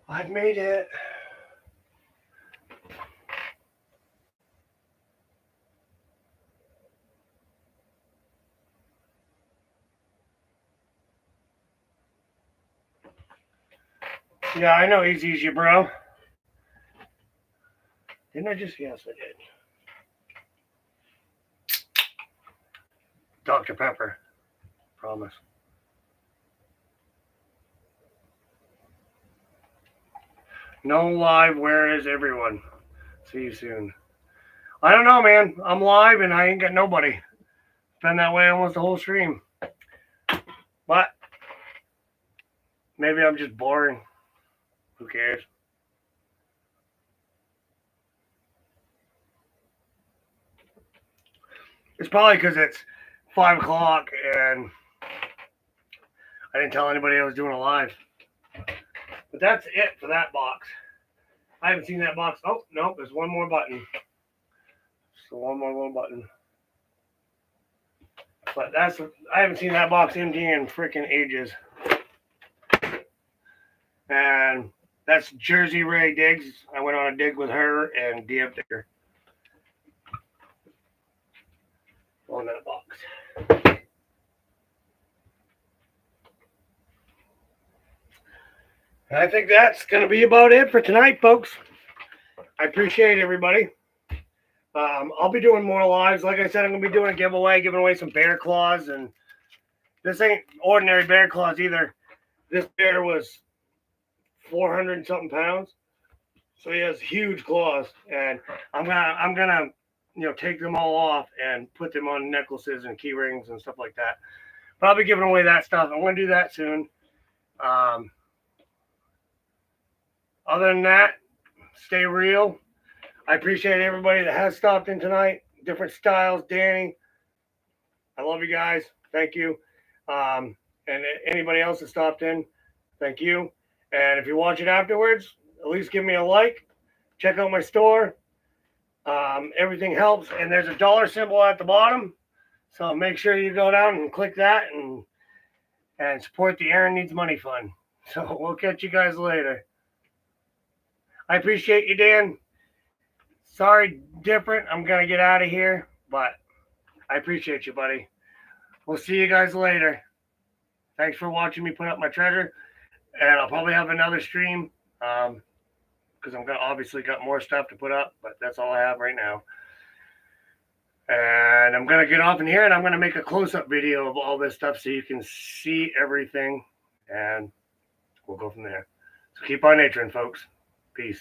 I've made it. Yeah, I know he's easy, bro. Didn't I just? Yes, I did. Dr. Pepper. Promise. No live. Where is everyone? See you soon. I don't know, man. I'm live and I ain't got nobody. It's been that way almost the whole stream. But maybe I'm just boring. Who cares? It's probably because it's 5 o'clock and I didn't tell anybody I was doing a live. But that's it for that box. I haven't seen that box. Oh, no, there's one more button. So one more little button. But I haven't seen that box empty in freaking ages. And that's Jersey Ray Diggs. I went on a dig with her and DF Digger on that box. And I think that's going to be about it for tonight, folks. I appreciate everybody. I'll be doing more lives. Like I said, I'm going to be doing a giveaway, giving away some bear claws. And this ain't ordinary bear claws either. This bear was 400 and something pounds. So he has huge claws. And I'm gonna take them all off and put them on necklaces and key rings and stuff like that. But I'll be giving away that stuff. I'm going to do that soon. Other than that, stay real. I appreciate everybody that has stopped in tonight. Different styles. Danny, I love you guys. Thank you. And anybody else that stopped in, thank you. And if you watch it afterwards, at least give me a like. Check out my store. Everything helps. And there's a dollar symbol at the bottom. So make sure you go down and click that and support the Aaron Needs Money Fund. So we'll catch you guys later. I appreciate you, Dan. Sorry, different. I'm going to get out of here, but I appreciate you, buddy. We'll see you guys later. Thanks for watching me put up my treasure. And I'll probably have another stream because I'm going to obviously got more stuff to put up, but that's all I have right now. And I'm going to get off in here and I'm going to make a close-up video of all this stuff so you can see everything. And we'll go from there. So keep on naturing, folks. Peace.